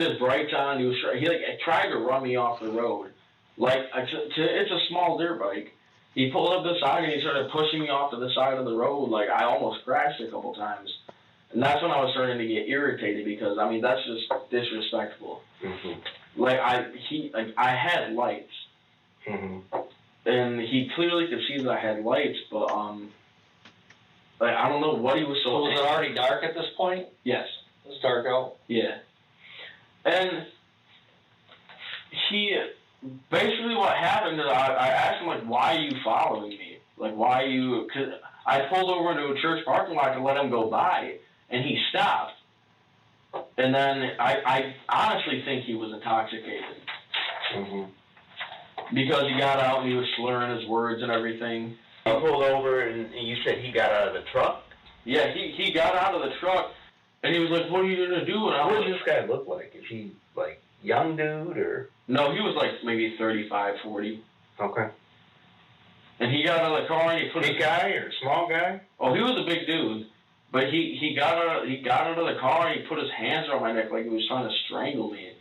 his brights on. He like tried to run me off the road. Like it's a small dirt bike. He pulled up the side and he started pushing me off to the side of the road. Like I almost crashed a couple times, and that's when I was starting to get irritated because I mean that's just disrespectful. Mm-hmm. Like I had lights, mm-hmm. and he clearly could see that I had lights, but like I don't know what he was so. Was it already dark at this point? Yes. It was dark out. Yeah, and he. Basically, what happened is I asked him, like, why are you following me? Like, why are you... Cause I pulled over into a church parking lot to let him go by, and he stopped. And then I honestly think he was intoxicated. Mm-hmm. Because he got out and he was slurring his words and everything. He pulled over and you said he got out of the truck? Yeah, he got out of the truck, and he was like, what are you going to do? And what does this guy look like? Is he, like, young dude, or... No, he was like maybe 35, 40. Okay. And he got out of the car and he put big guy or small guy? Oh, he was a big dude. But he got out of the car and he put his hands around my neck like he was trying to strangle me.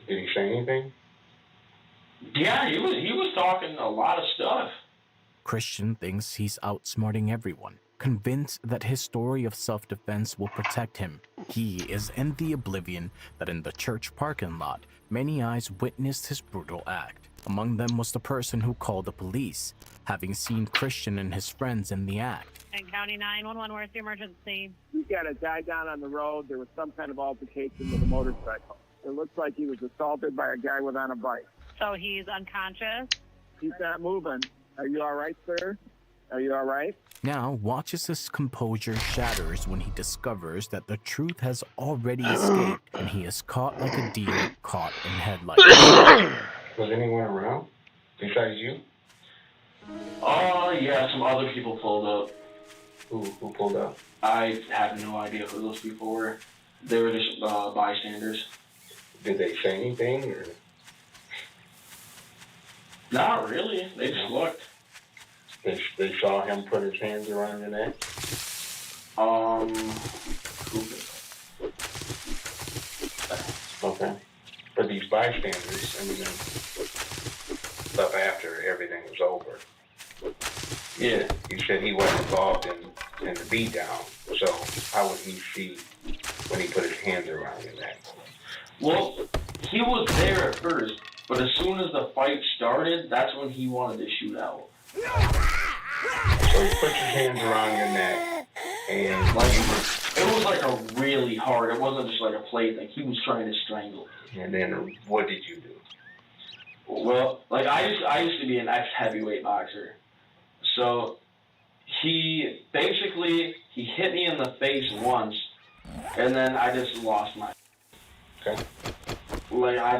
Did he say anything? Yeah, he was talking a lot of stuff. Christian thinks he's outsmarting everyone, convinced that his story of self-defense will protect him. He is in the oblivion that in the church parking lot, many eyes witnessed his brutal act. Among them was the person who called the police, having seen Christian and his friends in the act. And County 911, where's the emergency? We got a guy down on the road. There was some kind of altercation with a motorcycle. It looks like he was assaulted by a guy on a bike. So he's unconscious? He's not moving. Are you all right, sir? Are you all right? Now watches his composure shatters when he discovers that the truth has already escaped and he is caught like a deer caught in headlights. Was anyone around besides you? Oh, yeah, some other people pulled up. Who pulled up? I have no idea who those people were. They were just bystanders. Did they say anything, or? Not really. They just looked. They saw him put his hands around your neck? Okay. But these bystanders, I mean, stuff after everything was over. Yeah. You said he wasn't involved in the beatdown, so how would he see when he put his hands around your neck? Well, he was there at first, but as soon as the fight started, that's when he wanted to shoot out. So he put his hands around your neck, and like it was like a really hard. It wasn't just like a play thing. He was trying to strangle me. And then what did you do? Well, like I used to be an ex-heavyweight boxer, so he hit me in the face once, and then I just lost my. Okay. Like I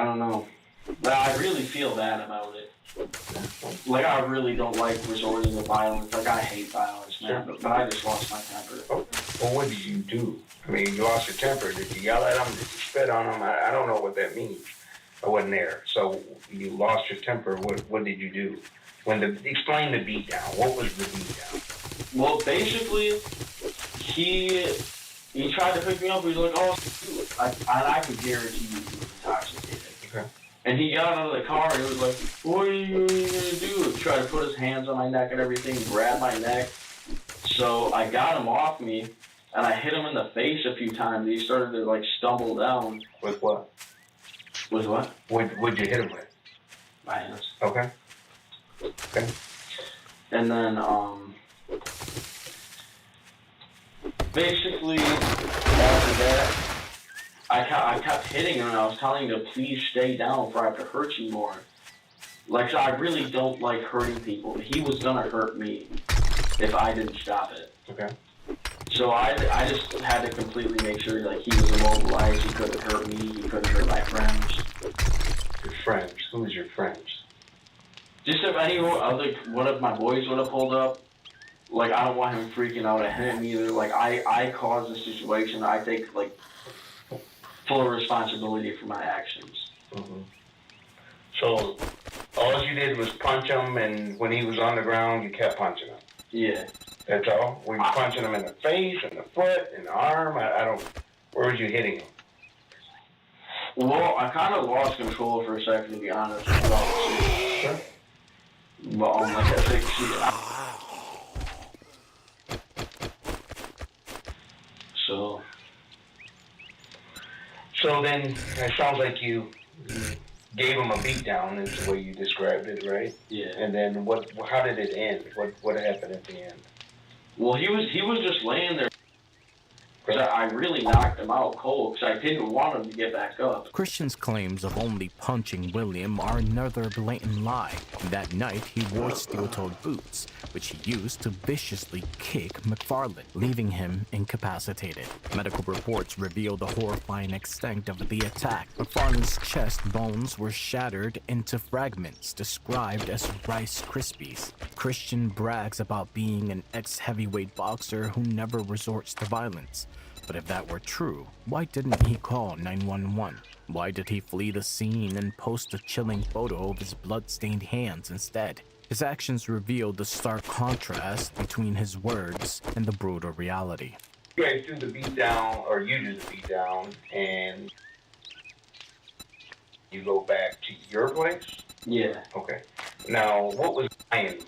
don't know. But I really feel bad about it. Like, I really don't like resorting to violence. Like, I hate violence, man. But I just lost my temper. Oh, well, what did you do? I mean, you lost your temper. Did you yell at him? Did you spit on him? I don't know what that means. I wasn't there. So you lost your temper. What did you do? Explain the beatdown. What was the beatdown? Well, basically, he tried to pick me up. He was like, oh, I could guarantee you he was intoxicated. Okay. And he got out of the car and he was like, what are you going to do? He tried to put his hands on my neck and everything, grab my neck. So I got him off me, and I hit him in the face a few times. He started to, like, stumble down. With what? With what? What'd you hit him with? My hands. Okay. Okay. And then, basically, after that, I kept hitting him, and I was telling him to please stay down before I have to hurt you more. Like, so I really don't like hurting people, but he was gonna hurt me if I didn't stop it. Okay. So I just had to completely make sure, like, he was immobilized, he couldn't hurt me, he couldn't hurt my friends. Your friends? Who's your friends? Just if one of my boys would have pulled up, like, I don't want him freaking out at him either. Like, I caused the situation. I take, like, full responsibility for my actions. Mm-hmm. So, all you did was punch him, and when he was on the ground, you kept punching him? Yeah. That's all? Were you punching him in the face, in the foot, in the arm? I don't, where was you hitting him? Well, I kind of lost control for a second, to be honest. Sure. But like I think So then, it sounds like you gave him a beatdown, is the way you described it, right? Yeah. And then how did it end? What happened at the end? Well, he was just laying there. Because I really knocked him out cold because I didn't want him to get back up. Christian's claims of only punching William are another blatant lie. That night, he wore steel-toed boots, which he used to viciously kick McFarland, leaving him incapacitated. Medical reports reveal the horrifying extent of the attack. McFarland's chest bones were shattered into fragments described as Rice Krispies. Christian brags about being an ex-heavyweight boxer who never resorts to violence. But if that were true, why didn't he call 911? Why did he flee the scene and post a chilling photo of his blood-stained hands instead? His actions revealed the stark contrast between his words and the brutal reality. You guys do the beatdown, or you do the beatdown, and you go back to your place? Yeah. Okay. Now, what was Ryan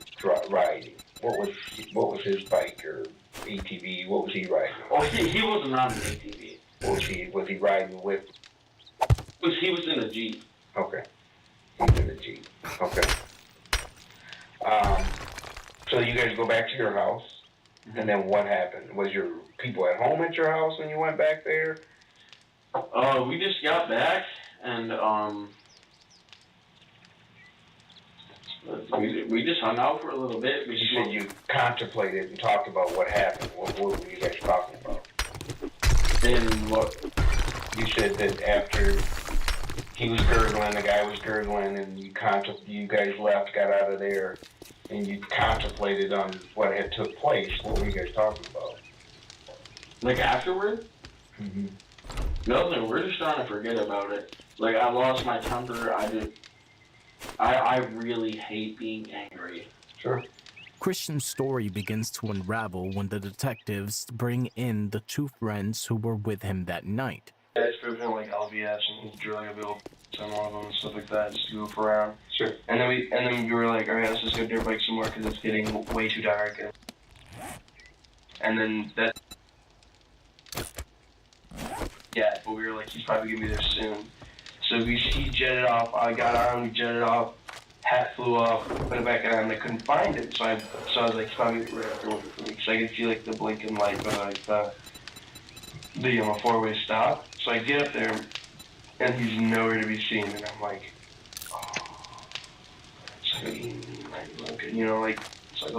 riding? What was his bike or ATV? What was he riding? Oh, he wasn't on an ATV. Was he riding with? He was in a Jeep. Okay. He's in a Jeep. Okay. So you guys go back to your house, and then what happened? Was your people at home at your house when you went back there? We just got back, and we just hung out for a little bit. You said you contemplated and talked about what happened. What were you guys talking about? And what? You said that after he was gurgling, the guy was gurgling, and you guys left, got out of there, and you contemplated on what had took place. What were you guys talking about? Like afterward? Mm-hmm. Nothing. We're just trying to forget about it. Like, I lost my temper. I really hate being angry. Sure. Christian's story begins to unravel when the detectives bring in the two friends who were with him that night. Guys drove in like LVS and he's drilling a bill on one of them and stuff like that just to goof around. Sure. And then we were like, all right, let's just go dirt bike some more because it's getting way too dark. And then that. Yeah, but we were like, he's probably gonna be there soon. So he jetted off. I got on, we jetted off. Hat flew off, put it back on, and I couldn't find it. So I was like, he's probably right after looking for me because I could see like the blinking light, but like the four-way stop. So I get up there, and he's nowhere to be seen, and I'm like, oh. So so I go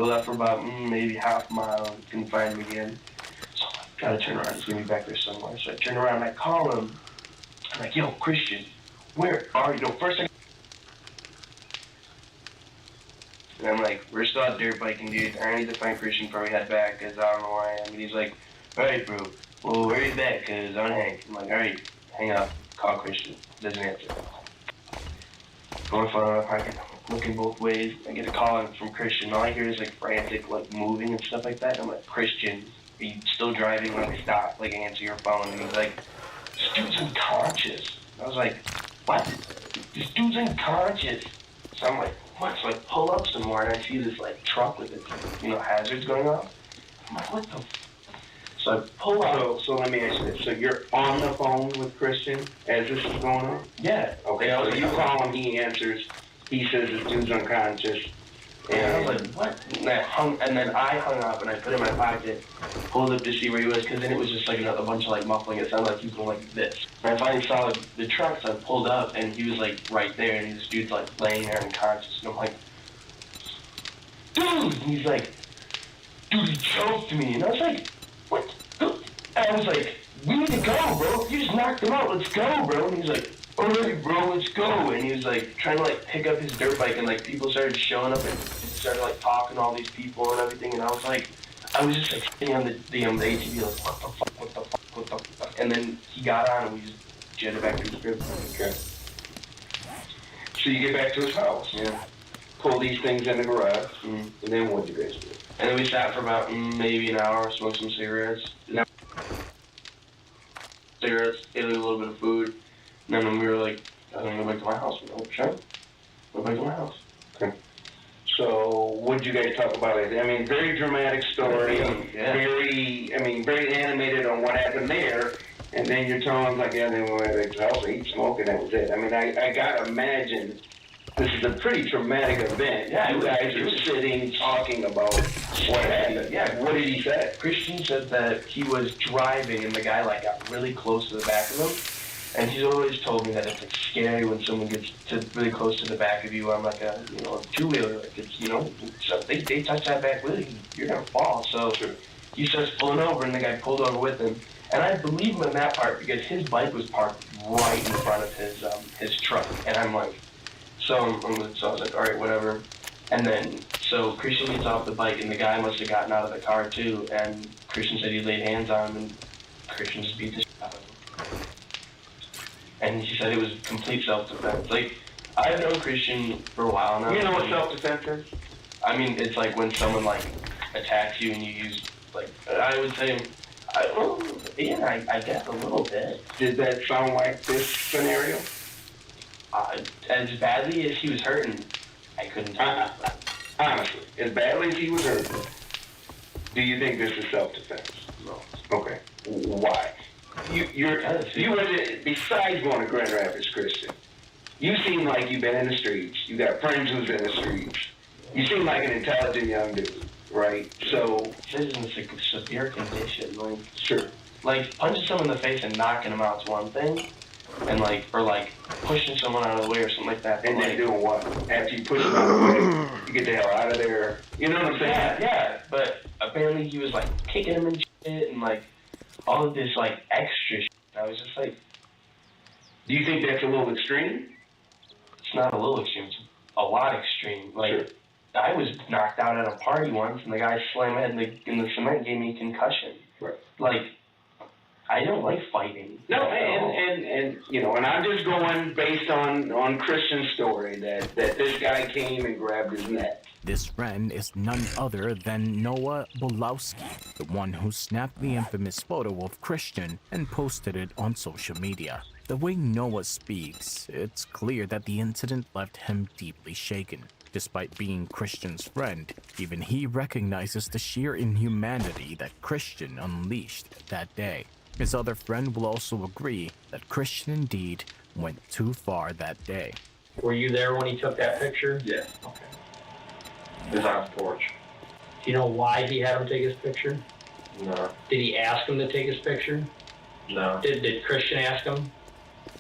left for about maybe half a mile, and couldn't find him again. So I'm like, gotta turn around, he's gonna be back there somewhere. So I turn around, and I call him. I'm like, yo, Christian, where are you? First and I'm like, we're still out dirt biking, dude. I need to find Christian before we head back, because I don't know where I am. And he's like, all right, bro. Well, where are you back? Because I'm Hank. I'm like, all right, hang up. Call Christian. Doesn't answer. Going for a parking, looking both ways. I get a call from Christian. All I hear is like frantic, like moving and stuff like that. And I'm like, Christian, are you still driving? Like, stop. Like, answer your phone. And he's like, this dude's unconscious. I was like, what? This dude's unconscious. So I'm like, what? So I pull up some more and I see this like truck with the, hazards going off. I'm like, what the So I pull up. So let me ask you this. So you're on the phone with Christian as this is going on? Yeah. Okay, so you call him, he answers, he says this dude's unconscious. And I was like, what? And then I hung up and I put it in my pocket, pulled up to see where he was, because then it was just like a bunch of like muffling. It sounded like he was going like this. And I finally saw the truck, so I pulled up and he was like right there, and this dude's like laying there unconscious. And I'm like, dude! And he's like, dude, he choked me. And I was like, what? And I was like, we need to go, bro. You just knocked him out. Let's go, bro. And he's like, all right, bro, let's go. And he was like trying to like pick up his dirt bike, and like people started showing up and started like talking to all these people and everything. And I was just like sitting on the ATV like, what the fuck? And then he got on and we just jetted back to his crib. Okay. So you get back to his house. Yeah. Pull these things in the garage, and then what'd you guys do? And then we sat for about maybe an hour, smoked some cigarettes. Cigarettes, ate a little bit of food. And then we were like, I'm gonna go back to my house. We were like, sure. Go back to my house. So, what'd you guys talk about it? I mean, very dramatic story, Yeah. very animated on what happened there, and then you're telling like, yeah, they went to his house, eat, smoke, and that was it. I mean, I gotta imagine this is a pretty traumatic event. Yeah, you guys are sitting, talking about what happened. Yeah. What did he say? Christian said that he was driving and the guy like got really close to the back of him. And he's always told me that it's like scary when someone gets to really close to the back of you on like a two-wheeler. Like it's so they touch that back wheel, you're gonna fall. So he starts pulling over and the guy pulled over with him. And I believe him in that part because his bike was parked right in front of his truck. And I'm like, so I was like, all right, whatever. And then so Christian gets off the bike and the guy must have gotten out of the car too. And Christian said he laid hands on him and Christian just beat the shit out of him. And he said it was complete self-defense. Like, I've known Christian for a while now. You know what self-defense is? I mean, it's like when someone, like, attacks you and you use, like, I would say, I guess a little bit. Did that sound like this scenario? As badly as he was hurting, I couldn't tell you. Honestly, as badly as he was hurt, do you think this is self-defense? No. Okay. Why? You were, besides going to Grand Rapids Christian, you seem like you've been in the streets. You got friends who's in the streets. You seem like an intelligent young dude, right? So, This is in a severe condition. Like, sure. Like, punching someone in the face and knocking them out's one thing. And or pushing someone out of the way or something like that. And then doing what? After you push them out of the way, you get the hell out of there. You know what I'm saying? Yeah. But apparently he was like kicking him and shit and like all of this like extra shit. I was just like, Do you think that's a little extreme? it's not a little extreme, it's a lot extreme. Like, Sure. I was knocked out at a party once and the guy slammed my head in the cement, gave me a concussion. Right. Like, I don't like fighting. No, and and I'm just going based on Christian's story that this guy came and grabbed his neck. This friend is none other than Noah Bolowski, the one who snapped the infamous photo of Christian and posted it on social media. The way Noah speaks, it's clear that the incident left him deeply shaken. Despite being Christian's friend, even he recognizes the sheer inhumanity that Christian unleashed that day. His other friend will also agree that Christian indeed went too far that day. Were you there when he took that picture? Yeah. Okay. It was on his porch. Do you know why he had him take his picture? No. Did he ask him to take his picture? No. Did Christian ask him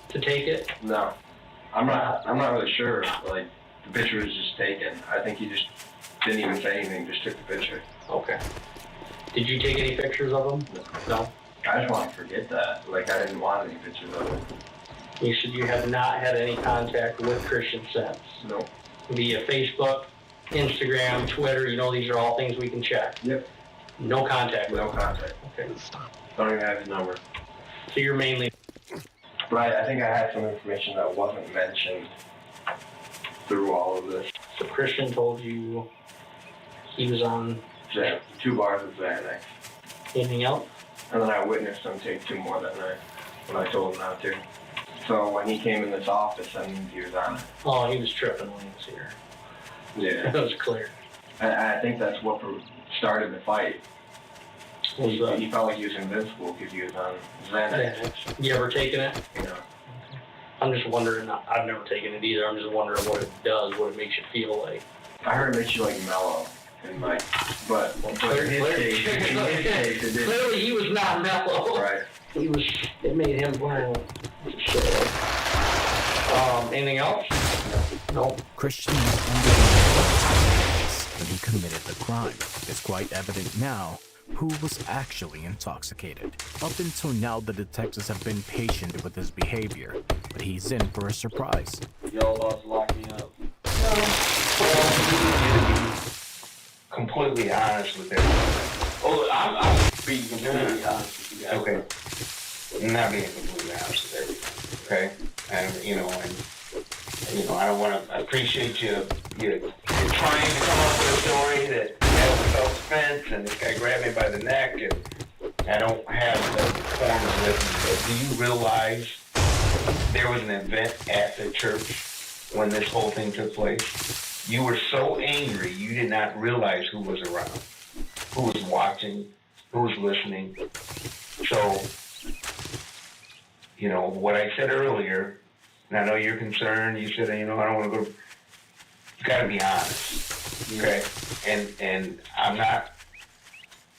to take it? No. I'm not really sure. Like, the picture was just taken. I think he just didn't even say anything, just took the picture. Okay. Did you take any pictures of him? No. I just want to forget that. Like, I didn't want any pictures of it. You said you have not had any contact with Christian since. No. Via Facebook, Instagram, Twitter, these are all things we can check. Yep. No contact with No him. contact. Okay. Don't even have his number. So you're mainly... But I think I had some information that wasn't mentioned through all of this. So Christian told you he was on... Yeah, 2 bars of Xanax. Anything else? And then I witnessed him take 2 more that night when I told him not to. So when he came in this office, that means he was on it. Oh, he was tripping when he was here. Yeah. That was clear. And I think that's what started the fight. Was, He felt like he was invincible because he was on Xanax. you ever taken it? You know. I'm just wondering, I've never taken it either, I'm just wondering what it does, what it makes you feel like. I heard it makes you like mellow and like, but in his case, it didn't. Clearly he was not mellow. Right. It made him violent. So, anything else? No. Christian was under the influence when he committed the crime. It's quite evident now who was actually intoxicated. Up until now, the detectives have been patient with his behavior, but he's in for a surprise. Y'all about to lock me up. Completely honest with everyone. Oh, I'm being completely honest with you guys. Okay. I'm not being completely honest with everything. Okay? And I don't want to appreciate you trying to come up with a story that self-defense, and this guy grabbed me by the neck, and I don't have the forms with me, but do you realize there was an event at the church when this whole thing took place? You were so angry, you did not realize who was around, who was watching, who was listening. So, you know, what I said earlier, and I know you're concerned, you said, you know, I don't want to go, you gotta be honest, okay? And I'm not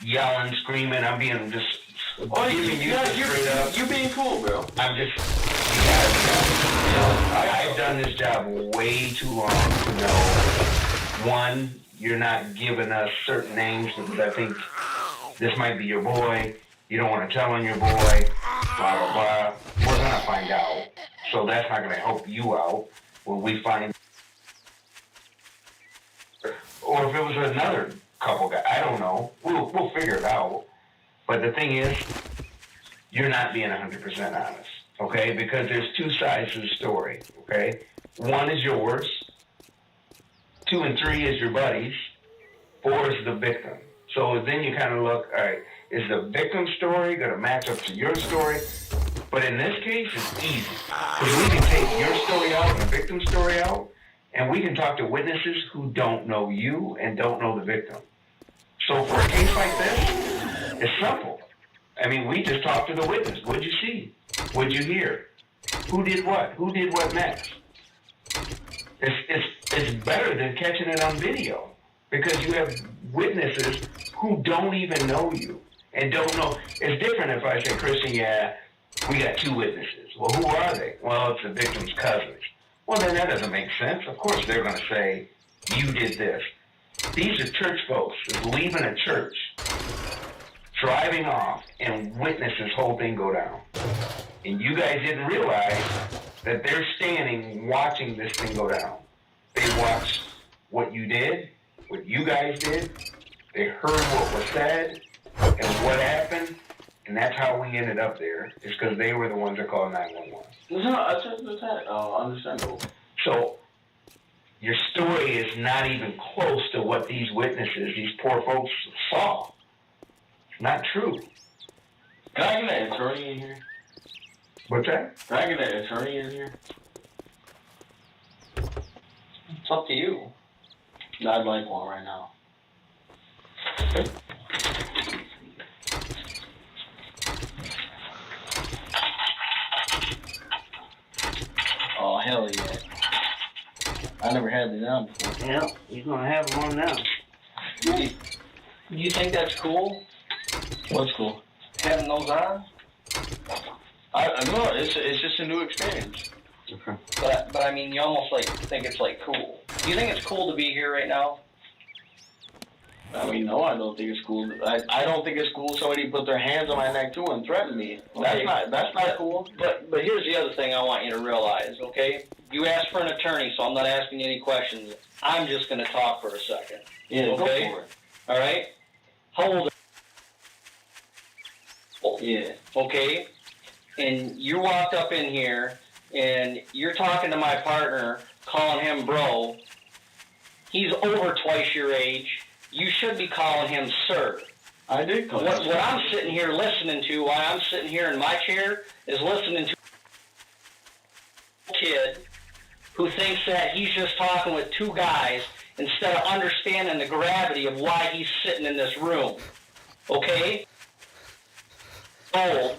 yelling, screaming, I'm being just, you're being cool, bro. I'm just, you gotta be honest. You know, I've done this job way too long to know, one, you're not giving us certain names because I think this might be your boy, you don't want to tell on your boy, blah, blah, blah. We're going to find out. So that's not going to help you out when we find, or if it was another couple guy, I don't know. We'll figure it out. But the thing is, you're not being 100% honest, okay? Because there's two sides to the story, okay? One is yours, 2 and 3 is your buddies, 4 is the victim. So then you kind of look, all right, is the victim story going to match up to your story? But in this case, it's easy. Because we can take your story out and the victim story out, and we can talk to witnesses who don't know you and don't know the victim. So for a case like this, it's simple. I mean, we just talk to the witness. What'd you see? What'd you hear? Who did what? Who did what next? It's better than catching it on video because you have witnesses who don't even know you and don't know. It's different if I say, Christian, yeah, we got 2 witnesses. Well, who are they? Well, it's the victim's cousins. Well, then that doesn't make sense. Of course they're going to say, you did this. These are church folks leaving a church, driving off, and witness this whole thing go down. And you guys didn't realize that they're standing watching this thing go down. They watched what you did, what you guys did. They heard what was said and what happened, and that's how we ended up there. Is because they were the ones that called 911. No, that's understandable. So your story is not even close to what these witnesses, these poor folks, saw. It's not true. Can I get an attorney in here? What's that? Can I get an attorney in here? It's up to you. I'd like one right now. Oh, hell yeah. I never had these on before. Yeah, you're gonna have them on now. Do you think that's cool? What's cool? Having those on? No, it's just a new experience. Okay. But I mean, you almost like think it's like cool. Do you think it's cool to be here right now? I mean, no, I don't think it's cool. I don't think it's cool somebody put their hands on my neck too and threaten me. Okay. That's not cool. But here's the other thing I want you to realize, okay? You asked for an attorney, so I'm not asking you any questions. I'm just going to talk for a second. Yeah, okay? Go for it. All right? How old are you? Yeah. Okay? And you walked up in here, and you're talking to my partner, calling him bro. He's over twice your age. You should be calling him sir. I did call What I'm sitting here listening to, while I'm sitting here in my chair, is listening to a kid who thinks that he's just talking with 2 guys instead of understanding the gravity of why he's sitting in this room. Okay? Old.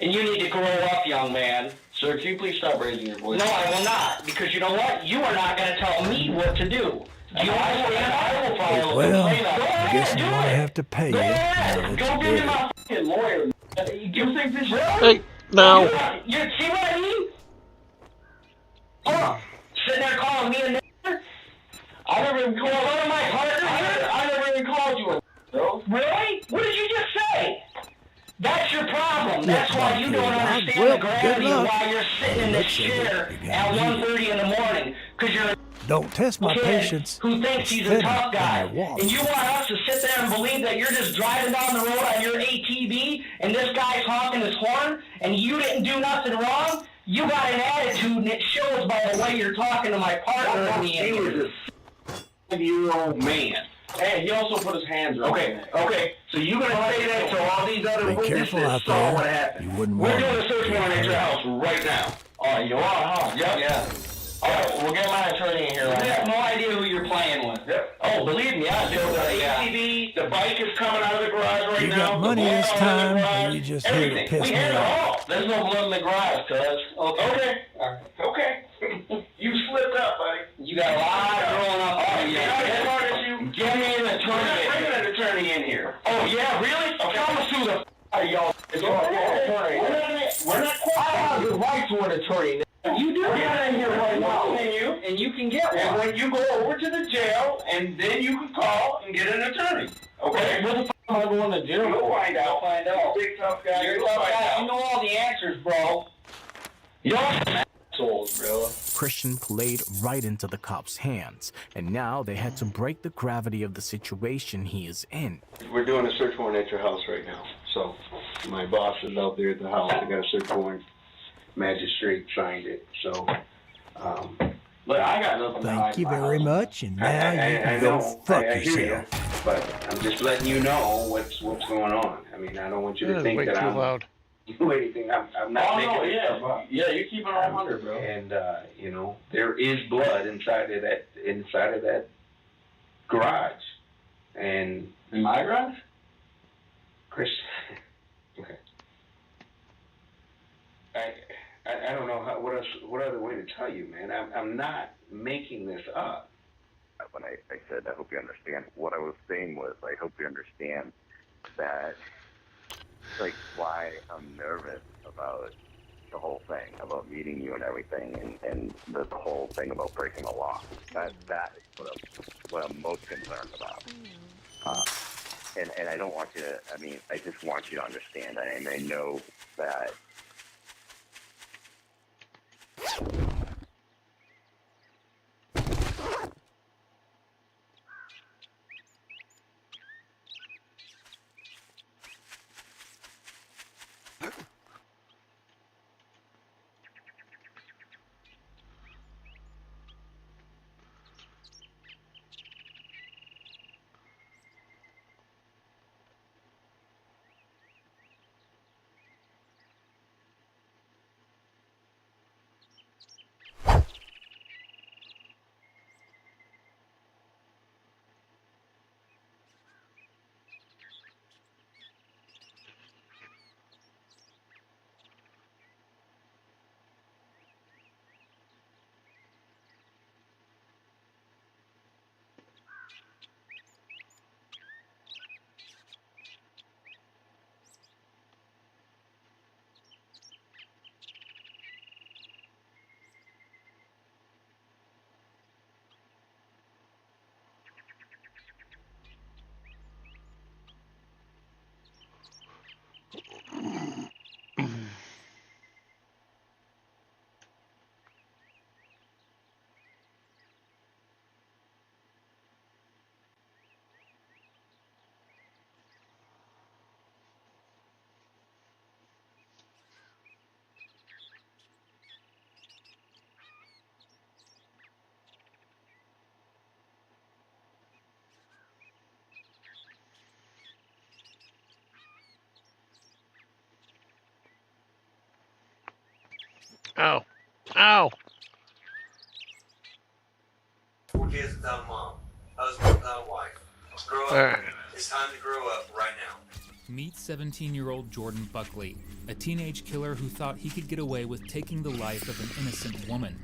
And you need to grow up, young man. Sir, can you please stop raising your voice? No, I will not, because you know what? You are not going to tell me what to do. Do you understand? I will follow Well, the complaint. I guess I'm gonna have to pay you. Go ahead. Go give me my fucking lawyer. You think this? Hey, no. You see what I mean? Oh, sitting there calling me a nigger? I never even called one of my partners. I never even called you a bro. Really? What did you just say? That's your problem. That's why you don't understand Well, the gravity good of luck. why you're sitting in this chair at 1:30 in the morning. Because you're Don't test my kid patience. who thinks he's a Fed tough on guy. my walk. And you want us to sit there and believe that you're just driving down the road on your ATV and this guy's honking his horn and you didn't do nothing wrong? You got an attitude and it shows by the way you're talking to my partner and me. He was a 5-year-old man. Hey, he also put his hands around Okay, me. okay. So you're gonna say that so all these other Be witnesses careful out saw what there. happened. You wouldn't We're want doing to. a search warrant at your house right now. Oh, you are, huh? Yep. Yeah. All right, we'll get my attorney in here You right have now. no idea who you're playing with. Yep. Oh, believe me, I do. The Yeah. ATV, the bike is coming out of the garage right You now. got money the this ball's out of the time, or garage, you just here to everything. piss We me had it off? all. There's no blood in the garage, cuz. Okay. Okay. You slipped up, buddy. You got a lot of growing up All to right, do you're yet. not as smart as you. Get me an We're attorney not in bringing here. an attorney in here. Oh, yeah, really? Okay. I'm gonna sue the f*** out of y'all. We're not I have the right to an attorney. You do We're have not in here right now. and you can get And one. when you go over to the jail, and then you can call and get an attorney. Okay? What the f*** am I going to jail You'll for? find out. Find out. Big tough guy. You're a You'll tough find guy. You out. know all the answers, bro. Y'all some assholes, bro. Christian played right into the cops' hands, and now they had to break the gravity of the situation he is in. We're doing a search warrant at your house right now. So my boss is out there at the house. I got a search warrant. Magistrate signed it. So Look, I got nothing to hide Thank you in my very house. much, and now you I can go know. fuck I hear yourself. you, but I'm just letting you know what's going on. I mean, I don't want you to think that I'm do anything. I'm not Oh, making no, this stuff yeah. up. Yeah, you're keeping it 100, bro. And you know, there is blood inside of that garage. And In my garage? Chris, okay. I don't know what other way to tell you, man. I'm not making this up. When I said, I hope you understand, what I was saying was, I hope you understand that, like, why I'm nervous about the whole thing, about meeting you and everything, and the whole thing about breaking the law. That is what I'm most concerned about. And I don't want you to, I mean, I just want you to understand, and I know that. Ow. Ow. 4 kids without a mom, husband without a wife. Grow up. It's time to grow up right now. Meet 17-year-old Jordan Buckley, a teenage killer who thought he could get away with taking the life of an innocent woman.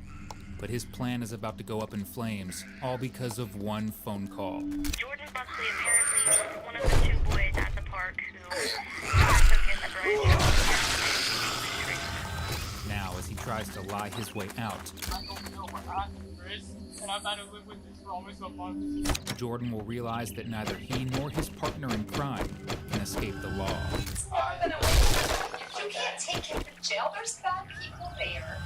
But his plan is about to go up in flames, all because of one phone call. Jordan Buckley apparently was one of the two boys at the park who took in the brand new. Now, as he tries to lie his way out, Jordan will realize that neither he nor his partner in crime can escape the law. You can't take him to jail. There's bad people there.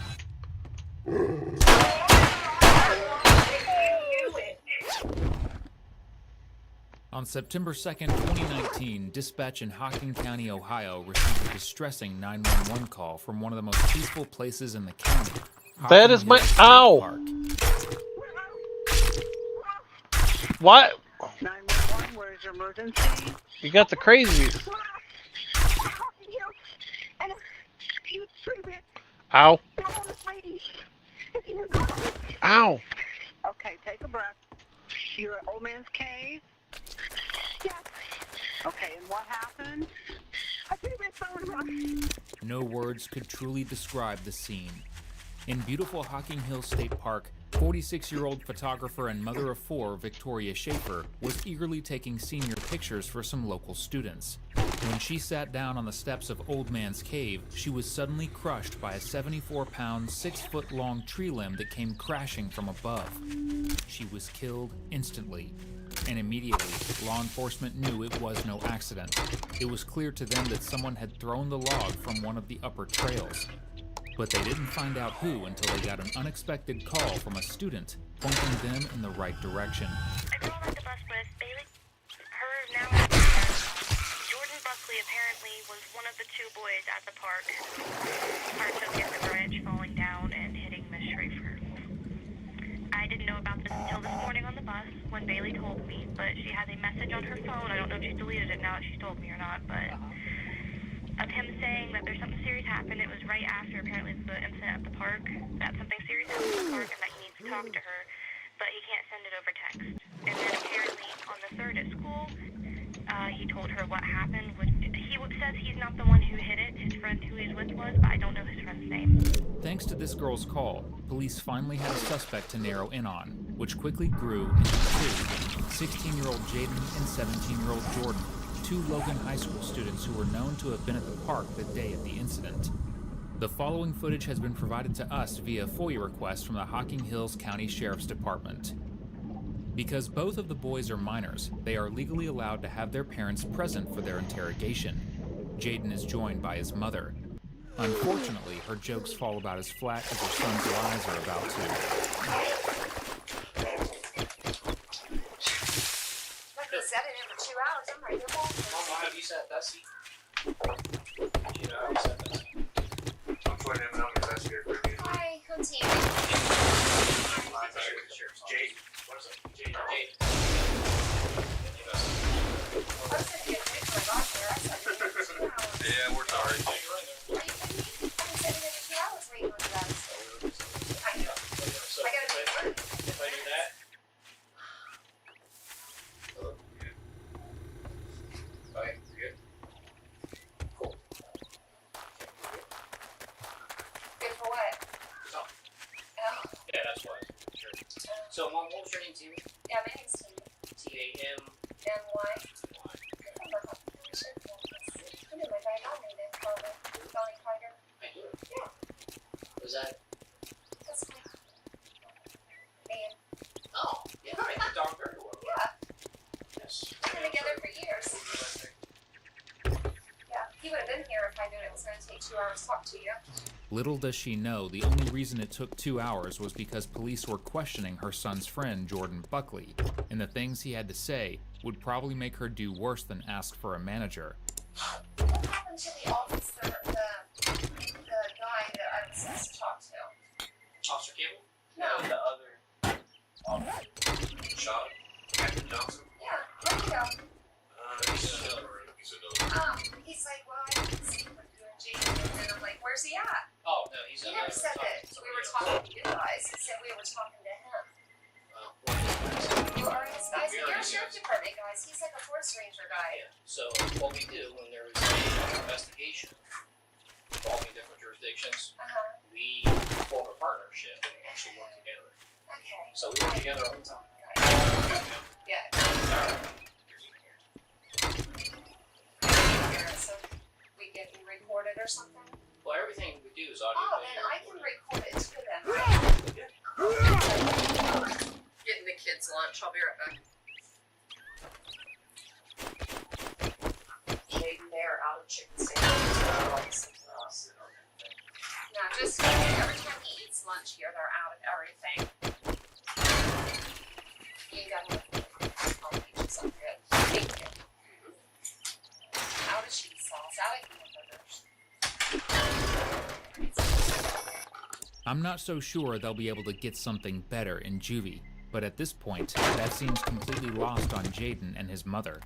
On September 2nd, 2019, dispatch in Hocking County, Ohio received a distressing 911 call from one of the most peaceful places in the county. That is my... Ow! What? 911. emergency? You got the crazies. Ow. Ow. Okay, take a breath. You're at Old Man's Cave? Yes. Okay, and what happened? I think my phone. No words could truly describe the scene. In beautiful Hocking Hills State Park, 46-year-old photographer and mother of four, Victoria Schaefer, was eagerly taking senior pictures for some local students. When she sat down on the steps of Old Man's Cave, she was suddenly crushed by a 74-pound, 6-foot-long tree limb that came crashing from above. She was killed instantly, and immediately, law enforcement knew it was no accident. It was clear to them that someone had thrown the log from one of the upper trails. But they didn't find out who until they got an unexpected call from a student pointing them in the right direction. I called at the bus with Bailey. Her now at the park. Jordan Buckley apparently was one of the two boys at the park who partook in the bridge falling down and hitting Miss Schrafer. I didn't know about this until this morning on the bus when Bailey told me, but she has a message on her phone. I don't know if she deleted it now that she's told me or not, but of him saying that there's something serious happened. It was right after apparently the incident at the park, that something serious happened at the park and that he needs to talk to her, but he can't send it over text. And then apparently on the 3rd at school, he told her what happened. He says he's not the one who hit it. His friend who he's with was, but I don't know his friend's name. Thanks to this girl's call, police finally had a suspect to narrow in on, which quickly grew into two, 16-year-old Jaden and 17-year-old Jordan, two Logan High School students who were known to have been at the park the day of the incident. The following footage has been provided to us via FOIA request from the Hocking Hills County Sheriff's Department. Because both of the boys are minors, they are legally allowed to have their parents present for their interrogation. Jaden is joined by his mother. Unfortunately, her jokes fall about as flat as her son's lies are about to. Like he said it in for 2 hours. I'm ready to go. Mama, have you sat that seat? You know, I'm putting him on the best here for you. Hi, who's here? Jade. What's up? Jade. I was gonna get a picture of our hair. I said it in 2 hours. Yeah, we're sorry. Are you kidding me? I've been sitting here for 2 hours waiting on you guys. I know. I gotta be at work. If I do that, okay, good. Cool. Good for what? So, Oh. yeah, that's why. Sure. So, Mom, what was your name, Timmy? Yeah, my name's Tina. T-A-M. And why? I remember how you said that. I knew my guy got me then, Bonnie Carter. I do. Yeah. Was that? That's my man. Oh, yeah, I know Dog very well. Yeah. Yes. We've been together for years. Yeah, he would have been here if I knew it was going to take 2 hours to talk to you. Little does she know, the only reason it took 2 hours was because police were questioning her son's friend, Jordan Buckley, and the things he had to say would probably make her do worse than ask for a manager. What happened to the officer, the guy that I was supposed to talk to? Officer Cable? No. The other officer. Sean? Captain Johnson? Yeah, where'd he go? He's in another room. He's in another room. He's like, well, I didn't see him with you and Jaden. And I'm like, where's he at? Oh, no, he's He in never another said room that we were talking to you guys. He said we were talking to him. You are his guys. You're a sheriff department guys. He's like a forest ranger guy. Yeah. So what we do when there is an investigation involving different jurisdictions, we form a partnership and actually work together. Okay. So we work together all the time. Yeah. So we get recorded or something? Well, everything we do is audio. Oh, then I can record it too then, right? Getting the kids lunch. I'll be right back. Jaden, they're out of chicken sandwiches. No, just every time he eats lunch here, they're out of everything. You got all peaches up good. Thank you. Out of cheese sauce, out of hamburgers. I'm not so sure they'll be able to get something better in juvie, But at this point, that seems completely lost on Jaden and his mother.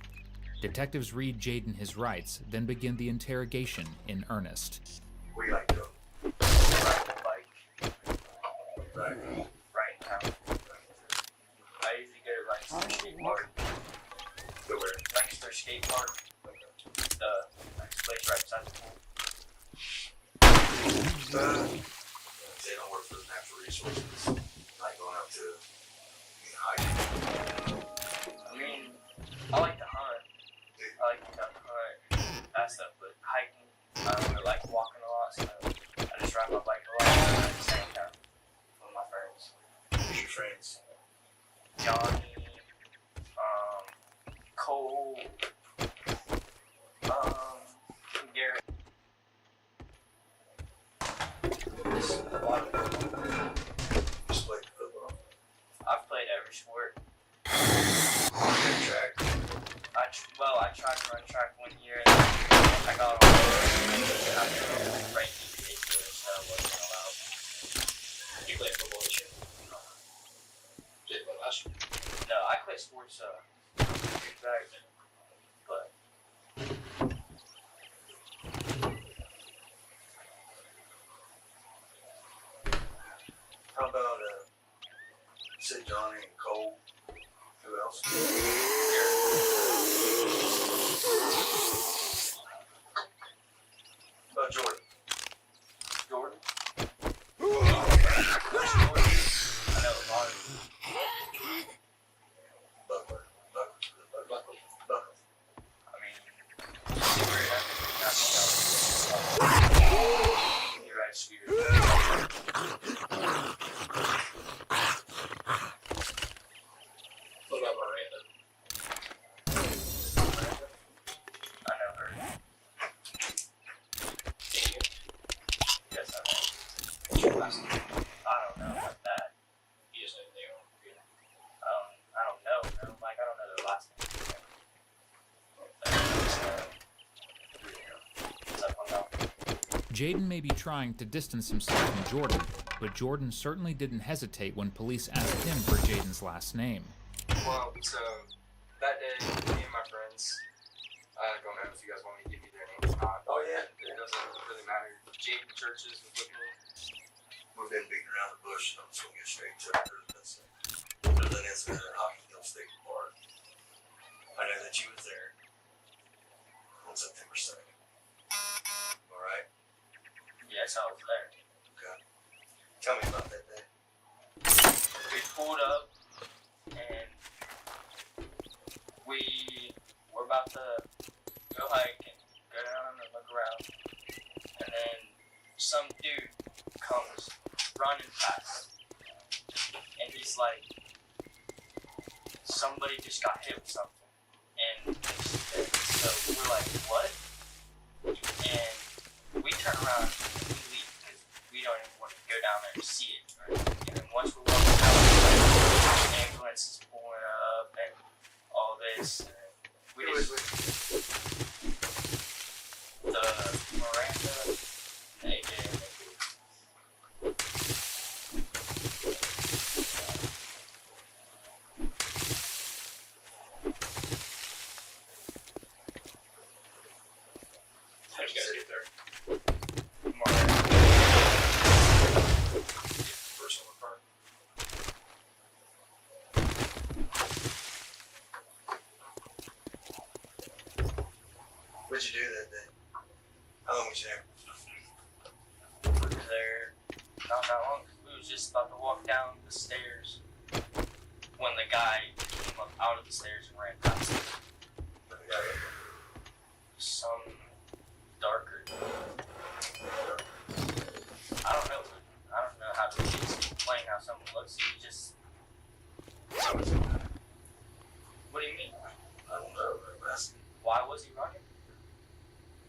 Detectives read Jaden his rights, then begin the interrogation in earnest. Where you like to go? Ride the bike. Right in town. I usually go to Lancaster Skate Park. Go where? Lancaster Skate Park. The next place right beside the pool. They don't work for the natural resources. Like going out to hiking. I mean, I like to hunt. I like to hunt, that stuff, but hiking, I don't really like walking a lot, so I just ride my bike a lot at the same time with my friends. Who's your friends? Johnny, Cole, Garrett. This is a lot of people. Just played football. I've played every sport. Track. I tried to run track one year and I got on right so I wasn't allowed. You played football this year? No. Did you play last year? No, I quit sports back then. But how about you said Johnny and Cole? Who else? Jordan. Jordan? Jordan? I know a lot of Buckler. I mean, he rides scooters. What about Miranda? I know her. Yes, I know. I don't know about that. You just know their computer. I don't know. Like, I don't know their last name. Jaden may be trying to distance himself from Jordan, but Jordan certainly didn't hesitate when police asked him for Jaden's last name. Well, so that day, me and my friends, I don't know if you guys want me to give you their names or not. Oh, yeah. It doesn't really matter. Jaden Churches was with me. We've been beating around the bush, and I'm just going to get straight to it. There's an incident at Hockey Hill State Park. I know that you was there on September 2nd. Alright? Yes, I was there. Okay. Tell me about that day. We pulled up, and we were about to go hike and go down and look around. And then some dude comes running past. And he's like, somebody just got hit with something. And so we're like, what? And we turn around and we leave because we don't even want to go down there to see it. Right? And then once we're walking down, the ambulance is pulling up and all this. And we just, the Miranda, they did. How'd you guys get there? First on the front. What'd you do that day? How long was you there? We were there not that long. We was just about to walk down the stairs when the guy came up out of the stairs and ran past us. Some darker. I don't know. I don't know how to explain how someone looks. He just. What do you mean? I don't know. Why was he running?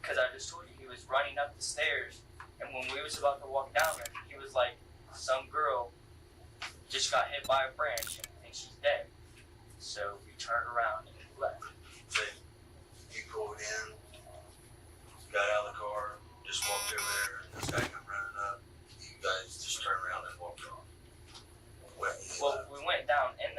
Because I just told you he was running up the stairs, and when we was about to walk down there, he was like, some girl just got hit by a branch and thinks she's dead. So we turned around and left. So you pulled in, got out of the car, just walked over there, and this guy come running up. You guys just turned around and walked off. Well, we went down in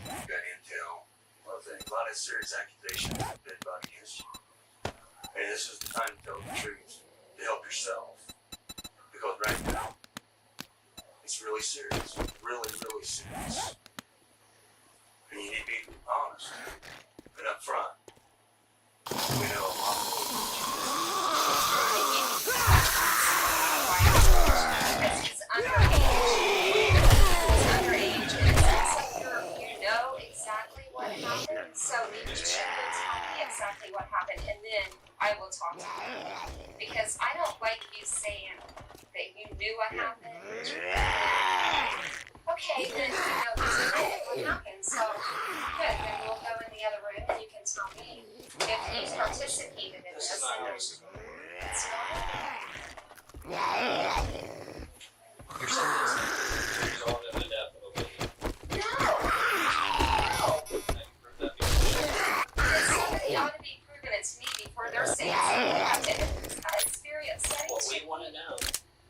got intel of a lot of serious accusations of dead body against you. And this is the time to tell the truth, to help yourself. Because right now, it's really serious. Really, really serious. And you need to be honest and upfront. We know a lot more than you do. Because he's underage. He's underage, and it sounds like you know exactly what happened. So maybe you should tell me exactly what happened, and then I will talk to you. Because I don't like you saying that you knew what happened. Okay, then you know what happened. So good. Then we'll go in the other room, and you can tell me if you participated in this. It's You're saying this result in the death of a lady. No. Somebody ought to be proving it to me before they're saying something I have to experience it. What we want to know,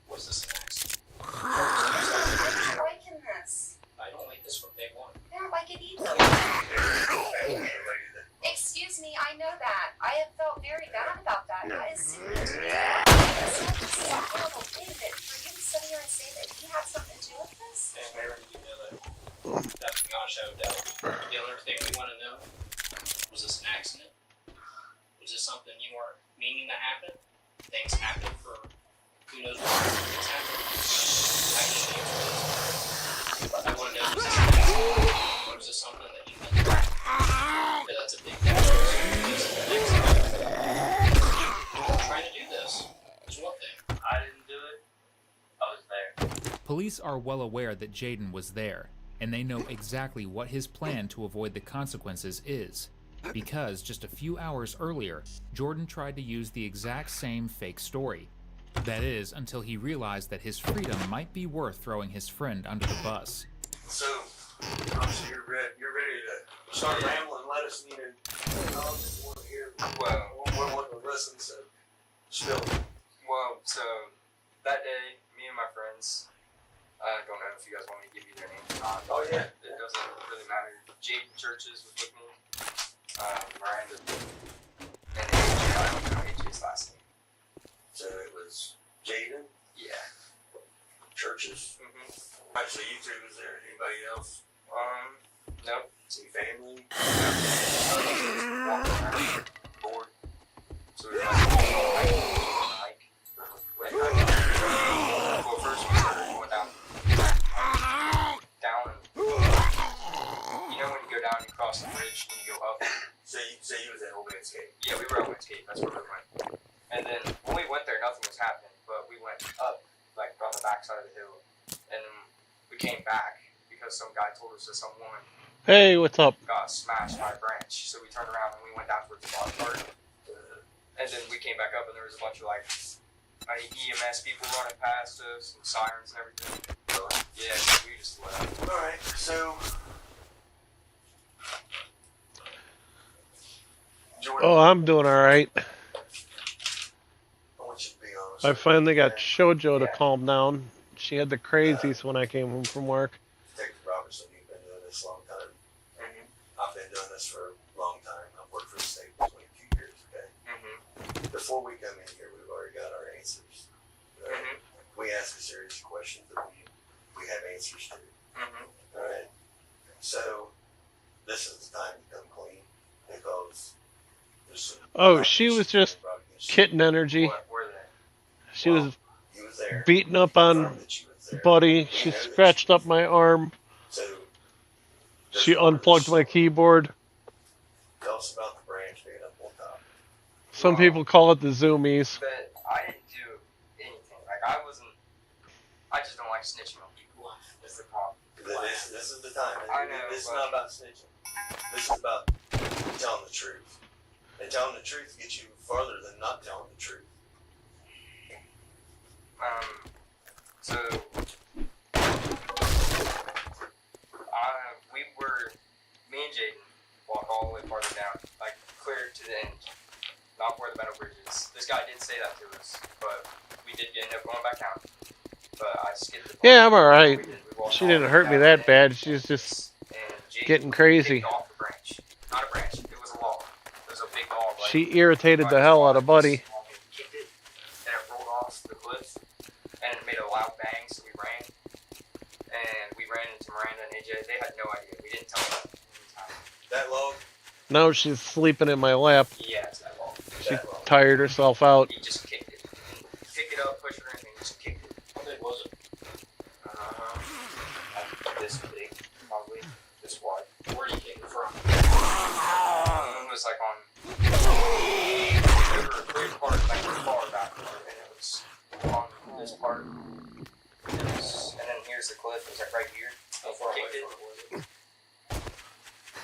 was this an accident? I'm not liking this. I don't like this from day one. I don't like it either. Excuse me, I know that. I have felt very bad about that. That is serious. It's a horrible thing that for you to sit here and say that he had something to do with this. And Mary, you know that that's beyond shadow of doubt. The other thing we want to know, was this an accident? Was this something you weren't meaning to happen? Things happen for who knows what things happen. I can answer this. But I want to know, was this an accident? Or was this something that you meant to happen? Because that's a big difference. Trying to do this is one thing. I didn't do it. I was there. Police are well aware that Jaden was there, and they know exactly what his plan to avoid the consequences is. Because just a few hours earlier, Jordan tried to use the exact same fake story. That is, until he realized that his freedom might be worth throwing his friend under the bus. So, obviously you're ready to start rambling, let us want to hear, we want to listen, so spill. Well, so that day, me and my friends, I don't know if you guys want me to give you their names or not. Oh, yeah. It doesn't really matter. Jaden Churches was with me. Miranda. And AJ, I don't know AJ's last name. So it was Jaden? Yeah. Churches? Mm-hmm. Alright, so you two was there. Anybody else? Nope. Any family? Bored. So we were like, well, first we started going down. You know when you go down, you cross the bridge, and you go up. So you was at Old Man's Cave? Yeah, we were at Old Man's Cave. That's where we went. And then when we went there, nothing was happening. But we went up, like on the back side of the hill, and then we came back because some guy told us that some woman Hey, what's up? got smashed by a branch. So we turned around and we went down towards the bottom part. And then we came back up and there was a bunch of like EMS people running past us and sirens and everything. Yeah, so we just left. Alright, so Jordan, Oh, I'm doing all right. I want you to be honest. I finally got Shoujo to calm down. She had the crazies when I came home from work. Detective Robertson, you've been doing this a long time. I've been doing this for a long time. I've worked for the state for 22 years, okay? Before we come in here, we've already got our answers. We ask a series of questions that we have answers to. Alright? So, this is the time to come clean because there's some Oh, she was just kitten energy. She was beating up on Buddy. She scratched up my arm. She unplugged my keyboard. Tell us about the branch being up on top. Some people call it the zoomies. But I didn't do anything. Like I just don't like snitching on people. That's the problem. This is the time. I know, This is but- not about snitching. This is about telling the truth. And telling the truth gets you farther than not telling the truth. So me and Jaden walk all the way farther down, like clear to the end, not where the metal bridge is. This guy did say that to us, but we did end up going back down. But I skipped the part. Yeah, I'm alright. We walked She all the didn't way hurt me down that to the bad. end, She's just and Jaden getting crazy. Off the branch. Not a branch. It was a log. It was a big log. Like, She irritated the hell out of Buddy. Kicked it, and it rolled off the cliff, and it made a loud bang. So we ran, and we ran into Miranda and AJ. They had no idea. We didn't tell them. That log? Now she's sleeping in my lap. Yeah, it's that log. She tired herself out. He just kicked it. Picked it up, pushed it or anything. Just kicked it. How big was it? This big, probably. This wide. Where did you kick it from? It was like on. We were a great part, like far back, and it was on this part. And then here's the cliff. It was like right here. How far away from it was it?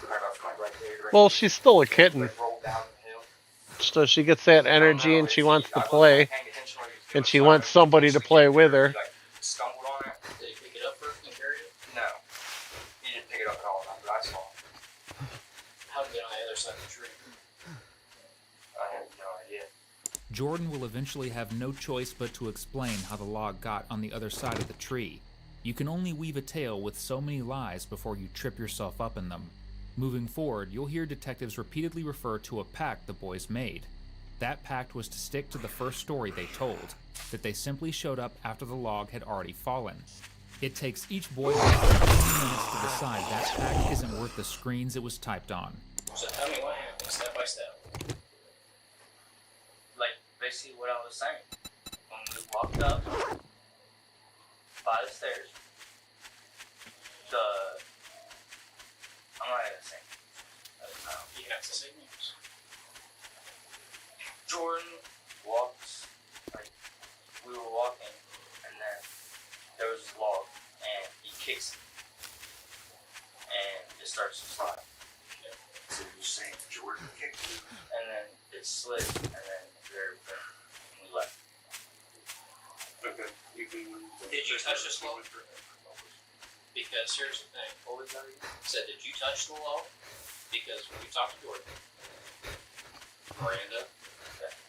Right off my right there. Right Well, she's still a kitten. Like rolled down the hill. So she gets that energy and she wants to play. And she wants somebody to play with her. Like, stumbled on it. Did he pick it up first and carry it? No. He didn't pick it up at all, but I saw him. How did he get on the other side of the tree? I have no idea. Jordan will eventually have no choice but to explain how the log got on the other side of the tree. You can only weave a tale with so many lies before you trip yourself up in them. Moving forward, you'll hear detectives repeatedly refer to a pact the boys made. That pact was to stick to the first story they told, that they simply showed up after the log had already fallen. It takes each boy about 15 minutes to decide that pact isn't worth the screens it was typed on. So tell me what happened, step by step. Like, basically what I was saying. When we walked up by the stairs, I'm not gonna say. You have to say names. Jordan walks, like, we were walking, and then there was this log, and he kicks it, and it starts to slide. So you're saying Jordan kicked you? And then it slid, and then we left. Okay. You can. Did you touch this log? Because here's the thing. What was that again? Said, did you touch the log? Because when we talked to Jordan, Miranda,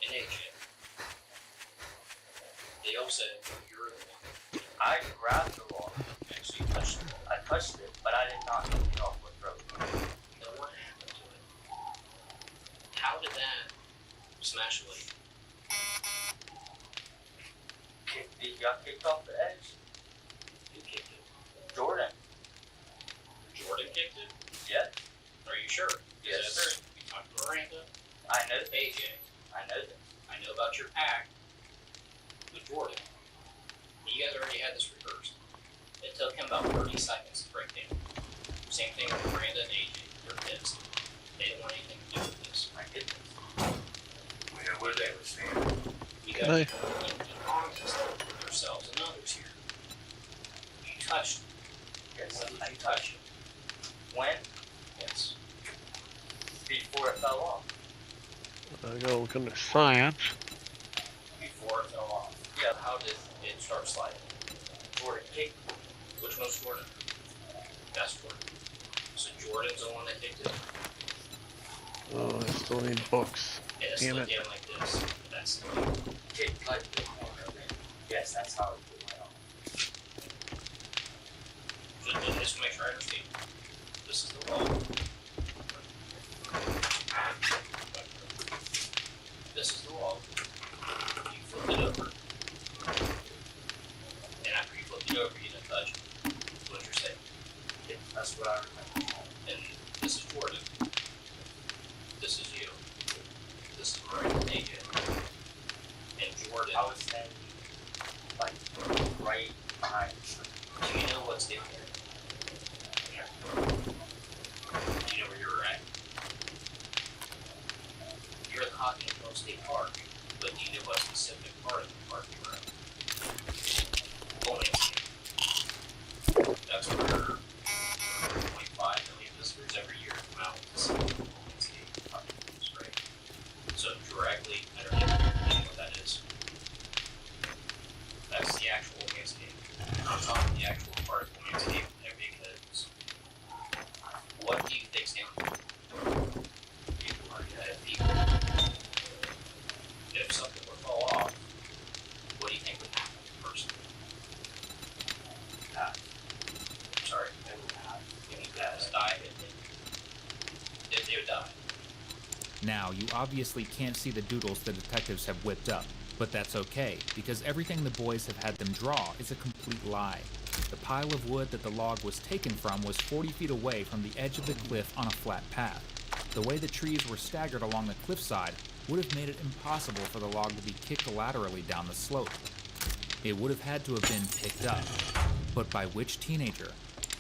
and AJ, they all said you're the one. I grabbed the log. Okay, so you touched the log. I touched it, but I did not pick it off with rope. Then what happened to it? How did that smash away? It got kicked off the edge. Who kicked it? Jordan. Jordan kicked it? Yes. Are you sure? Yes, sir. You talked to Miranda? I know that. AJ. I know that. I know about your pact with Jordan. You guys already had this rehearsed. It took him about 30 seconds to break down. Same thing with Miranda and AJ. They're pissed. They didn't want anything to do with this. I get this. Yeah, what they were saying. You guys are honest with yourselves and others here. You touched it. Yes, When I did you touch it? When? Yes. Before it fell off. I gotta look into science. Before it fell off. Yeah. How did it start sliding? Jordan kicked it. Which one's Jordan? That's Jordan. So Jordan's the one that kicked it. Oh, I still need books. And it Damn slid it. down like this. That's the Kicked like the corner of it. Yes, that's how it went off. Just to make sure I understand. This is the log. This is the log. You flipped it over. And after you flipped it over, you didn't touch it. That's what you're saying. Yeah, that's what I remember. And this is Jordan. This is you. This is Miranda and AJ. And Jordan. I was standing, like, right behind you. Do you know what's in here? Do you know where you're at? You're in the Hockey Hill State Park, but do you know what specific part of the park you're in? Only that's where 1.5 million visitors every year come out to see the landscape parks, right? So directly underneath, you know what that is? That's the actual landscape. I'm talking the actual part of the landscape there because what do you think's down there? People are gonna have people. If something were to fall off, what do you think would happen to the person? Now, you obviously can't see the doodles the detectives have whipped up, but that's okay, because everything the boys have had them draw is a complete lie. The pile of wood that the log was taken from was 40 feet away from the edge of the cliff on a flat path. The way the trees were staggered along the cliffside would have made it impossible for the log to be kicked laterally down the slope. It would have had to have been picked up. But by which teenager?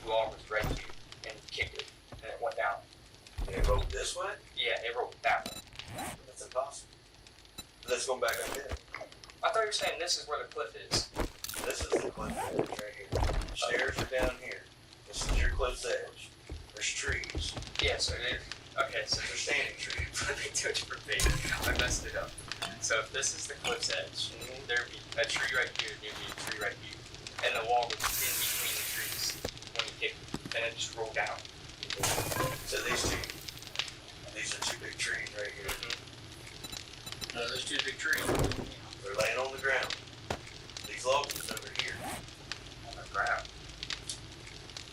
The log was right here, and kicked it, and it went down. And it rolled this way? Yeah, it rolled that way. That's impossible. Let's go back up there. I thought you were saying this is where the cliff is. This is the cliff edge right here. Stairs are down here. This is your cliff's edge. There's trees. Yeah, so okay, so there's standing trees. Let me do it for me. I messed it up. So if this is the cliff's edge, there'd be a tree right here, there'd be a tree right here. And the wall was in between the trees when you kicked it, and it just rolled down. So these are two big trees right here. No, there's two big trees. They're laying on the ground. These logs is over here. On the ground.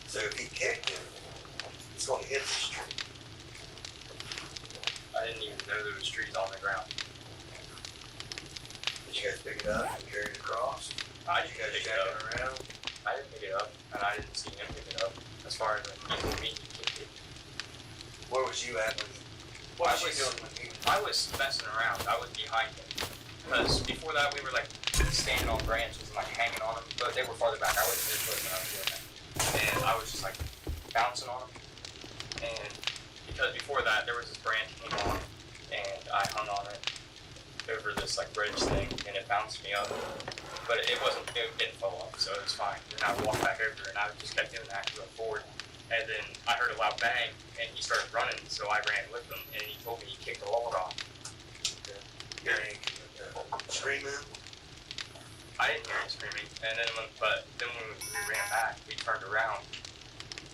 So if he kicked it, it's going to hit this tree. I didn't even know there was trees on the ground. Did you guys pick it up and carry it across? I Did didn't you pick guys it jack up. it around? I didn't pick it up, and I didn't see him pick it up. As far as like, he told me he kicked it. Where was you at when What was you doing when he I was messing around. I was behind him. Because before that, we were like standing on branches and like hanging on them, but they were farther back. I wasn't this close when I was doing that. And I was just like bouncing on them. And because before that, there was this branch came on, and I hung on it over this like bridge thing, and it bounced me up. But it didn't fall off, so it was fine. And I walked back over, and I just kept doing that going forward. And then I heard a loud bang, and he started running, so I ran with him, and he told me he kicked the log off. Screaming? I didn't hear him screaming, and then when we ran back, we turned around,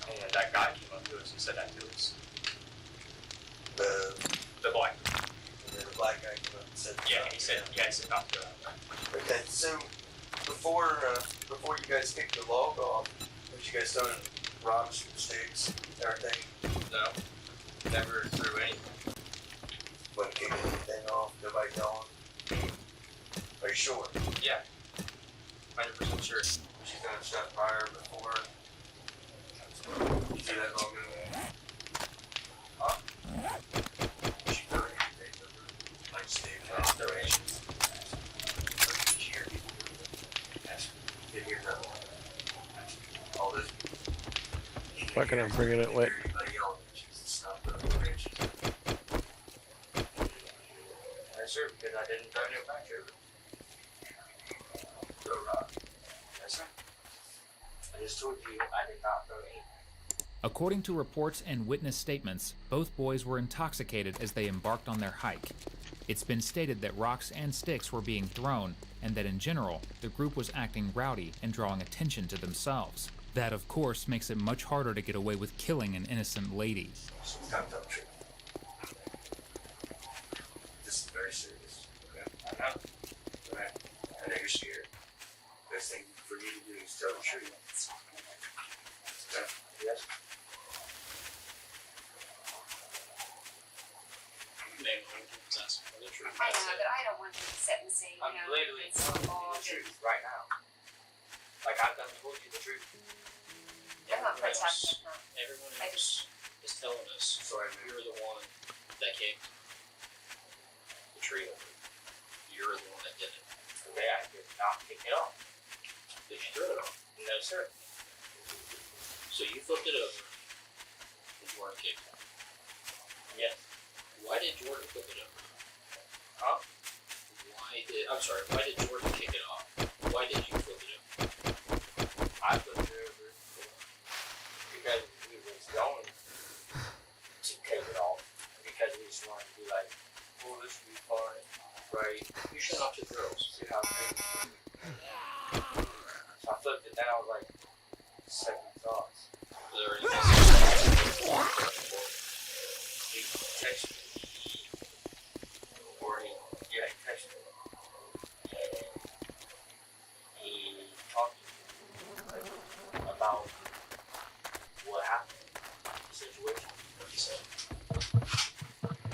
and that guy came up to us and said that to us. The black guy. And then the black guy came up and said, he said not to go that way. Okay, so before you guys kicked the log off, was you guys throwing rocks, sticks, everything? No, never threw anything. Wasn't kicking anything off, nobody gone? Are you sure? Yeah, 100% sure. She's done shot fire before. You see that long ago? Huh? She threw anything over, like stick, donations. Did you hear people doing that? Did you hear that? All this. Fucking, I'm bringing it late. Yes, sir, because I didn't throw no back over. Throw rock. Yes, sir. I just told you I did not throw anything. According to reports and witness statements, both boys were intoxicated as they embarked on their hike. It's been stated that rocks and sticks were being thrown, and that in general, the group was acting rowdy and drawing attention to themselves. That, of course, makes it much harder to get away with killing an innocent lady. This is very serious. Okay. I know. Right. I know you're scared. Best thing for you to do is tell the truth. Okay? Yes. I know, but I don't want you to sit and say, I'm literally telling you the truth right now. Like I've done told you the truth. I'm not protecting her. Everyone else is telling us you're the one that kicked the tree over. You're the one that did it. Okay, I did not pick it up. Did you throw it off? No, sir. So you flipped it over and Jordan kicked it. Yes. Why did Jordan flip it over? Huh? Why did Jordan kick it off? Why did you flip it over? I flipped it over because we was going to take it off. Because we just wanted to be like, oh, this would be fun. Right? You shut off the girls. See how things So I flipped it down like second thoughts. Was there anything He texted me. Or he texted me. And he talked to me about what happened, the situation, what he said.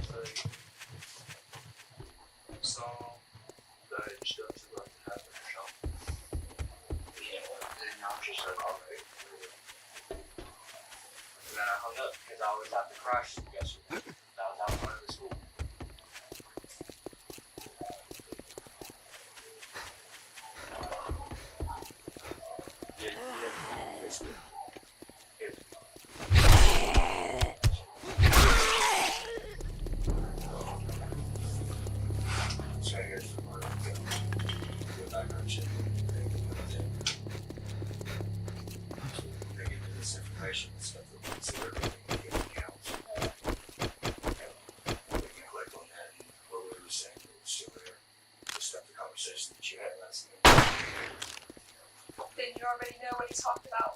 So question yesterday. That was out in front of the school. So here's the word. Go back on check. They give you this information and stuff that we consider everything in accounts. We can click on that and what we were saying, it was still there. Just stuff the conversation that you had last night. Then you already know what he talked about,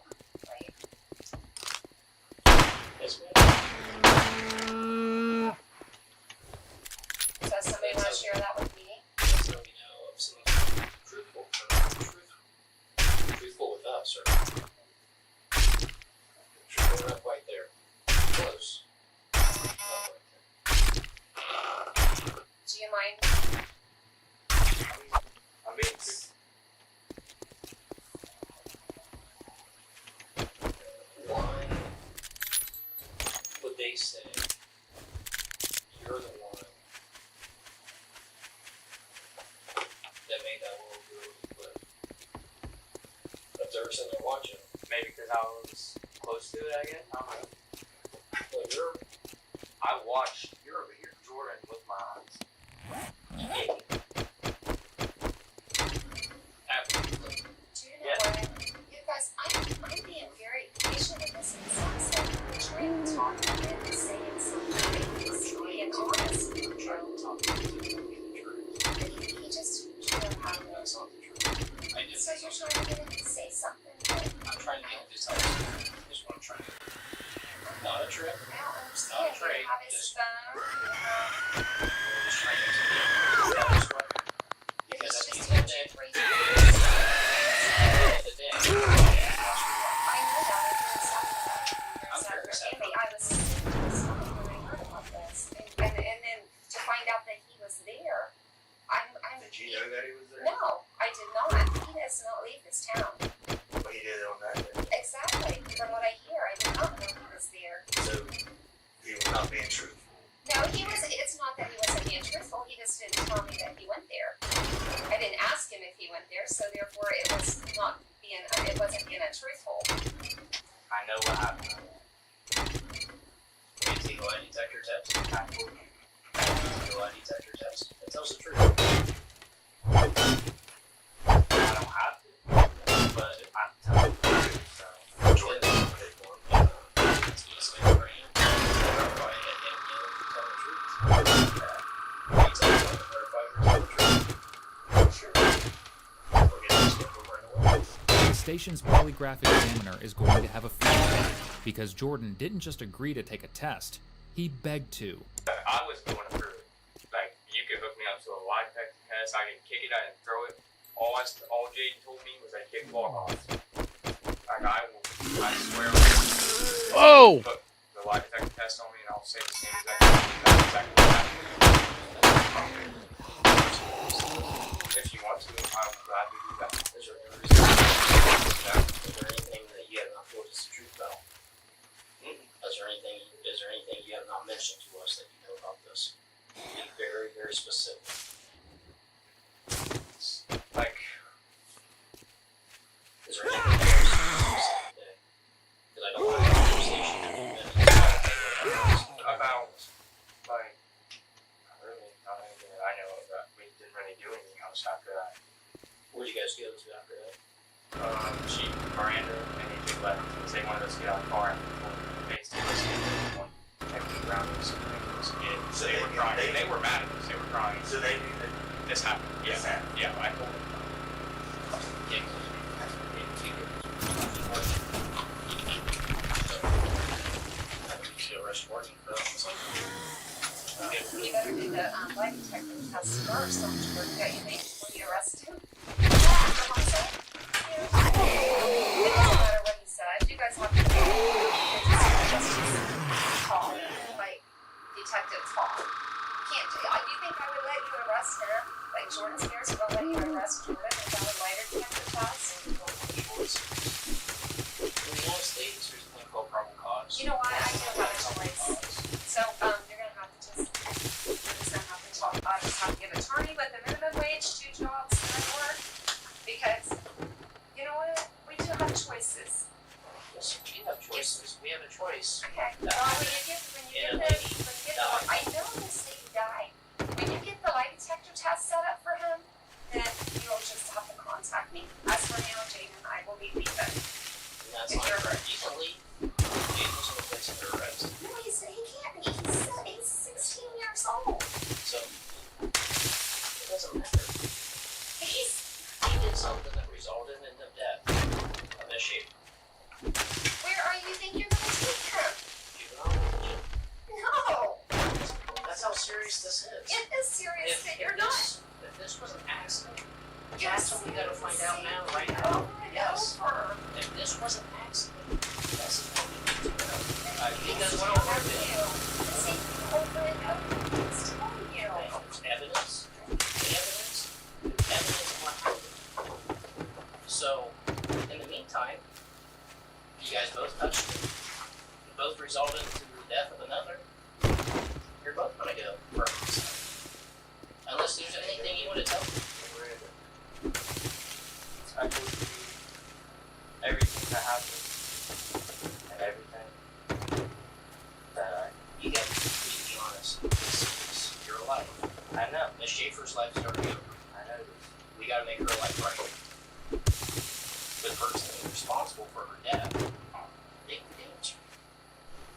right? Yes, ma'am. So somebody want to share that with me? So, you know, if someone's truthful with us, or we're up right there, close. Do you mind? I mean, why would they say you're the one that made that little girl clip? If they're sitting there watching, maybe because I was close to it, I guess. I don't know. But I watched, you're over here, Jordan, with my eyes. Absolutely. Do you know what? You guys, I'm being very patient with this in some sense. I'm trying to talk to him and saying something being honest. I'm trying to talk to you to get the truth. He just, you know, how That's not the truth. I just, so you're trying to get him to say something that I'm trying to get this out. That's what I'm trying to do. Not a trick. I don't understand. Not a trade. You have his phone, you have... Just trying to get this way. Because at the It's end of just the day, too at the end of the day, I know that. I'm very excited. I was when I heard about this, and then to find out that he was there, I'm. Did you know that he was there? No, I did not. He does not leave this town. But he did it on that day. Exactly. From what I hear, I did not know he was there. So he was not being truthful. No, he was. It's not that he wasn't being truthful. He just didn't tell me that he went there. I didn't ask him if he went there, so therefore it was not being. It wasn't being untruthful. I know what happened. Can you take a lie detector test? Absolutely. Take a lie detector test. It tells the truth. I don't have to, but I'm telling the truth. So, Jordan, take one. It's easy to bring. Verify that they tell the truth. You tell them to verify or tell the truth. Sure. We'll get this stuff over and away. The station's polygraph examiner is going to have a field day because Jordan didn't just agree to take a test, he begged to. I was going through it. Like, you could hook me up to a lie detector test, I can kick it, I can throw it. All Jaden told me was I kick walk-offs. Like, I swear. Oh! Put the lie detector test on me and I'll say the same exact thing. That's exactly what happened. If you want to, I'm glad to do that. Is there anything that you have not told us the truth about? Is there anything you have not mentioned to us that you know about this? Be very, very specific. Like, is there anything else today? Because I don't want to have a conversation in a few minutes. about, like, not anything that I know of, that we didn't really do anything else after that. Where'd you guys go to after that? She, Miranda, and he took left because they wanted us to get out of the car and they took us to one technically around us. So they were crying. They were mad at us. They were crying. So they knew that this happened. Yeah. this happened. Yeah, I told them. You better do the lie detector test first on Jordan, don't you think, before you arrest him? You know what I'm saying? It doesn't matter what he says. You guys have to do call, like Detective Paul. Can't do. You think I would let you arrest him? Like Jordan's parents would let you arrest Jordan without a lie detector test? In the United States, there's a thing called probable cause. You know what? I do have a choice. That's what we gotta find out now, right now. Yes. If this was an accident, that's what we need to know. Because what will happen is evidence. Evidence of what happened. So, in the meantime, you guys both touched it. You both resulted to the death of another. You're both gonna go for homicide. Unless there's anything you want to tell me. I told you everything that happened and everything that You gotta be completely honest. This is your life. I know. Miss Schaefer's life is already over. I know this. We gotta make her life right. The person who's responsible for her death, they can damage her.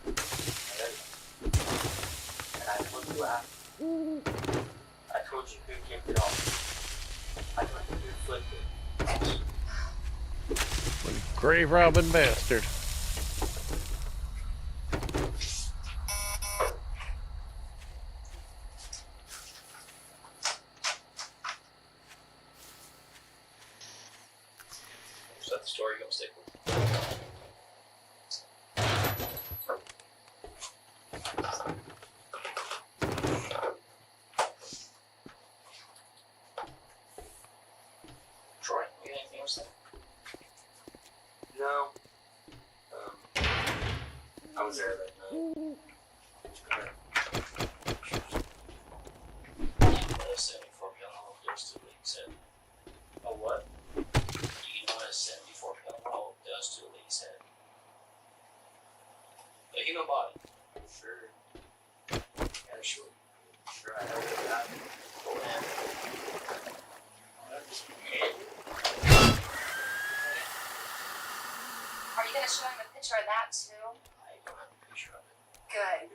I know this. And I told you what happened. I told you who kicked it off. I told you who flipped it. Grave robbing bastard. Is that the story you're gonna stick with? Troy, you got anything else there? No. I was there that night. Let us 74 gallon of dose to leak said. A what? You can let us 74 gallon of dose to leak said. A human body. Sure. Yeah, sure. Sure, I know what happened. What happened? Are you gonna show him a picture of that too? I don't have a picture of it. Good.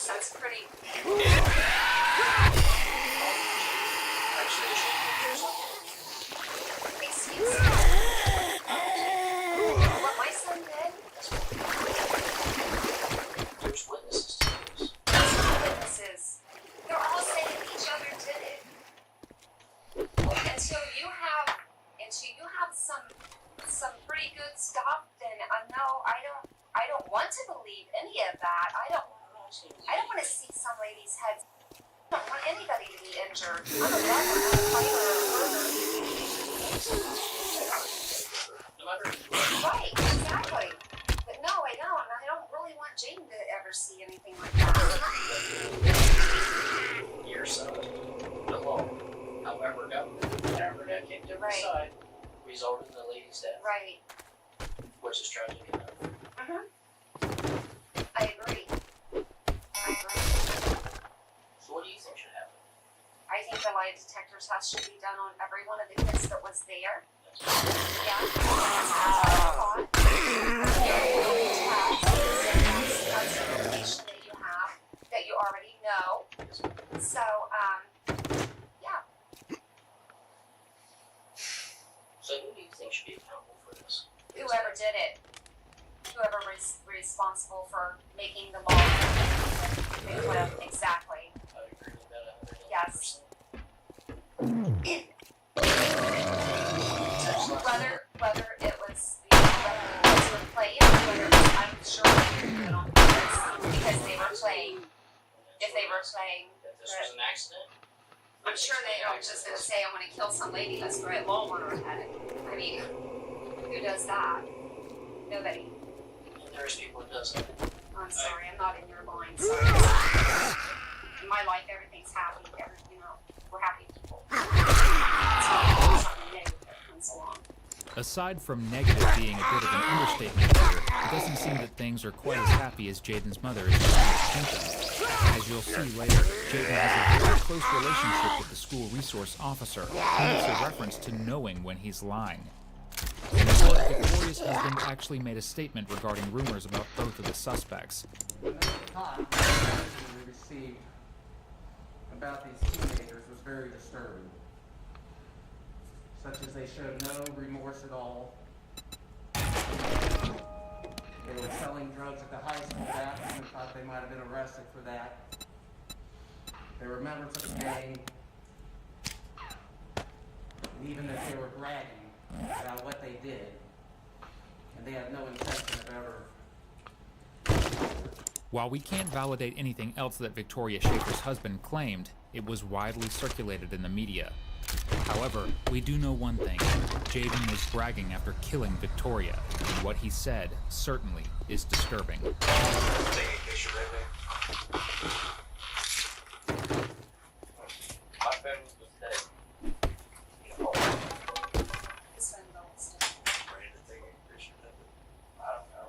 That's pretty. Excuse me. What my son did? There's witnesses to this. Witnesses. They're all saying each other did it. Until you have some pretty good stuff, then no, I don't want to believe any of that. I don't want to see some lady's head. I don't want anybody to be injured. I'm a lover, I'm a fighter, a murderer. Right, exactly. But no, I don't. And I don't really want Jane to ever see anything like that. Your son, the law, however got kicked over the side, resulted in the lady's death. Right. Which is tragic enough. I agree. So what do you think should happen? I think the lie detector test should be done on every one of the kids that was there. Yeah. That's information that you have, that you already know. So, yeah. So who do you think should be accountable for this? Whoever did it. Whoever was responsible for making the law. Exactly. I agree with that 100%. Yes. Whether it was played, whether I'm sure they put it on purpose because they were playing. If they were playing, If this was an accident? I'm sure they don't just gonna say I'm gonna kill some lady. Let's throw a ball on her head. I mean, who does that? Nobody. There's people who does that. I'm sorry, I'm not in your line. So. In my life, everything's happy. We're happy people. Something negative that comes along. Aside from negative being a bit of an understatement here, it doesn't seem that things are quite as happy as Jaden's mother is trying to paint them. As you'll see later, Jaden has a very close relationship with the school resource officer, who makes a reference to knowing when he's lying. In court, Victoria's husband actually made a statement regarding rumors about both of the suspects. The we received about these teenagers was very disturbing, such as they showed no remorse at all. They were selling drugs at the high school bathroom and thought they might have been arrested for that. They were members of the gang. And even if they were bragging about what they did, and they had no intention of ever. While we can't validate anything else that Victoria Schaefer's husband claimed, it was widely circulated in the media. However, we do know one thing. Jaden was bragging after killing Victoria, and what he said certainly is disturbing. My phone was dead. His phone bill was still. Ready to take a picture of it? I don't know.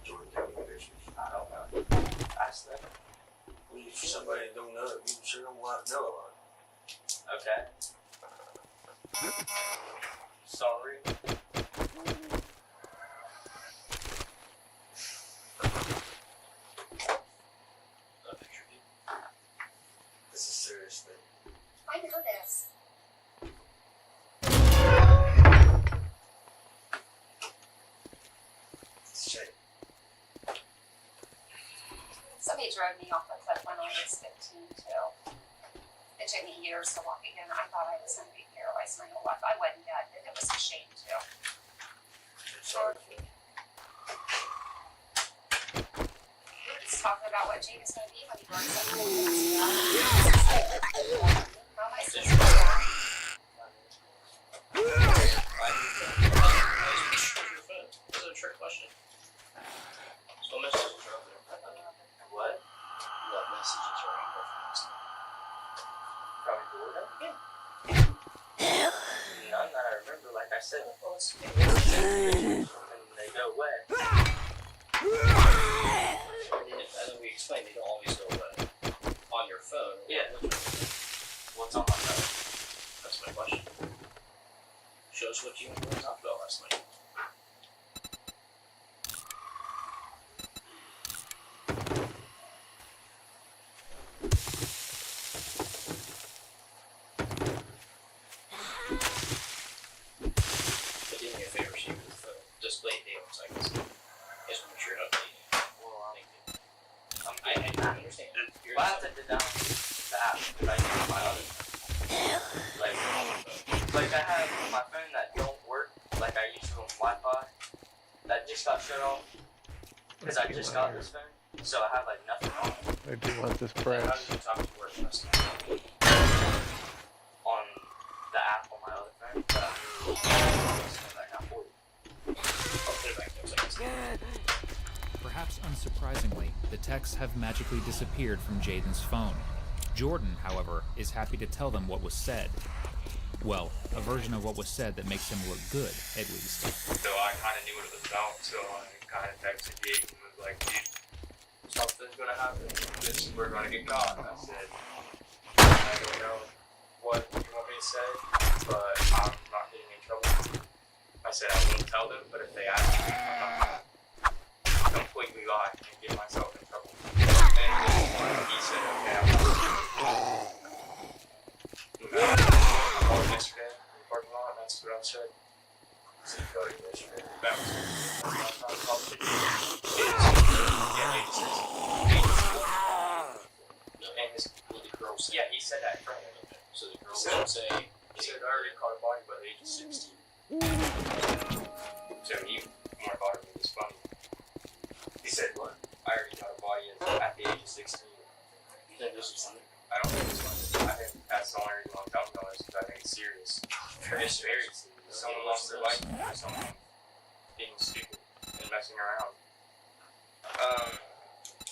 Jordan taking pictures. I don't know. Ask them. Well, if somebody that don't know it, you sure don't want to know about it. Okay. Sorry. This is a serious thing. I know this. It's a shame. Somebody drove me off a cliff when I was 15 too. It took me years to walk again. I thought I was going to be paralyzed my whole life. I wasn't dead, but it was a shame too. Sorry. We're just talking about what Jane is going to be when he grows up. How am I supposed to do that? This is a trick question. So what messages are up there? What? What messages are on your phone? From Florida? Yeah. None that I remember, like I said. And they go away. As we explained, they don't always go away. On your phone? Yeah. What's on my phone? That's my question. Show us what you talked about last night. But do me a favor, Steve, with the display data cycles. Just make sure to update it. Well, I understand. I have to download the app because I use my other phone. Like I have my phone that don't work, like I use it on Wi-Fi, that just got shut off because I just got this phone, so I have like nothing on it. I do want this How brass. does it talk to work last night? On the app on my other phone, but I'm that got for you. I'll put it back there. Perhaps unsurprisingly, the texts have magically disappeared from Jaden's phone. Jordan, however, is happy to tell them what was said. Well, a version of what was said that makes him look good, at least. So I kind of knew what it was about, so I kind of texted Jake and was like, dude, something's gonna happen. We're gonna get caught. And I said, I don't know what you want me to say, but I'm not getting in trouble. I said I won't tell them, but if they ask me, I'm not gonna completely lie and get myself in trouble. And he said, okay, I'm not. I called yesterday in the parking lot, and that's what I said. So you called yesterday. That was I called it. And this little girl said, Yeah, he said that in front of me. so the girl would say, He said I already caught a body by the age of 16. So he more bothered me was funny. He said what? I already caught a body at the age of 16. you think this is funny? I don't think it's funny. I think that's the only reason I'm telling you this because I think it's serious. It's very serious. Someone lost their life for someone being stupid and messing around.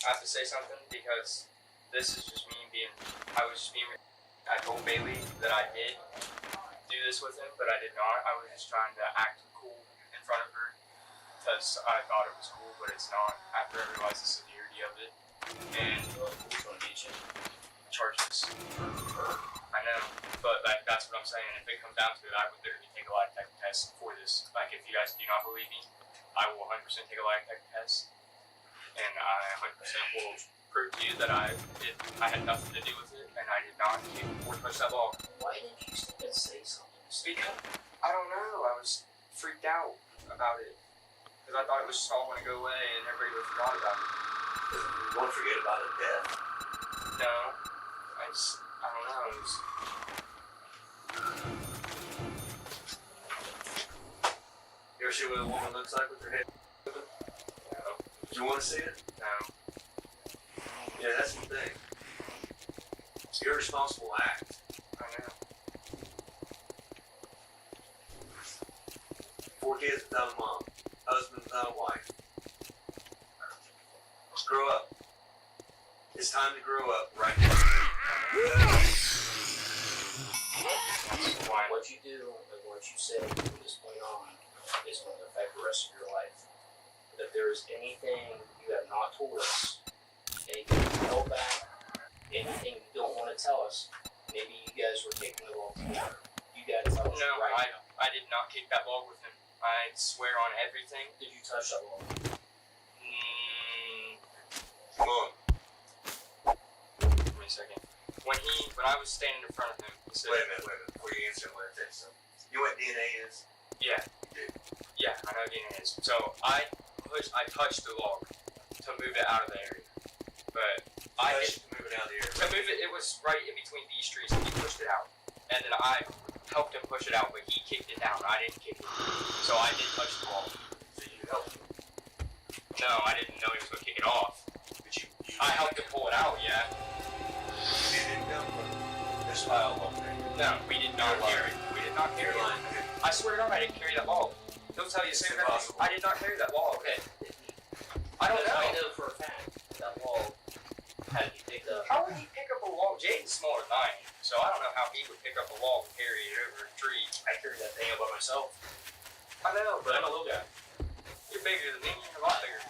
I have to say something because this is just me being. I told Bailey that I did do this with him, but I did not. I was just trying to act cool in front of her because I thought it was cool, but it's not. After I realized the severity of it, and Who's going to beat you? charges. I know, but that's what I'm saying. If it comes down to it, I would literally take a lie detector test for this. Like, if you guys do not believe me, I will 100% take a lie detector test, and I 100% will prove to you that I had nothing to do with it, and I did not touch that ball. Why didn't you say something? Speaking of, I don't know. I was freaked out about it because I thought it was just all going to go away and everybody would forgot about it. You won't forget about it, Dad. No, I don't know. It was ever see what a woman looks like with her head? No. Do you want to see it? No. Yeah, that's the thing. It's an irresponsible act. I know. 4 kids without a mom. Husband without a wife. Grow up. It's time to grow up right now. What you do and what you say from this point on is going to affect the rest of your life. If there is anything you have not told us, anything you held back, anything you don't want to tell us, maybe you guys were kicking the ball together. You got to tell us right now. I did not kick that log with him. I swear on everything. Did you touch that log? Come on. Wait a second. When I was standing in front of him, he said, Wait a minute. Before you answer, I want to tell you something. You know what DNA is? Yeah. You do. Yeah, I know what DNA is. So I touched the log to move it out of the area. But To move it out of the area. To move it, it was right in between these trees and he pushed it out. And then I helped him push it out, but he kicked it down. I didn't kick it. So I did touch the log. So you helped him? No, I didn't know he was going to kick it off. But you I helped him pull it out, yeah. You didn't come from this pile of there. No, we did not carry. We did not carry it. I swear to God, I didn't carry that log. He'll tell you the same thing. I did not carry that log. Okay. I don't know. I know for a fact that log had to be picked up. How would he pick up a log? Jaden's smaller than I am, so I don't know how he would pick up a log and carry it over a tree. I carried that thing up by myself. I know, But I'm a little guy. you're bigger than me. You're a lot bigger.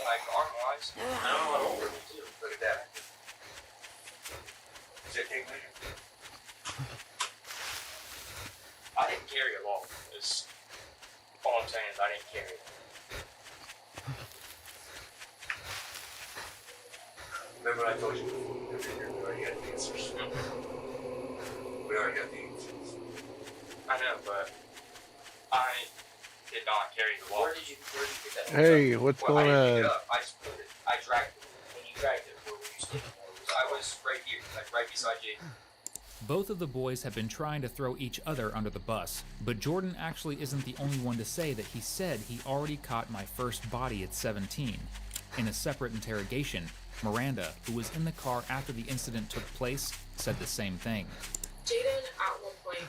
Like arm-wise. I'm a lot older than you too. Look at that. Is that King Leader? I didn't carry a log. It's all I'm saying is I didn't carry it. Remember I told you before, we already got the answers. We already got the answers. I know, but I did not carry the log. Where did you pick that up? Hey, what's Well, I going didn't pick it on? up. I just put it. I dragged it. When you dragged it, where were you standing? I was right here, like right beside Jaden. Both of the boys have been trying to throw each other under the bus, but Jordan actually isn't the only one to say that he said he already caught my first body at 17. In a separate interrogation, Miranda, who was in the car after the incident took place, said the same thing. Jaden, at one point,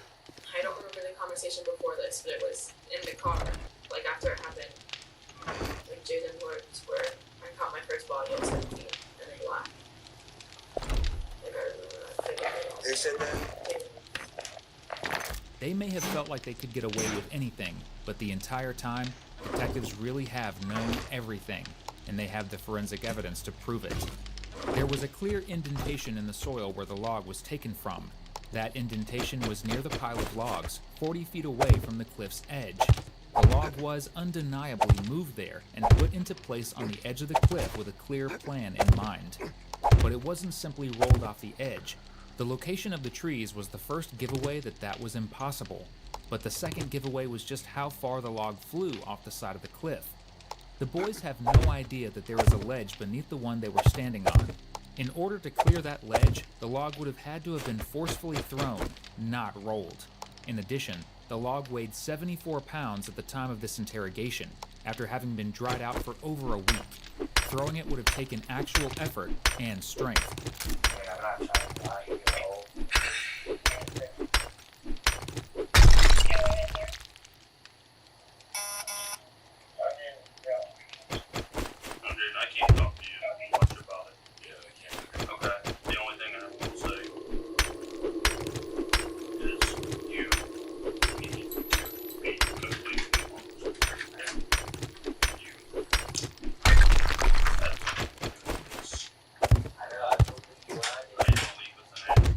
I don't remember the conversation before this, but it was in the car, like after it happened. Like Jaden worked where I caught my first body at 17, and then he left. Like I remember that. Who said that? They may have felt like they could get away with anything, but the entire time, detectives really have known everything, and they have the forensic evidence to prove it. There was a clear indentation in the soil where the log was taken from. That indentation was near the pile of logs, 40 feet away from the cliff's edge. The log was undeniably moved there and put into place on the edge of the cliff with a clear plan in mind. But it wasn't simply rolled off the edge. The location of the trees was the first giveaway that was impossible, but the second giveaway was just how far the log flew off the side of the cliff. The boys have no idea that there is a ledge beneath the one they were standing on. In order to clear that ledge, the log would have had to have been forcefully thrown, not rolled. In addition, the log weighed 74 pounds at the time of this interrogation, after having been dried out for over a week. Throwing it would have taken actual effort and strength. I'm not trying to lie, you know. I can't talk to you much about it. Yeah, I can't. Okay. The only thing I will say is you need to be completely honest with yourself. You. I know, I told you what I did. I didn't leave with an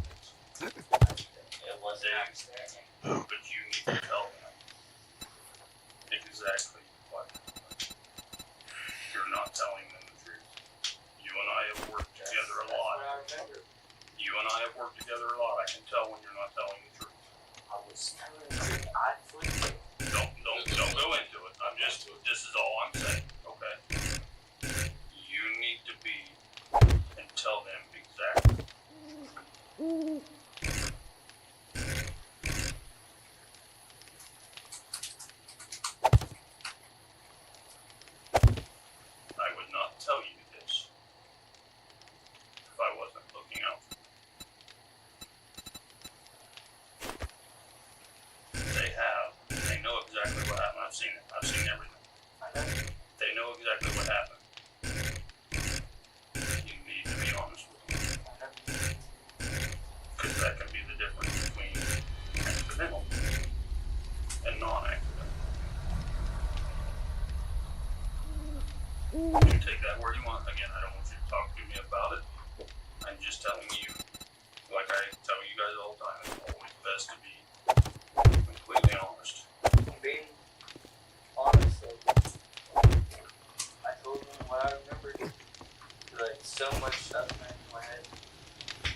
much stuff in my head.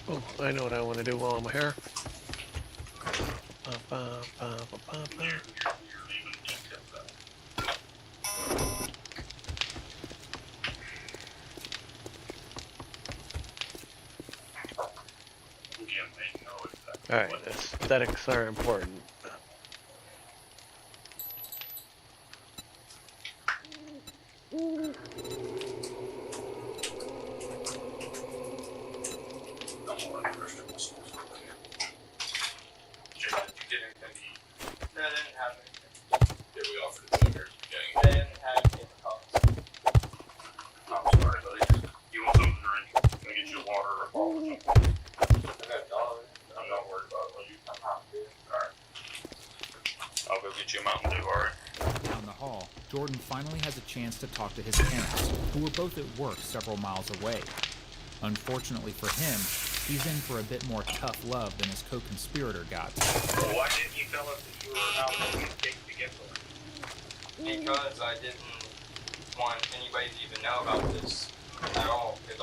Oh, I know what I want to do while I'm here. Ba, ba, ba, ba, ba, ba. Alright, aesthetics are important. No, they didn't have anything. Did we offer to do here? They didn't have paper cups. I'm sorry, buddy. You want something to drink? Can I get you water or a bottle or something? I got $1. I'm not worried about it. I'm not good. Alright. I'll go get you a Mountain Dew, alright? Down the hall, Jordan finally has a chance to talk to his parents, who were both at work several miles away. Unfortunately for him, he's in for a bit more tough love than his co-conspirator got. Well, why didn't you tell us that you were out on the escape to get with? Because I didn't want anybody to even know about this at all. Because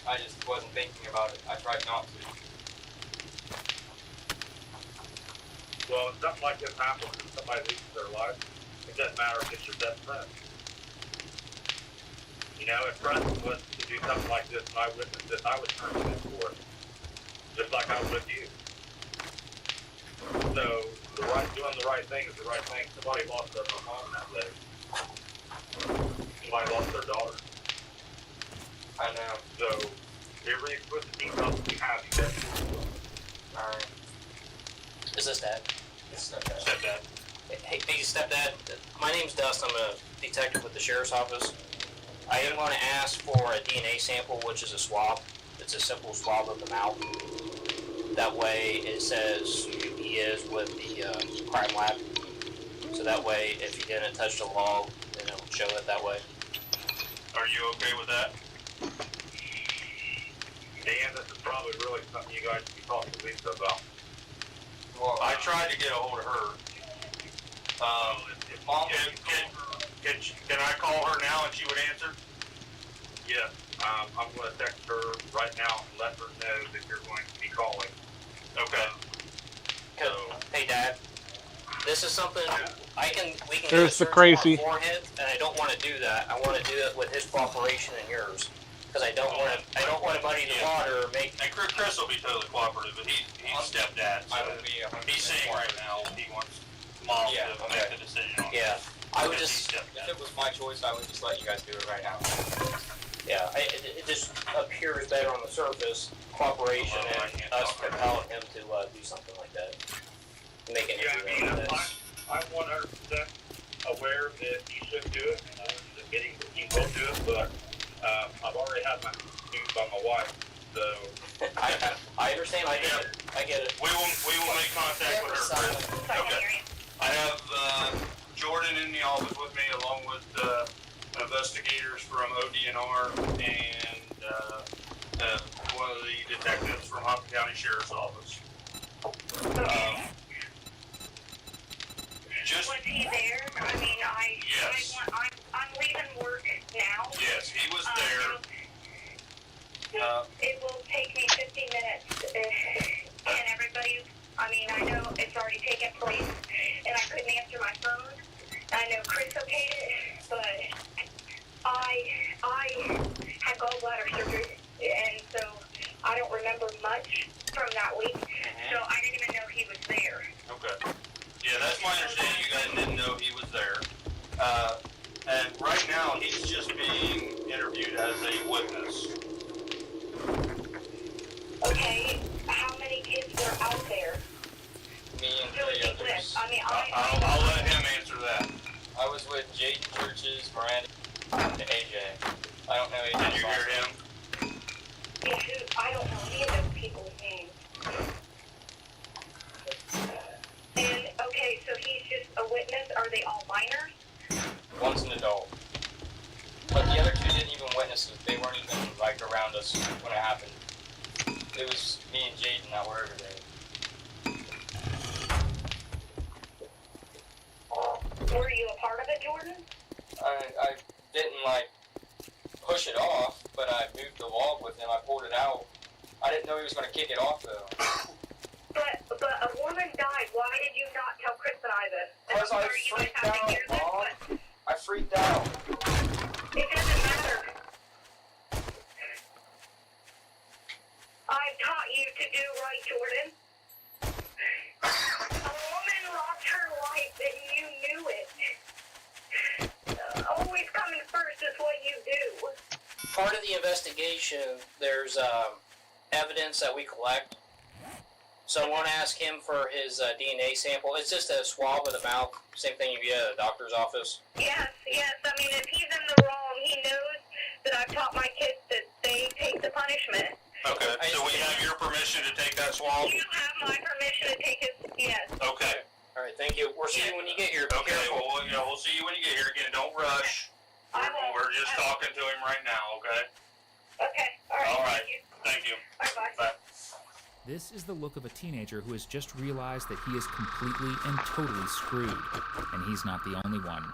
I just wasn't thinking about it. I tried not to. Well, if something like this happens and somebody loses their life, it doesn't matter if it's your best friend. You know, if friends was to do something like this and I witnessed this, I would turn them for it. Just like I would you. So, doing the right thing is the right thing. Somebody lost their mom that day. Somebody lost their daughter. I know. So, every with the details we have, you definitely will. Alright. Is this Dad? It's stepdad. Stepdad. Hey, stepdad. My name's Dust. I'm a detective with the sheriff's office. I am going to ask for a DNA sample, which is a swab. It's a simple swab of the mouth. That way, it says who he is with the crime lab. So that way, if he didn't touch the log, then it'll show it that way. Are you okay with that? Dan, this is probably really something you guys should be talking to Lisa about. Well, I tried to get a hold of her. If Mom Can I call her now and she would answer? Yes. I'm going to text her right now and let her know that you're going to be calling. Okay. So, hey, Dad. This is something we can There's do a the search crazy. warrant for him, and I don't want to do that. I want to do it with his cooperation and yours, because I don't want to muddy the water or make. And Chris will be totally cooperative, but he's stepdad. So I would be he's saying right now he wants Mom to make the decision on it. Yeah. I would just. If it was my choice, I would just let you guys do it right now. Yeah, it just appears better on the surface, cooperation and us compelling him to do something like that. Making him do that. I'm 100% aware that he should do it, and I'm admitting that he will do it, but I've already had my news by my wife, so... I understand, I get it. We will make contact with her, Chris. Okay. I have Jordan in the office with me, along with investigators from ODNR and one of the detectives from Hopkins County Sheriff's Office. Was he there? I mean, Yes. I'm leaving work now. Yes, he was there. It will take me 15 minutes, and everybody, I mean, I know it's already taken place, and I couldn't answer my phone. I know Chris okayed it, but I had gallbladder surgery, and so I don't remember much from that week, so I didn't even know he was there. Okay. Yeah, that's my understanding. You guys didn't know he was there. And right now, he's just being interviewed as a witness. Okay, how many kids were out there? Me and Who was three he with? others. I mean, I'll let him answer that. I was with Jaden Churches, Miranda, and AJ. I don't know AJ's Did you hear him? I don't know any of those people's names. And, okay, so he's just a witness. Are they all minors? One's an adult. But the other two didn't even witness it. They weren't even, like, around us when it happened. It was me and Jaden that were over there. Were you a part of it, Jordan? I didn't, like, push it off. but I moved the log with him. I pulled it out. I didn't know he was going to kick it off, though. But a woman died. Why did you not tell Chris and I this? Because I freaked out, Mom. I freaked out. It doesn't matter. I've taught you to do right, Jordan. A woman lost her life and you knew it. Always coming first is what you do. Part of the investigation, there's evidence that we collect. So I want to ask him for his DNA sample. It's just a swab of the mouth, same thing you get at a doctor's office. Yes. I mean, if he's in the wrong, he knows that I've taught my kids that they take the punishment. Okay, so we have your permission to take that swab? You have my permission to take it, yes. Okay. All right, thank you. We'll see you when you get here. Be Okay, careful. well, we'll see you when you get here. Again, don't rush. We're just talking to him right now, okay? Okay, All right. Thank you. Bye. This is the look of a teenager who has just realized that he is completely and totally screwed, and he's not the only one.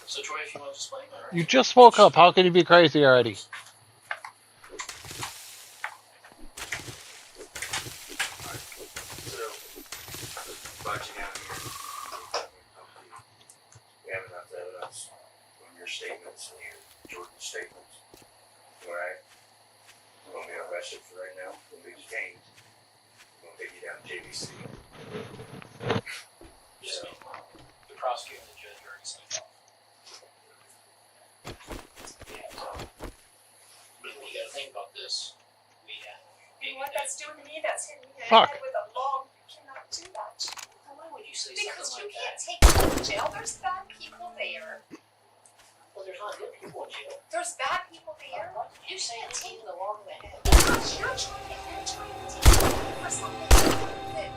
So Troy, if you want to explain. You just woke up. How can you be crazy already? Brought you down here. We have enough evidence from your statements and your Jordan's statements. Alright? We're gonna be arrested for right now. We're gonna be detained. We're gonna take you down to JVC. Just the prosecutor and the judge already signed off. But you got to think about this. And what that's doing to me, that's hitting me in the Fuck. head with a log. You cannot do that. Why would you say Because something you like can't that? take people to jail. There's bad people there. Well, there's not good people in jail. There's bad people there. You say I'm taking the log in the head. Because you're trying to take people for something that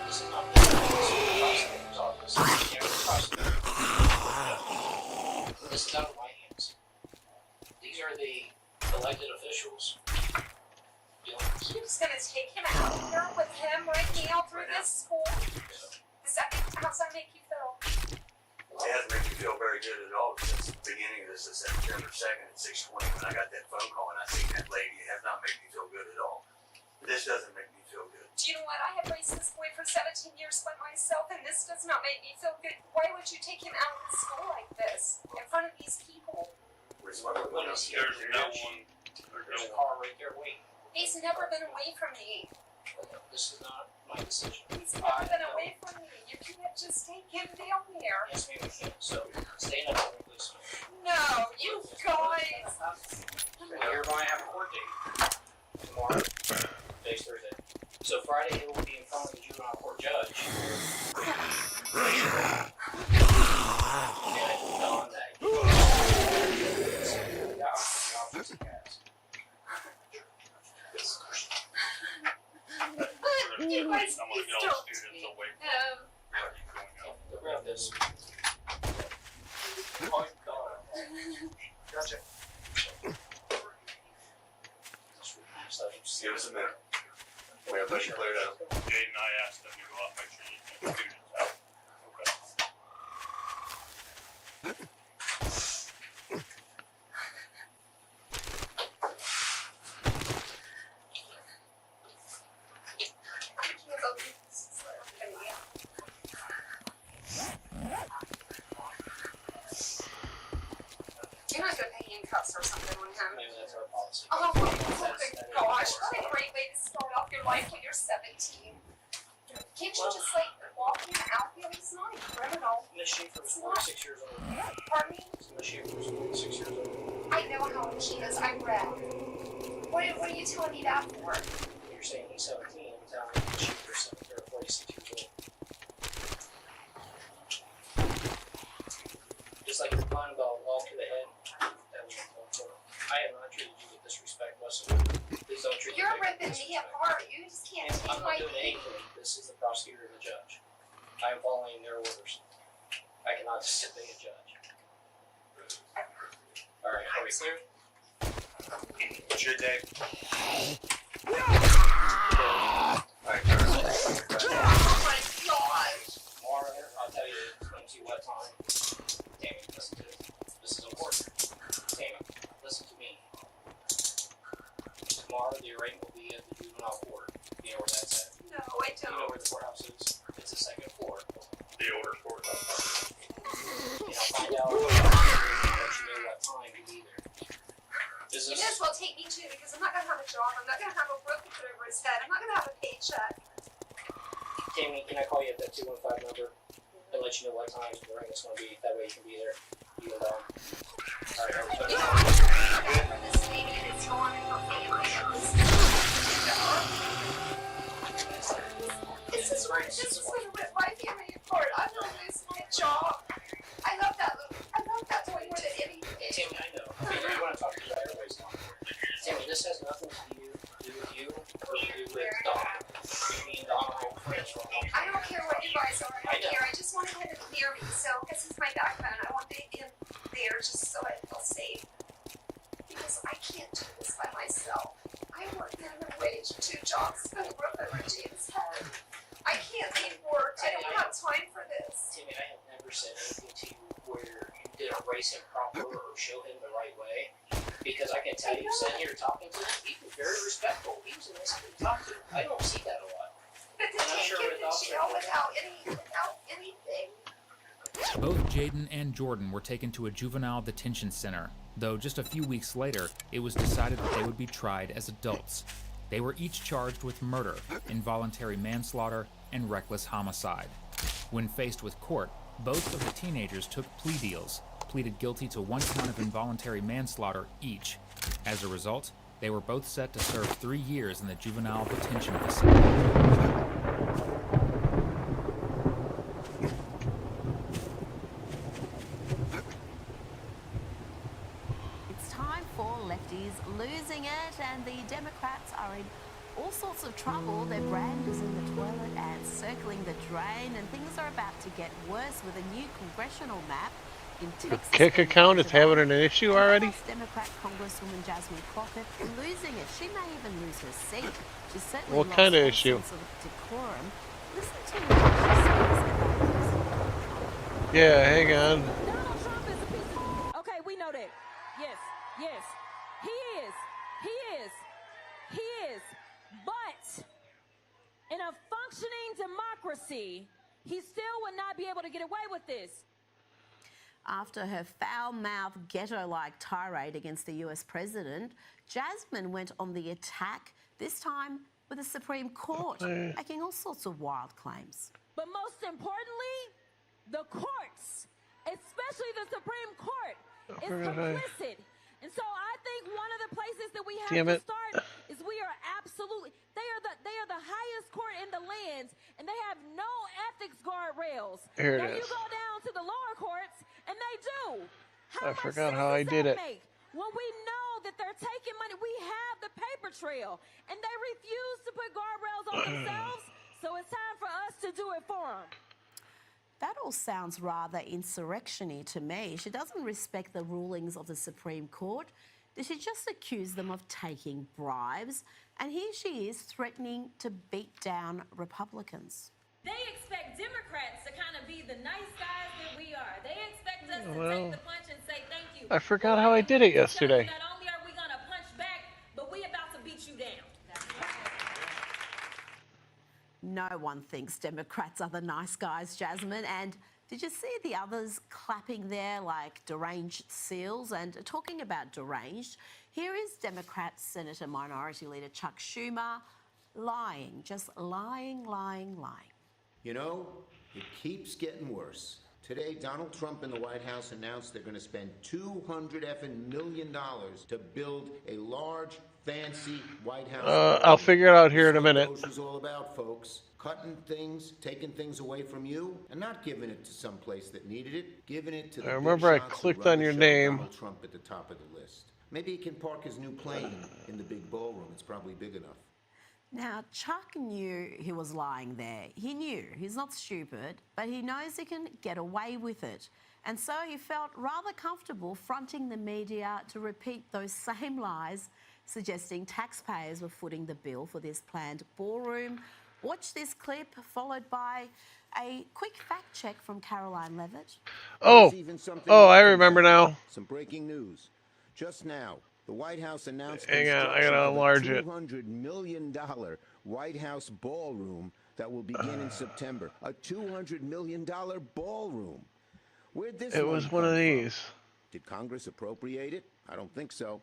This is not the prosecutor's office. This is the prosecutor. This is out of my hands. These are the elected officials. you're just gonna take him out here with him right now through this school. How's that make you feel? It hasn't made me feel very good at all since the beginning of this is September 2nd at 6:20 when I got that phone call and I seen that lady. It has not made me feel good at all. This doesn't make me feel good. Do you know what? I have raised this boy for 17 years by myself, and this does not make me feel good. Why would you take him out of the school like this in front of these people? There's no one. There's a car right there waiting. He's never been away from me. This is not my decision. He's never been away from me. You can't just take him down there. Yes, ma'am, we can. So, stay in that please. No, you guys. You're going to have a court date tomorrow. Today's Thursday. So Friday it will be in front of the juvenile court judge. You guys, I'm gonna please get all don't. the students away Grab this. Gotcha. Give us a minute. We have budget cleared out. Jade and I asked them to go out, make sure you get the students out. Okay. You're not going to pay handcuffs or something on him. Maybe that's our policy. Oh my gosh, what a great way to start off your life when you're 17. Can't you just like walk him out here? He's not a criminal. Miss Schaefer was 46 years old. Pardon me? Miss Schaefer was 46 years old. I know how old she is. I read. What are you telling me that for? You're saying he's 17. I'm telling you Miss Schaefer's 46 years old. Just like you're fine about a wall to the head, that was uncalled for. I have not treated you with disrespect whatsoever. Please don't treat You're me with ripping me apart. You just can't And take I'm my not doing pain. anything. This is the prosecutor and the judge. I am following their orders. I cannot disobey a judge. Alright, are we clear? What's your day? Alright, Charles. Oh my god. 5 number and let you know what time the ring is going to be. That way you can be there. You and This is going to rip my family apart. I'm going to lose my job. I love that toy more than anything. Tammy, I know. I mean, I want to talk to you about everybody's talking. Tammy, this has nothing to do with you or to do with Donna. Me and Donna are friends for a long time. I don't care what you guys are. I don't care. I just want him to hear me. So this is my backbone. I want him there just so I feel safe. Because I can't do this by myself. I work minimum wage, 2 jobs, put a roof over James' head. I can't leave work. I don't have time for this. Timmy, I have never said anything to you where you didn't raise him proper or show him the right way. Because I can tell you, sitting here talking to him, he was very respectful. He was a nice guy to talk to. I don't see that a lot. But to take him to jail without anything. Both Jaden and Jordan were taken to a juvenile detention center, though just a few weeks later, it was decided that they would be tried as adults. They were each charged with murder, involuntary manslaughter, and reckless homicide. When faced with court, both of the teenagers took plea deals, pleaded guilty to 1 count of involuntary manslaughter each. As a result, they were both set to serve 3 years in the juvenile detention facility. Losing it, and the Democrats are in all sorts of trouble. Their brand is in the toilet and circling the drain, and things are about to get worse with a new congressional map in The Texas. Kick account is having an issue already? House Democrat Congresswoman Jasmine Crockett losing it. She may even lose her seat. She's certainly What lost kind of all issue? sense of decorum. Listen to what she says about this. Yeah, hang on. Okay, we know that. Yes, yes. He is. But in a functioning democracy, he still would not be able to get away with this. After her foul-mouthed, ghetto-like tirade against the US president, Jasmine went on the attack, this time with the Supreme Court, making all sorts of wild claims. But most importantly, the courts, especially the Supreme Court, is complicit. And so I think one of the places that we have to start is we are absolutely, they are the highest court in the land, and they have no ethics guardrails. Here it now is. You go down to the lower courts, and they do. I forgot how I did it. When we know that they're taking money, we have the paper trail, and they refuse to put guardrails on themselves, so it's time for us to do it for them. That all sounds rather insurrection-y to me. She doesn't respect the rulings of the Supreme Court. She just accused them of taking bribes, and here she is threatening to beat down Republicans. They expect Democrats to kind of be the nice guys that we are. They expect us to Well, take the punch and say thank you. I forgot how I did it yesterday. Not only are we going to punch back, but we about to beat you down. No one thinks Democrats are the nice guys, Jasmine. And did you see the others clapping there like deranged seals? And talking about deranged, here is Democrat Senator Minority Leader Chuck Schumer lying, just lying. You know, it keeps getting worse. Today, Donald Trump and the White House announced they're going to spend $200 million to build a large, fancy White House. I'll figure it out here in a minute. That's what it's all about, folks. Cutting things, taking things away from you, and not giving it to some place that needed it. Giving it to the I remember I big shots who clicked run on the your show, name. Donald Trump at the top of the list. Maybe he can park his new plane in the big ballroom. It's probably big enough. Now, Chuck knew he was lying there. He knew. He's not stupid, but he knows he can get away with it. And so he felt rather comfortable fronting the media to repeat those same lies, suggesting taxpayers were footing the bill for this planned ballroom. Watch this clip, followed by a quick fact check from Caroline Levitt. I remember now. Some breaking news. Just now, the White House announced Hang on, I gotta enlarge it. $200 million White House ballroom that will begin in September. A $200 million ballroom. Where'd this It was one of these. Did Congress appropriate it? I don't think so.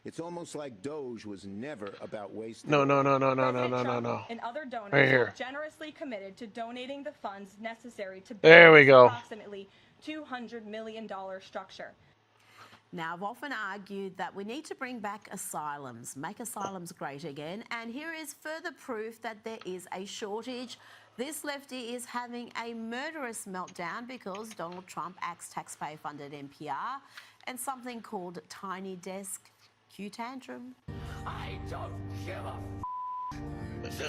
It's almost like Doge was never about wasting. No. And other donors Right here. have generously committed to donating the funds necessary to build There we this go. approximately $200 million structure. Now, I've often argued that we need to bring back asylums, make asylums great again, and here is further proof that there is a shortage. This lefty is having a murderous meltdown because Donald Trump axed taxpayer-funded NPR and something called Tiny Desk Q Tantrum. I don't give a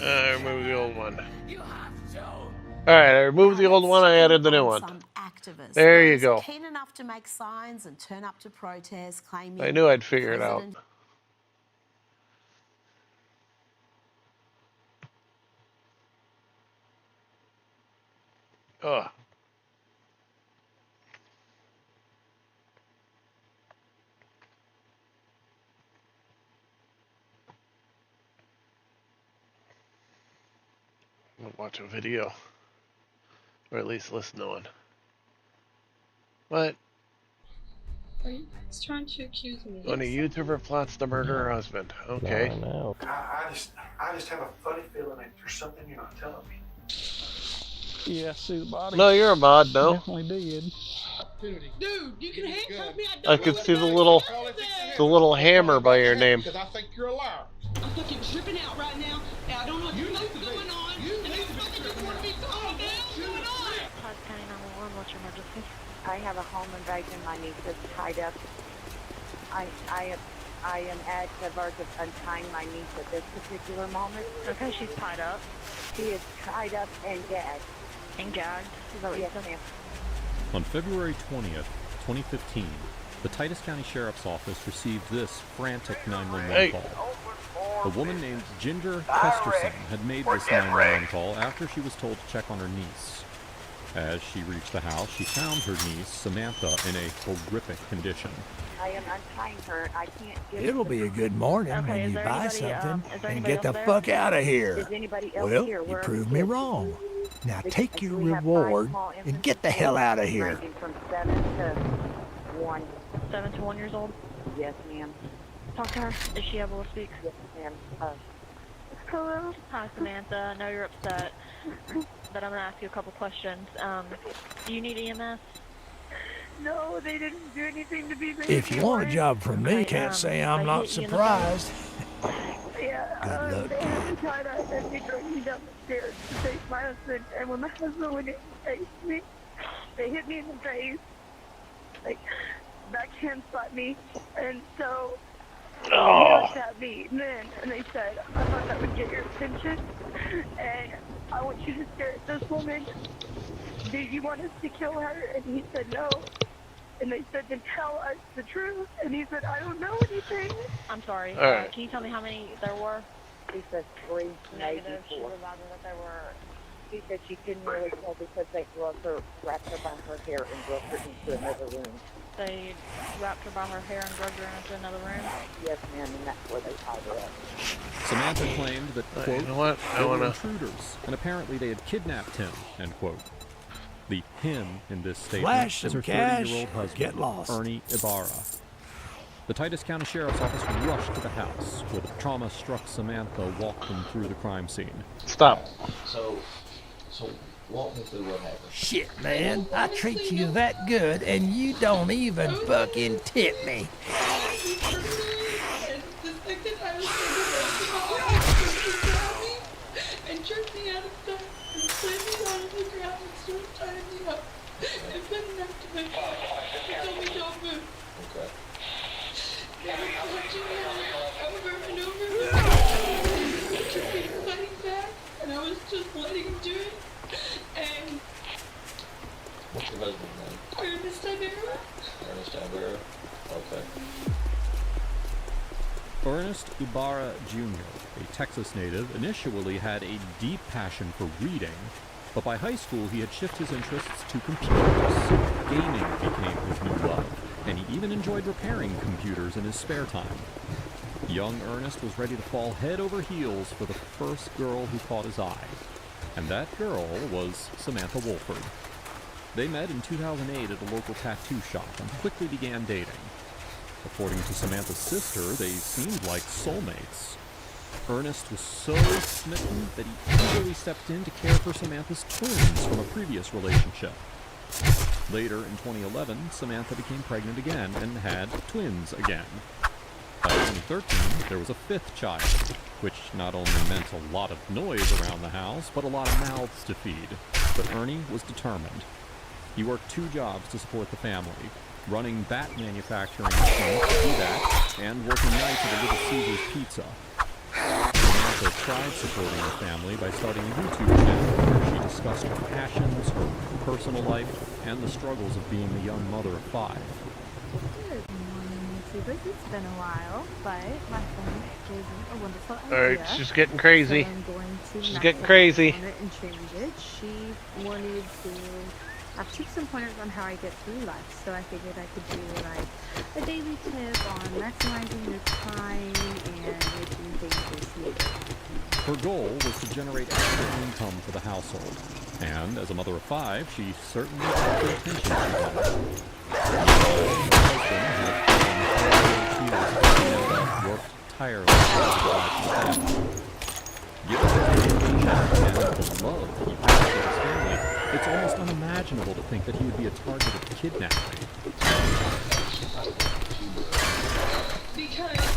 I removed the old one. You have to. Alright, I removed the old one, I added the new one. Some activists, There you those go. keen enough to make signs and turn up to protests, claiming I knew I'd figure it out. President Ugh. I'm gonna watch a video. Or at least listen to one. What? Are you guys trying to accuse me? When a YouTuber plots to murder her husband. Okay. I just have a funny feeling that there's something you're not telling me. Yeah, see the body. No, you're a mod, no? Definitely did. Dude, you can handcuff me. I could see the little hammer by your name. Because I think you're a liar. I'm fucking tripping out right now, and I don't know what's going on. And this fucking just want to be calm down. What's going on? Todd County 911, what's your emergency? I have a home invasion. My niece is tied up. I am at the verge of untying my niece at this particular moment. Okay, she's tied up. She is tied up and gagged. And gagged? Is that what Yes, you said? ma'am. On February 20th, 2015, the Titus County Sheriff's Office received this frantic 911 call. A woman named Ginger Kesterson had made this 911 call after she was told to check on her niece. As she reached the house, she found her niece, Samantha, in a horrific condition. I am untying her. I can't get It'll be a good morning Okay, when is you there buy anybody, something is there and anybody get the else there? fuck out of here. Is anybody else Well, here? you Where are proved the me kids? wrong. Now Because take your we have 5 reward small and get the hell out of here. ranging from 7 to 1. 7 to 1 years old? Yes, ma'am. Talk to her. Is she able to speak? Yes, ma'am. Hello. Hi, Samantha. I know you're upset, but I'm going to ask you a couple questions. Do you need EMS? No, they didn't do anything to be If you want a job from me, can't say I'm not surprised. Yeah, Good luck. they had me tied up and they dragged me down the stairs to face my husband. And when my husband went in and faced me, they hit me in the face, like backhand slapped me, and so they looked at me then and they said, "I thought that would get your attention, and I want you to stare at this woman. Do you want us to kill her?" And he said no. And they said, "Then tell us the truth." And he said, "I don't know anything." I'm sorry. All right. Can you tell me how many there were? He said 3, maybe Negative. She 4. reminded that there were. She said she couldn't really tell because they wrapped her by her hair and drove her into another room. They wrapped her by her hair and dragged her into another room? Yes, ma'am, and that's where they tied her up. Samantha claimed that, quote, you know what? they were intruders, and apparently they had kidnapped him, end quote. The him in this statement Flash is her some cash, 30-year-old husband, get lost. Ernie Ibarra. The Titus County Sheriff's Office rushed to the house, where the trauma-struck Samantha walked them through the crime scene. Stop. So walk me through what happened. Shit, man. I treat you that good and you don't even fucking tip me. And jerked me out of bed and slammed me down on the ground and started tying me up. And put an activation. He told me don't move. Okay. And I was touching him over and over. He just kept fighting back, and I was just letting him do it. And What's your husband's name? Ernest Ibarra. Ernest Ibarra. Okay. Ernest Ibarra Jr., a Texas native, initially had a deep passion for reading, but by high school he had shifted his interests to computers. Gaming became his new love, and he even enjoyed repairing computers in his spare time. Young Ernest was ready to fall head over heels for the first girl who caught his eye, and that girl was Samantha Wolford. They met in 2008 at a local tattoo shop and quickly began dating. According to Samantha's sister, they seemed like soulmates. Ernest was so smitten that he eagerly stepped in to care for Samantha's twins from a previous relationship. Later, in 2011, Samantha became pregnant again and had twins again. By 2013, there was a fifth child, which not only meant a lot of noise around the house, but a lot of mouths to feed. But Ernie was determined. He worked 2 jobs to support the family, running bat manufacturing machines to do that, and working nights at a Little Caesars Pizza. Samantha tried supporting the family by starting a YouTube channel where she discussed her passions, her personal life, and the struggles of being a young mother of 5. Good morning, YouTubers. It's been a while, but my friend gave me a wonderful idea. Alright, she's getting crazy. So I'm going to She's mess getting around crazy. on it and change it. She wanted to have tips and pointers on how I get through life, so I figured I could do like a daily tip on maximizing your time and making things this year. Her goal was to generate extra income for the household, and as a mother of 5, she certainly got the attention she wanted. Her husband worked tirelessly to provide for the family. Given the dedication and the love he has for his family, it's almost unimaginable to think that he would be a target of kidnapping. Because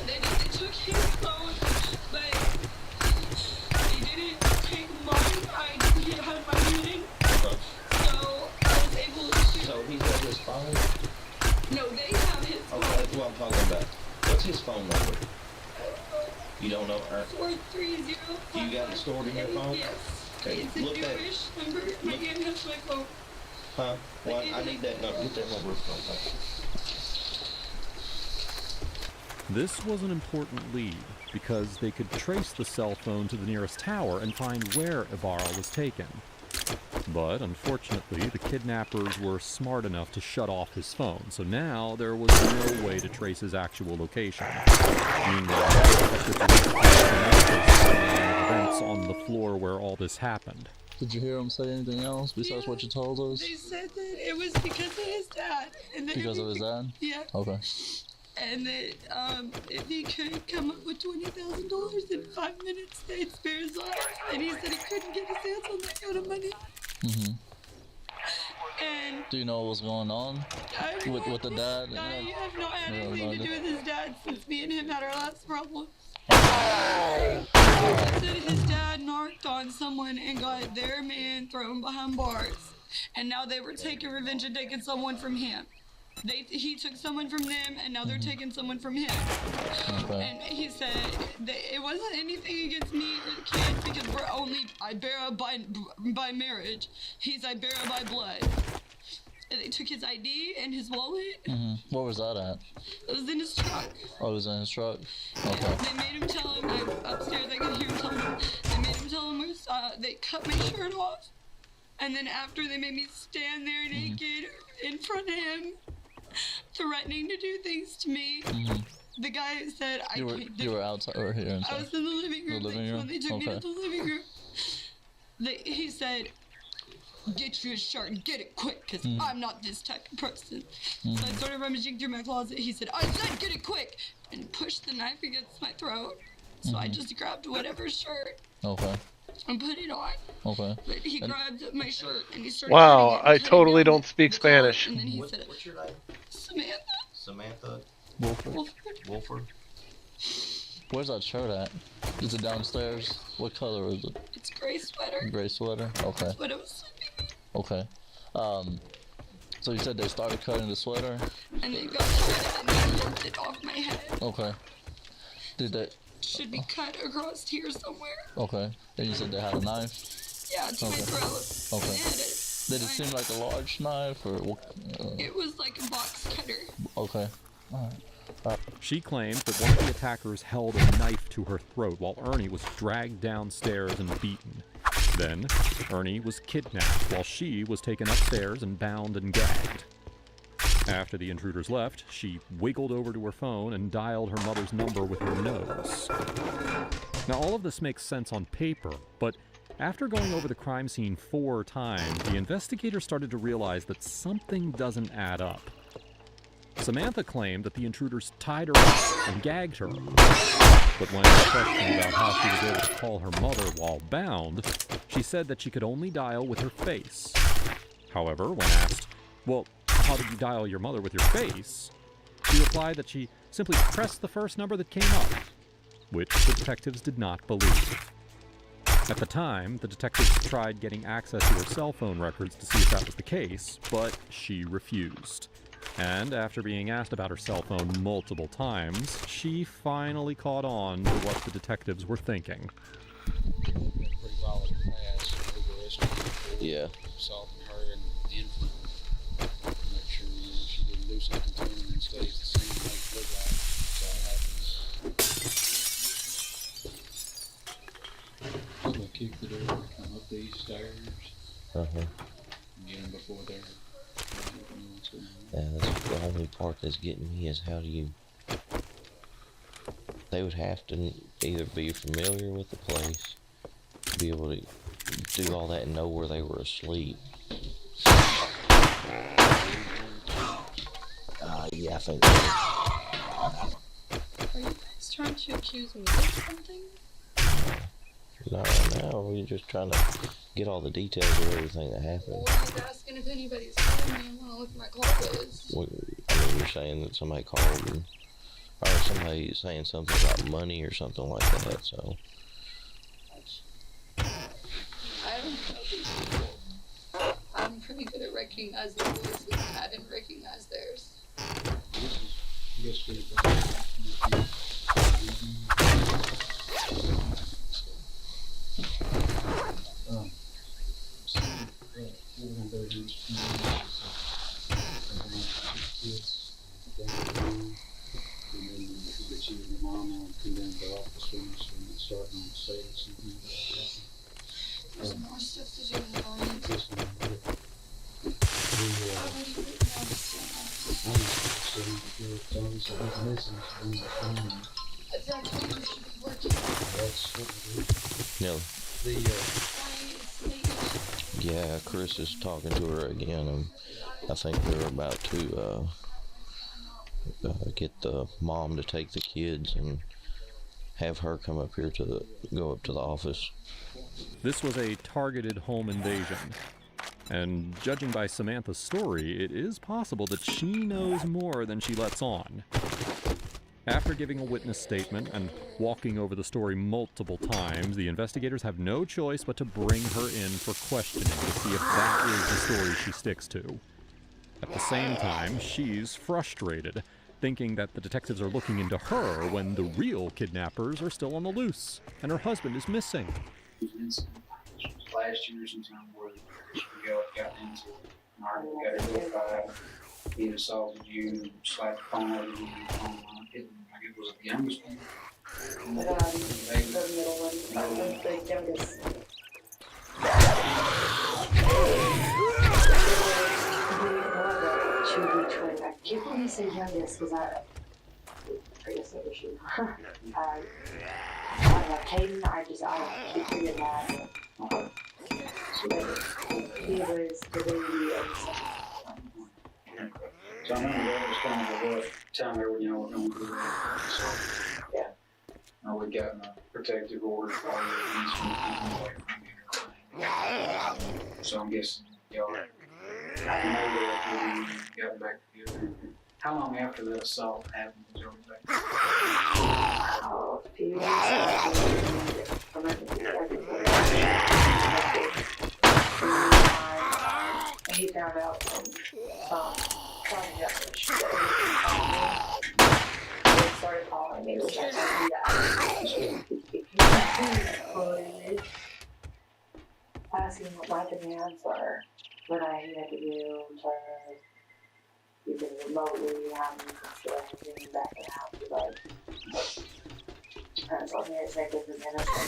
they took his phone, but they didn't take mine. I didn't have my meeting, so I was able to. So he's got his phone? No, they have his phone. Okay, that's what I'm talking about. What's his phone number? You don't know? 430. You got it stored in your phone? Yes. Okay, It's a look at newish number. My aunt has my phone. Huh? Well, I need that number. Get that number. This was an important lead, because they could trace the cell phone to the nearest tower and find where Ibarra was taken. But unfortunately, the kidnappers were smart enough to shut off his phone, so now there was no way to trace his actual location. Meanwhile, events on the floor where all this happened. Did you hear him say anything else besides what you told us? They said that it was because of his dad. And that Because of his dad? Yeah. Okay. And that if he could come up with $20,000 in 5 minutes, they'd spare his life. And he said he couldn't get his hands on that kind of money. Mm-hmm. And do you know what was going on with the dad? I have not had anything to do with his dad since me and him had our last problem. Said his dad narked on someone and got their man thrown behind bars. And now they were taking revenge and taking someone from him. He took someone from them, and now they're taking someone from him. Okay. And he said that it wasn't anything against me or the kids because I bear by marriage. I bear by blood. And they took his ID and his wallet. Mm-hmm. Where was that at? It was in his truck. Oh, it was in his truck? Okay. They made him tell him, upstairs I could hear him tell him, they made him tell him, they cut my shirt off. And then after they made me stand there naked in front of him, threatening to do things to me. The guy said, You were outside or here inside? I was in the living room. The living room? When they took me Okay. to the living room, he said, get your shirt and get it quick, because I'm not this type of person. So I started rummaging through my closet. He said, I said get it quick, and pushed the knife against my throat. So I just grabbed whatever shirt Okay. and put it on. Okay. But he grabbed my shirt and he started Wow, cutting it and I cutting totally down don't speak Spanish. And then he said, What's your name? Samantha. Samantha Wolford. Wolford. Where's that shirt at? Is it downstairs? What color is it? It's gray sweater. Gray sweater? Okay. But it was sleeping. Okay. So you said they started cutting the sweater? And they got cut and they yanked it off my head. Okay. Did they? Should be cut across here somewhere. Okay. And you said they had a knife? Yeah, to my throat. Okay. They had it. Did it seem like a large knife or what? It was like a box cutter. Okay. Alright. She claimed that one of the attackers held a knife to her throat while Ernie was dragged downstairs and beaten. Then, Ernie was kidnapped while she was taken upstairs and bound and gagged. After the intruders left, she wiggled over to her phone and dialed her mother's number with her nose. Now, all of this makes sense on paper, but after going over the crime scene 4 times, the investigators started to realize that something doesn't add up. Samantha claimed that the intruders tied her up and gagged her. But when questioned about how she was able to call her mother while bound, she said that she could only dial with her face. However, when asked, well, how did you dial your mother with your face? She replied that she simply pressed the first number that came up, which the detectives did not believe. At the time, the detectives tried getting access to her cell phone records to see if that was the case, but she refused. And after being asked about her cell phone multiple times, she finally caught on to what the detectives were thinking. Yeah. Assaulting her and the infant. Make sure she didn't do something to him and stays the same like it looked like. That's all happens. I'm gonna kick the door, come up these stairs, and get them before they're. Yeah, that's the only part that's getting me is how do you... They would have to either be familiar with the place, be able to do all that and know where they were asleep. Yeah, I think so. Are you guys trying to accuse me of something? No, we're just trying to get all the details of everything that happened. Well, I was asking if anybody's calling me. I want to look at my call list. I mean, you're saying that somebody called and, or somebody saying something about money or something like that, so. I don't know these people. I'm pretty good at recognizing voices, and I didn't recognize theirs. There's more stuff to do in the morning. That's what you should be working on. No. Yeah, Chris is talking to her again, and I think they're about to get the mom to take the kids and have her come up here to go up to the office. This was a targeted home invasion. And judging by Samantha's story, it is possible that she knows more than she lets on. After giving a witness statement and walking over the story multiple times, the investigators have no choice but to bring her in for questioning to see if that is the story she sticks to. At the same time, she's frustrated, thinking that the detectives are looking into her when the real kidnappers are still on the loose, and her husband is missing. Last year sometime where we got into it. Martin got her notified. He assaulted you and slapped the phone over you. It was the youngest one. The middle one. The youngest. She would be 20. I can't believe you say youngest because I guess I wish you. Hayden, I keep forgetting that. He was the baby of So I remember that was kind of a rough time there when y'all were going through that. So, yeah. We got a protective order for all the instruments away from me and everything. So I'm guessing y'all know that when we got back together. How long after that assault happened was y'all back together? a few years ago. And he found out from Tony Jefferson that he started calling me. Which I told you that. Asking what my demands are, what I had to do to even remotely have me consider getting back in the house. Like, told me it's like with the minister,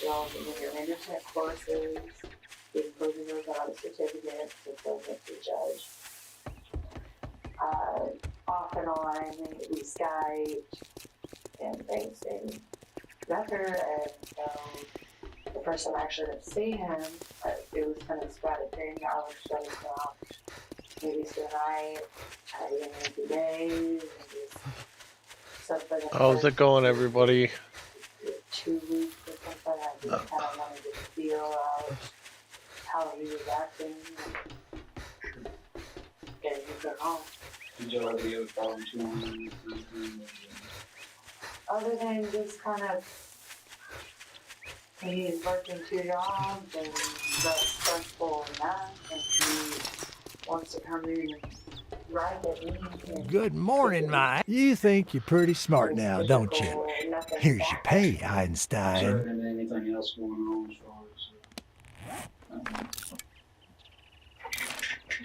y'all can do your minister courses, including those out of certificates to go with the judge. Off and on, we Skype and things together, and so the first time I actually got to see him, it was kind of a sporadic thing. I was showing him off maybe spend the night, try to get in a few days, and just something. How's it going, everybody? 2 weeks or something. I just kind of wanted to feel out how he was acting. And he came home. Did y'all have any other problems going on? Other than just kind of, he's working 2 jobs and that's stressful enough, and he wants to come in and write at me. Good morning, Mike. You think you're pretty smart now, don't you? Here's your pay, Einstein. And anything else going on as far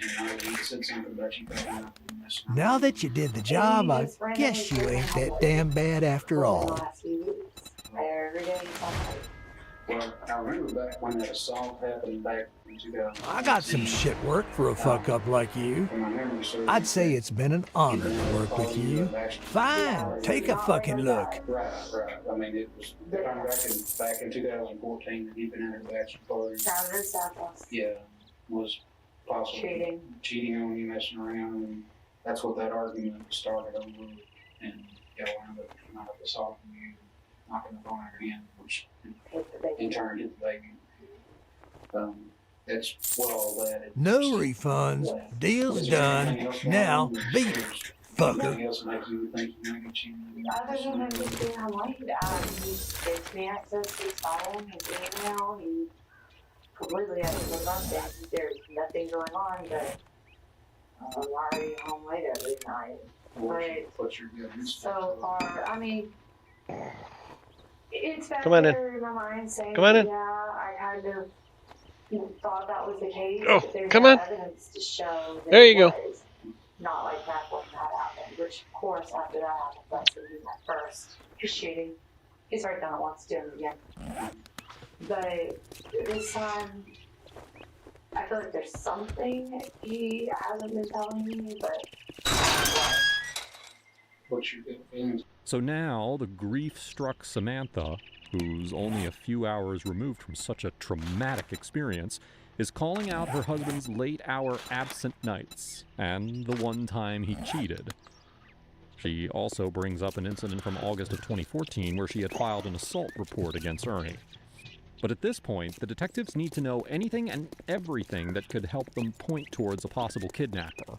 as he said something about you coming out and messing around. Now that you did the job, I guess you ain't that damn bad after all. Every day Well, I remember back when that assault happened back in 2000. I got some shit work for a fuck-up like you. I'd say it's been an honor to work with you. Fine, take a fucking look. Right. I mean, it was back in 2014 that he'd been in a bachelor party. Saturday, Southwest. Yeah, was possibly cheating on you, messing around, and that's what that argument started over. And y'all wound up not assaulting you, knocking the phone out of your hand, which in turn hit the baby. That's what all that. No refunds. Deal's done. Now, beat it, fucker. Anything else make you think you might get cheated? Other than him just being annoyed, he gives me access to his phone, his email, he completely has to look up things. There's nothing going on, but why are you home late every night? What's your good? So far, I mean, it's back Come on in. there in my mind saying, Come on in. yeah, I kind of thought that was the case. Oh, but there's come no on. evidence to show that There you it go. was not like that when that happened, which of course after that happened, that's when he was at first. He's cheating. He's already done it once, doing it again. But this time, I feel like there's something he hasn't been telling me, but What's your good feelings? So now the grief-struck Samantha, who's only a few hours removed from such a traumatic experience, is calling out her husband's late-hour absent nights and the one time he cheated. She also brings up an incident from August of 2014 where she had filed an assault report against Ernie. But at this point, the detectives need to know anything and everything that could help them point towards a possible kidnapper.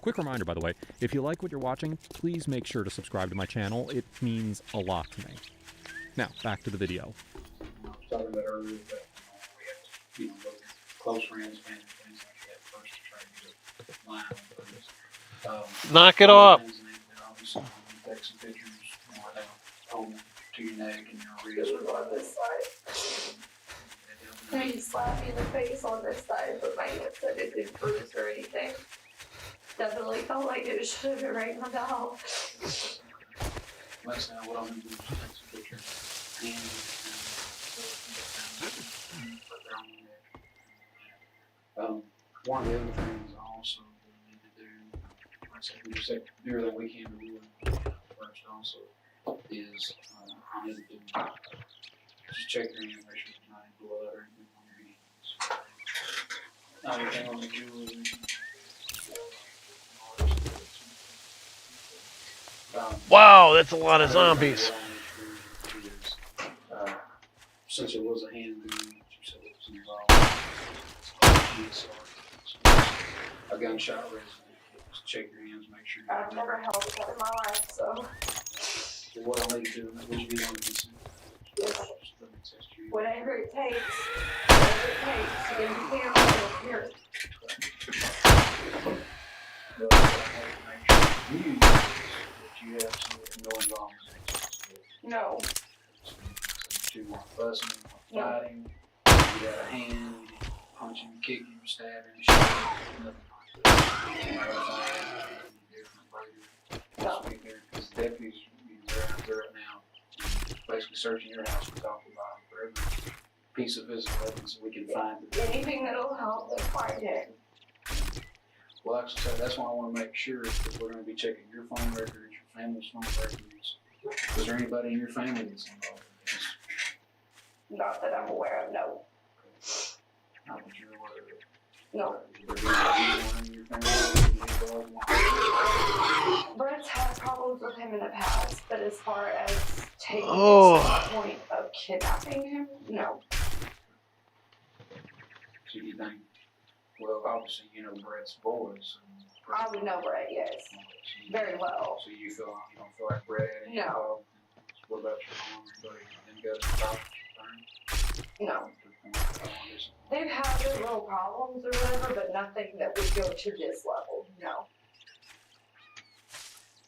Quick reminder, by the way, if you like what you're watching, please make sure to subscribe to my channel. It means a lot to me. Now, back to the video. I was talking about earlier that we have to, close friends, family, things like that first to try to get a line on things. Knock it off. Obviously, you take some pictures, hold to your neck and your wrist. on this side. And he slapped me in the face on this side, but my hand said it didn't bruise or anything. Definitely felt like it should have been right in the bell. Last night, what I'm going to do is take some pictures and put their on the neck. One of the other things I also need to do, like I said, we just have to do everything we can to do it first also, is I need to do, just check your hand, make sure there's not any blood or anything on your hands. Not anything on the jewelry. Wow, that's a lot of zombies. Since it was a handgun, you said it was involved. A gunshot resident. Just check your hands, make sure. I've never held a gun in my life, so. What I'll need to do, would you be on consent? Yes. Let me test you. Whatever it takes to get in here, I'll here. You have no involvement. No. You weren't fussing, you weren't fighting, you had a hand, you didn't punch him, kick him, stab him, shoot him, nothing like that. No. Because the deputies, they're right now basically searching your house for talking about for every piece of physical evidence we can find. Anything that'll help them find it. Well, like I said, that's why I want to make sure that we're going to be checking your phone records, your family's phone records. Is there anybody in your family that's involved in this? Not that I'm aware of, no. Not that you're aware of. No. Brett's had problems with him in the past, but as far as taking it to the point of kidnapping him, no. So you think, well, obviously you know Brett's boys. I would know Brett, yes. Very well. So you don't feel like Brett had any No. involved? What about your mom? Didn't go to the doctor? No. They've had their little problems or whatever, but nothing that would go to this level, no.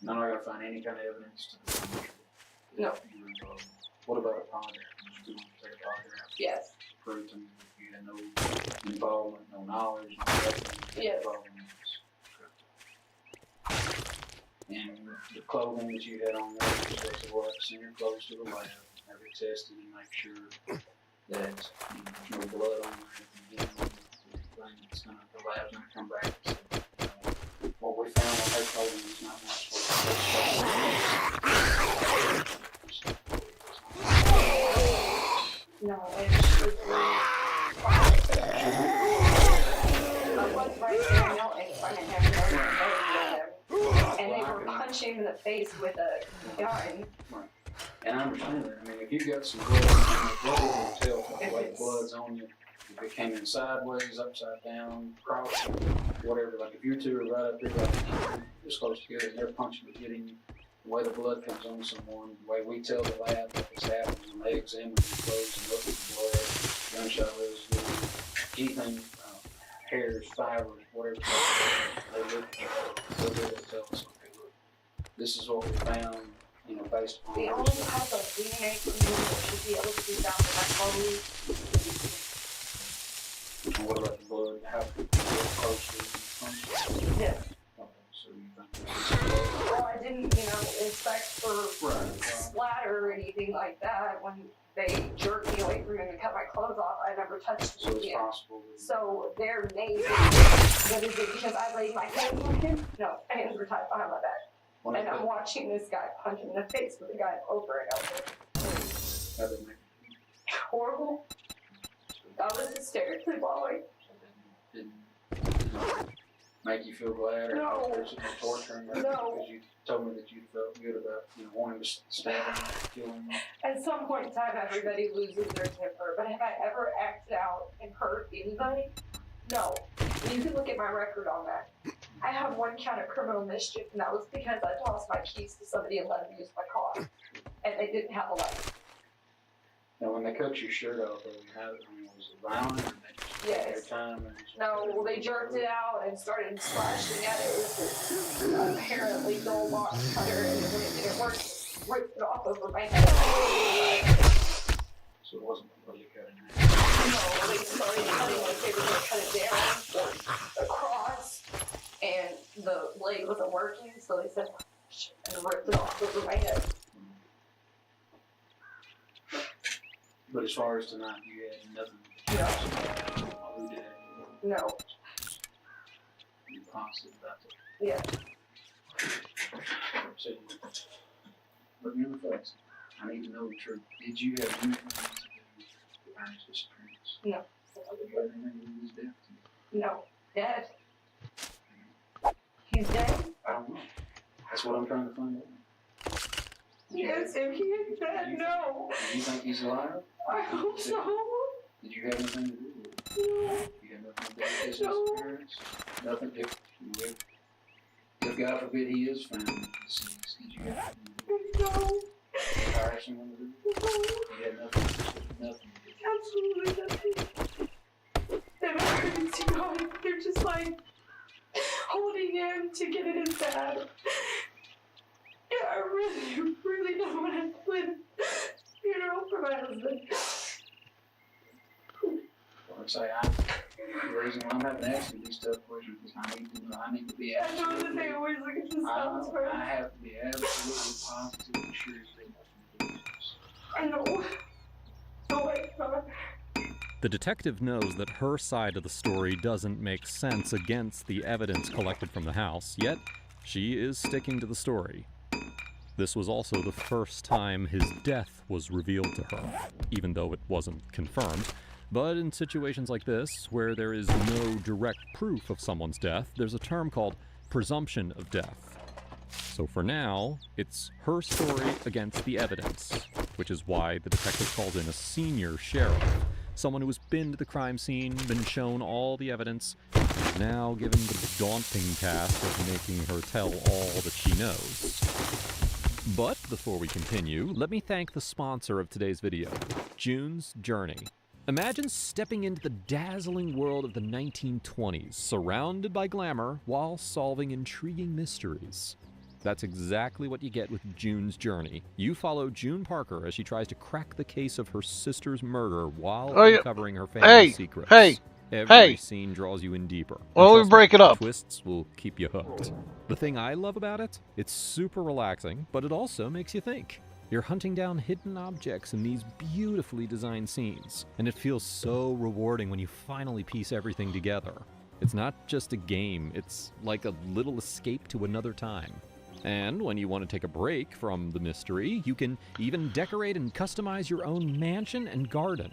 None are going to find any kind of evidence to the contrary. No. What about a polygraph? Do you want to take a polygraph? Yes. Prove to me that you had no involvement, no knowledge, no Yes. involvement. And the clothing that you had on there, you're supposed to go up, send your clothes to the lab, have it tested, and make sure that there's no blood on there. It's gonna, the lab's gonna come back and say, what we found on her clothing is not much. No, it's I was right there, no, in front of him, and they were punching him in the face with a gun. Right. And I understand that. I mean, if you got some blood, the blood will tell by the way the blood's on you. If it came in sideways, upside down, cross, whatever. Like if you two are right up here, like this close together, and they're punching and hitting you, the way the blood comes on someone, the way we tell the lab what this happens when they examine your clothes and look at the blood, gunshot residue, anything, hairs, fibers, whatever, they look at you, they'll be able to tell us, okay, look, this is what we found, you know, based on The only type of DNA from you that should be able to be found in my clothes. And what about the blood? How close to the function? Yes. Okay, so you think this is blood? Well, I didn't, inspect for splatter or anything like that. When they jerked me away from him and cut my clothes off, I never touched So him it's again. possible. So there may be, but is it because I laid my hands on him? No, my hands were tied behind my back. And I'm watching this guy punch him in the face with a gun over and over. How did it make Horrible. I was hysterically bawling. didn't make you feel glad or No. there's no torture in there? No. Because you told me that you felt good about wanting to stab him, kill him. At some point in time, everybody loses their temper. But have I ever acted out and hurt anybody? No. You can look at my record on that. I have one count of criminal mischief, and that was because I tossed my keys to somebody and let them use my car. And they didn't have a license. Now, when they cut your shirt off, was it violent or they just Yes. took their time? And just No, they jerked it out and started slashing at it with this apparently dull box cutter, and when it didn't work, ripped it off over my head. So it wasn't completely cut in half. No, they started cutting like they were going to cut it down or across, and the blade wasn't working, so they said, and ripped it off over my head. But as far as tonight, you had nothing. Who did it? No. You positive about that? Yeah. So, look me in the face. I need to know the truth. Did you have anything to do with Ernest's disappearance? No. Did you have anything to do with his death? No. Dead. He's dead? I don't know. That's what I'm trying to find out. Yes, if he is dead, no. Do you think he's alive? I hope so. Did you have anything to do with it? You had nothing to do with his disappearance? Nothing if God forbid he is found deceased, did you have anything to do with it? No. Did you hire someone to do it? You had nothing. Absolutely nothing. They're not crazy, God. They're just like holding him to get it as bad. Yeah, I really, really don't want to plan a funeral for my husband. Well, say the reason why I'm having to ask you these tough questions is I need to be I know that they always look at the spouse first. I have to be absolutely positively sure that I know. Oh my God. The detective knows that her side of the story doesn't make sense against the evidence collected from the house, yet she is sticking to the story. This was also the first time his death was revealed to her. Even though it wasn't confirmed, But in situations like this, where there is no direct proof of someone's death, there's a term called presumption of death. So for now, it's her story against the evidence, which is why the detective calls in a senior sheriff, someone who has been to the crime scene, been shown all the evidence, and is now given the daunting task of making her tell all that she knows. But before we continue, let me thank the sponsor of today's video, June's Journey. Imagine stepping into the dazzling world of the 1920s, surrounded by glamour, while solving intriguing mysteries. That's exactly what you get with June's Journey. You follow June Parker as she tries to crack the case of her sister's murder while uncovering her family's secrets. Every scene draws you in deeper. Well, we break it up. Twists will keep you hooked. The thing I love about it, it's super relaxing, but it also makes you think. You're hunting down hidden objects in these beautifully designed scenes, and it feels so rewarding when you finally piece everything together. It's not just a game, it's like a little escape to another time. And when you want to take a break from the mystery, you can even decorate and customize your own mansion and garden.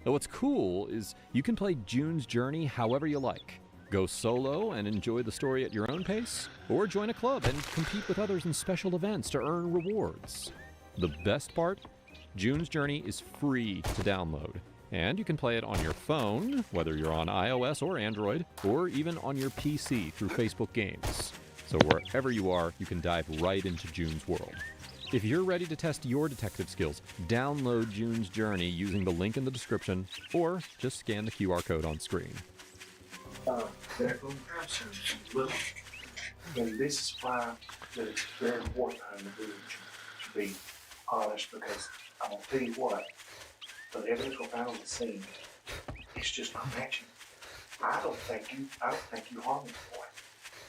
Now, what's cool is you can play June's Journey however you like. Go solo and enjoy the story at your own pace, or join a club and compete with others in special events to earn rewards. The best part? June's Journey is free to download, and you can play it on your phone, whether you're on iOS or Android, or even on your PC through Facebook Games. So wherever you are, you can dive right into June's world. If you're ready to test your detective skills, download June's Journey using the link in the description, or just scan the QR code on screen. And this is why that it's very important to be honest, because I'm gonna tell you what, the evidence we found on the scene, it's just not matching. I don't think you harmed the boy,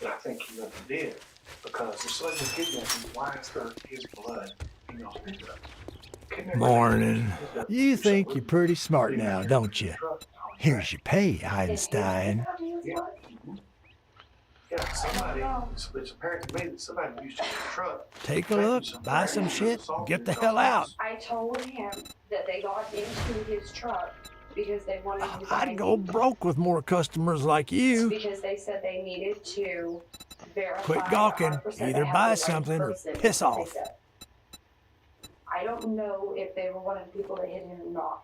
but I think you never did, because if somebody was kidnapping, why is there his blood in your pickup? Morning. You think you're pretty smart now, don't you? Here's your pay, Einstein. Yeah, somebody, it's apparent to me that somebody used his truck. Take a look, buy some shit, and get the hell out. I told him that they got into his truck because they wanted his ID. I'd go broke with more customers like you. Because they said they needed to verify. Quit gawking. 100% Either they had buy the right something or person, piss they off. said. I don't know if they were one of the people that hit him or not.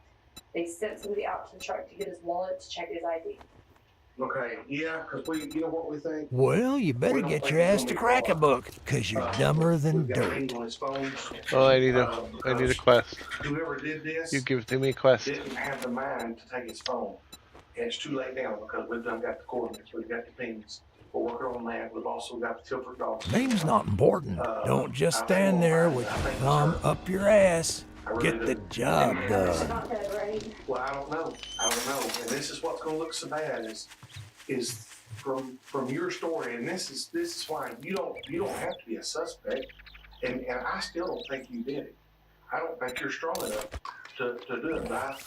They sent somebody out to the truck to get his wallet to check his ID. Okay, yeah, because you know what we think? Well, you better get your ass to crack a book, because you're dumber than dirt. Oh, I need a quest. Whoever did this, You give me a quest. didn't have the mind to take his phone. And it's too late now because we've done got the coordinates, we've got the pings. We're working on that. We've also got the Tilford dogs. Name's not important. Don't just stand there with your thumb up your ass. Get the job done. Well, I don't know. And this is what's going to look so bad is from your story. And this is why you don't have to be a suspect. And I still don't think you did it. I don't think you're strong enough to do it. But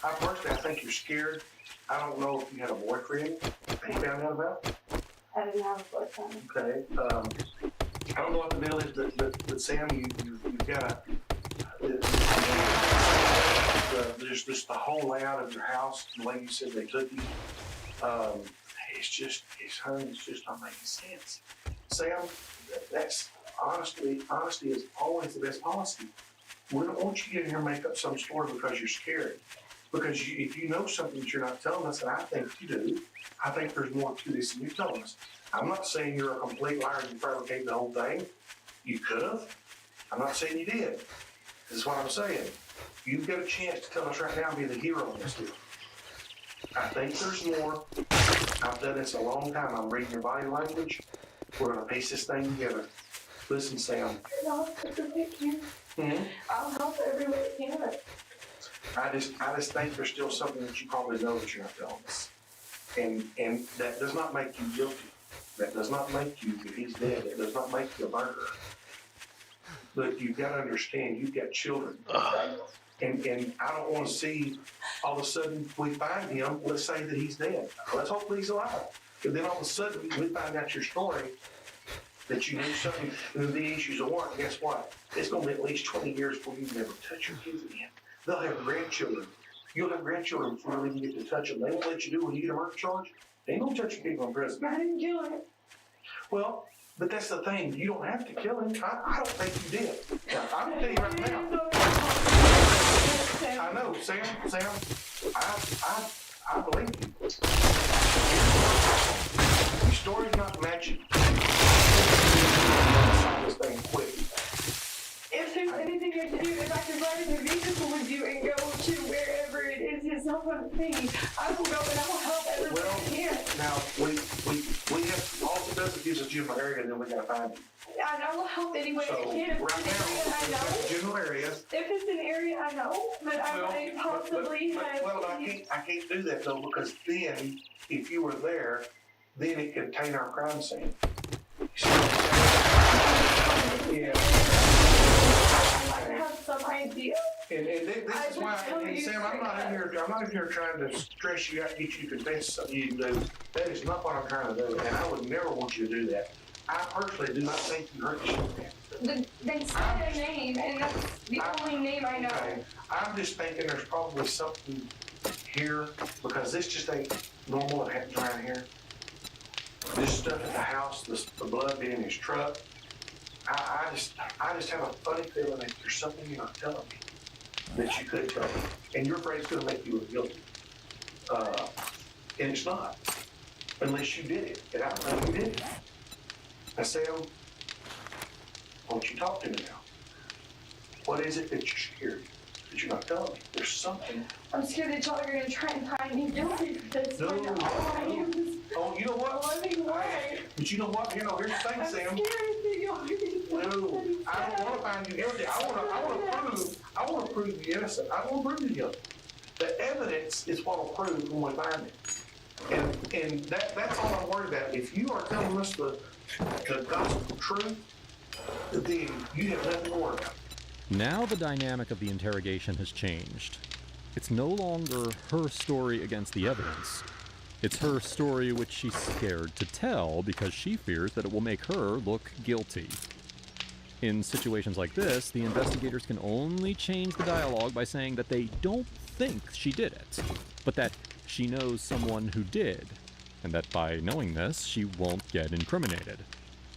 I personally, I think you're scared. I don't know if you had a boyfriend that you found out about. I didn't have a boyfriend. Okay. I don't know what the deal is, but Sam, you've got just the whole layout of your house, the way you said they took you. It's just not making sense. Sam, that's honesty is always the best policy. We don't want you to get in here and make up some story because you're scared. Because if you know something that you're not telling us, and I think you do, I think there's more to this than you're telling us. I'm not saying you're a complete liar and you fabricated the whole thing. You could have. I'm not saying you did. This is what I'm saying. You've got a chance to tell us right now and be the hero in this deal. I think there's more. I've done this a long time. I'm reading your body language. We're going to piece this thing together. Listen, Sam. I'll help every way I can. I just think there's still something that you probably know that you're not telling us. And that does not make you guilty. That does not make you, if he's dead, it does not make you a murderer. But you've got to understand, you've got children. And I don't want to see all of a sudden we find him, let's say that he's dead. Let's hope he's alive. And then all of a sudden we find out your story, that you do something, and the issues of warrant, guess what? It's going to be at least 20 years before you never touch your kids again. They'll have grandchildren. You'll have grandchildren before you even get to touch them. They won't let you do when you get a murder charge. They ain't gonna touch people in prison. I didn't kill him. Well, but that's the thing. You don't have to kill him. I don't think you did. Now, I'm gonna tell you right now. I know, Sam. I believe you. Your story's not matching. Solve this thing quick. If there's anything I can do, if I can ride in the vehicle with you and go to wherever it is his home thingy, I will go and I will help everybody I can. Now, we have, all it does is gives us a general area, and then we gotta find you. And I will help any way I So, can. If right it's an area I know. General areas. If it's an area I know, but I might possibly have. Well, I can't do that though, because then, if you were there, then it could taint our crime scene. Yeah. I have some idea. And this is why, and Sam, I'm not in here trying to stress you out, get you to confess something you can do. That is not what I'm trying to do, and I would never want you to do that. I personally do not think you hurt yourself. They said a name, and that's the only name I know. Okay. I'm just thinking there's probably something here, because this just ain't normal that happens around here. This stuff at the house, the blood being in his truck. I just have a funny feeling that there's something you're not telling me that you could tell me, and you're afraid it's going to make you guilty. And it's not, unless you did it, and I don't know you did it. Now, Sam, why don't you talk to me now? What is it that you're scared that you're not telling me? There's something. I'm scared that y'all are going to try and find me guilty for this. No. Oh, you know what? Why? But you know what? Here's the thing, Sam. No, I don't want to find you guilty. I want to prove you innocent. I want to prove you guilty. The evidence is what will prove when we find it. And that's all I'm worried about. If you are telling us the gospel truth, then you have nothing to worry about. Now the dynamic of the interrogation has changed. It's no longer her story against the evidence. It's her story which she's scared to tell because she fears that it will make her look guilty. In situations like this, the investigators can only change the dialogue by saying that they don't think she did it, but that she knows someone who did, and that by knowing this, she won't get incriminated.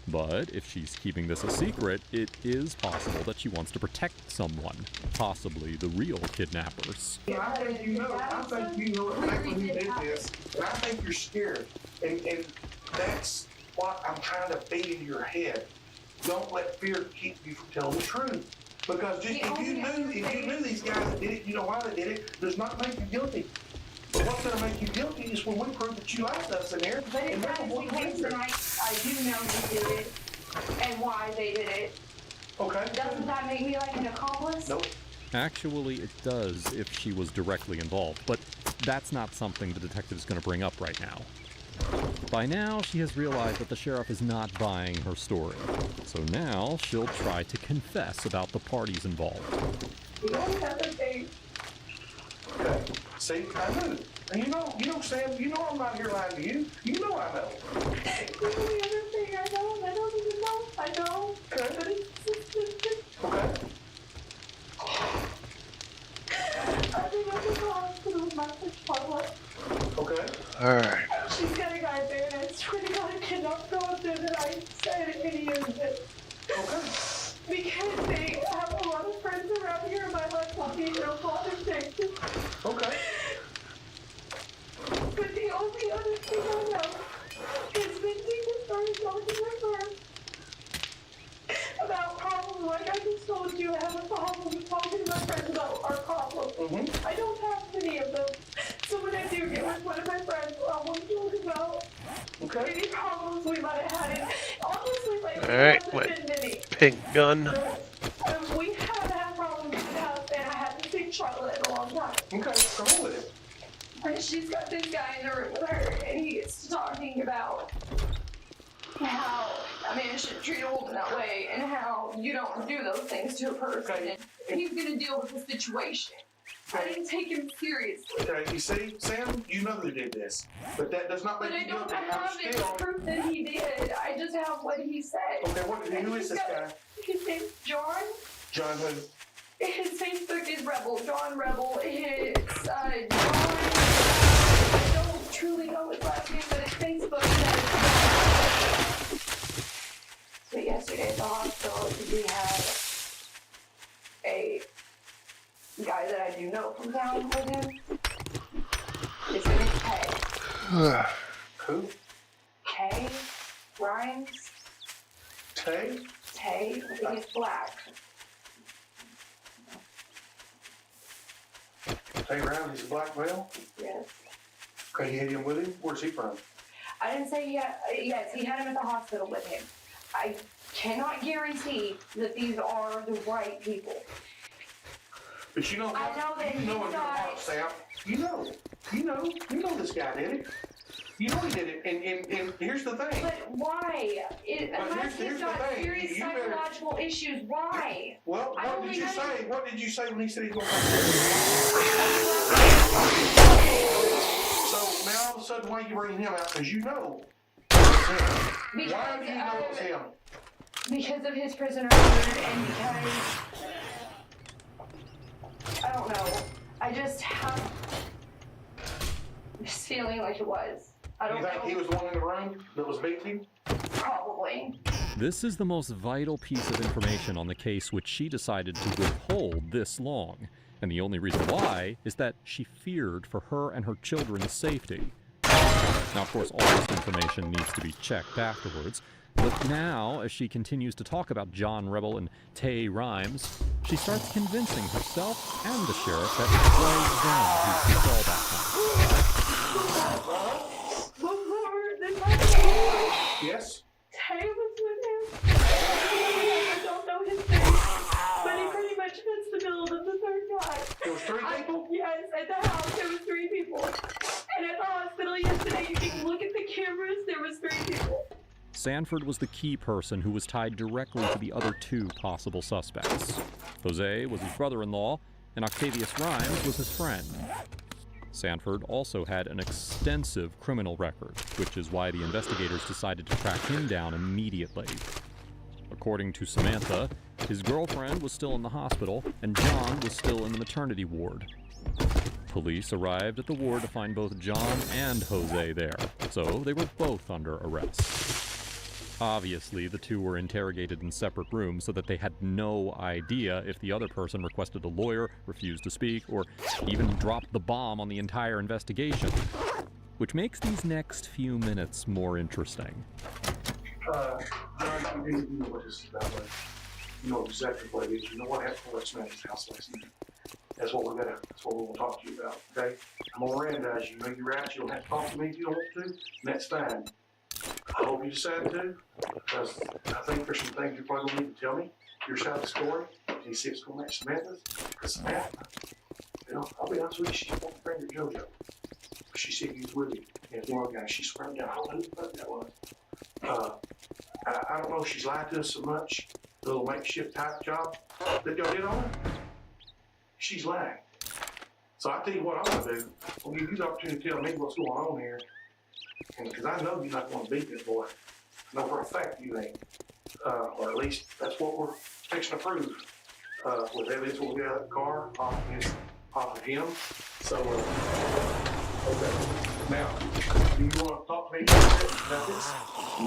But if she's keeping this a secret, it is possible that she wants to protect someone, possibly the real kidnappers. I think you know exactly who did this, and I think you're scared. And that's what I'm trying to feed into your head. Don't let fear keep you from telling the truth. Because just if you knew these guys that did it, you know why they did it, does not make you guilty. But what's going to make you guilty is when we prove that you lied to us in there. But if that is the case, then I do know who did it and why they did it. Okay. Doesn't that make me like an accomplice? Nope. Actually, it does if she was directly involved, but that's not something the detective is going to bring up right now. By now, she has realized that the sheriff is not buying her story, so now she'll try to confess about the parties involved. The only other thing. Okay. See, I knew. And you know, Sam, you know I'm not here lying to you. You know I know. The only other thing I know, and I don't even know. I know. Okay. But it's Okay. I've been up in the hospital with my sister Paula. Okay. Alright. She's got a guy there, and I swear to God, I cannot go up there that I said any of this. Okay. Because they have a lot of friends around here in my life will be their father Texas. Okay. But the only other thing I know is Mindy started talking with her about problems. Like I just told you, I have a problem with talking to my friends about our problems. Mm-hmm. I don't have many of them. So when I do get with one of my friends, I want to talk about any problems we might have had. And honestly, like, Alright, there hasn't been many. pink gun. We have had problems in the house, and I haven't seen Charlotte in a long time. Okay, come on with it. And she's got this guy in the room with her, and he's talking about how a man should treat a woman that way, and how you don't do those things to a person. And he's gonna deal with the situation. I didn't take him seriously. Okay, you see, Sam, you know who did this, but that does not make But I you don't guilty. have any proof that he did. I just have what he said. Okay, who is this guy? His name's John. John who? His Facebook is Rebel, John Rebel. It's John. I don't truly know his last name, but his Facebook says. But yesterday at the hospital, we had a guy that I do know from town with him. His name is Tay. Who? Tay Rhymes. Tay? Tay, I think he's black. Tay Round, he's a black male? Yes. Okay, you had him with him? Where's he from? I didn't say yes, he had him at the hospital with him. I cannot guarantee that these are the right people. But you know what? I know that you know he's what, not. Sam. You know this guy did it. You know he did it, and here's the thing. But why? Unless here's he's the got thing. serious You better- psychological issues, why? Well, I what only did you know- say? What did you say when he said he's going to come? So now all of a sudden, why are you bringing him out? Because you know it's him. Why do you know it's him? Because of his prisoner record and because I don't know. I just have this feeling like it was. I don't You think know. he was the one in the room that was beating him? Probably. This is the most vital piece of information on the case which she decided to withhold this long. And the only reason why is that she feared for her and her children's safety. Now, of course, all this information needs to be checked afterwards. But now, as she continues to talk about John Rebel and Tay Rhymes, she starts convincing herself and the sheriff that it was them who did all that Yes? Tay was with him. I don't know his name, but he pretty much fits the build of the third guy. There was 3 people? Yes, at the house there was 3 people. And at the hospital yesterday, you can look at the cameras, there was 3 people. Sanford was the key person who was tied directly to the other 2 possible suspects. Jose was his brother-in-law, and Octavius Rhymes was his friend. Sanford also had an extensive criminal record, which is why the investigators decided to track him down immediately. According to Samantha, his girlfriend was still in the hospital, and John was still in the maternity ward. Police arrived at the ward to find both John and Jose there, so they were both under arrest. Obviously, the 2 were interrogated in separate rooms so that they had no idea if the other person requested a lawyer, refused to speak, or even dropped the bomb on the entire investigation. Which makes these next few minutes more interesting. John, you know what this is about, right? You know exactly what it is. You know what happened at Samantha's house last night. That's what we're gonna talk to you about, okay? I'm gonna randomize you. You know you're out, you don't have to talk to me if you don't want to, and that's fine. I hope you decide to, because I think there's some things you're probably gonna need to tell me. Your side of the story. Can you see if it's gonna match Samantha's? Because Samantha, you know, I'll be honest with you, she's one friend of JoJo. She said he was with you. And one guy, she swearing down, I don't know who the fuck that was. I don't know if she's lied to us so much, the little makeshift type job that y'all did on her. She's lying. So I tell you what I'm gonna do. I'll give you the opportunity to tell me what's going on here. And because I know you're not gonna beat this boy. I know for a fact you ain't. Or at least that's what we're fixing to prove. With evidence we'll get out of the car off of him. So okay. Now, do you want to talk to me about this?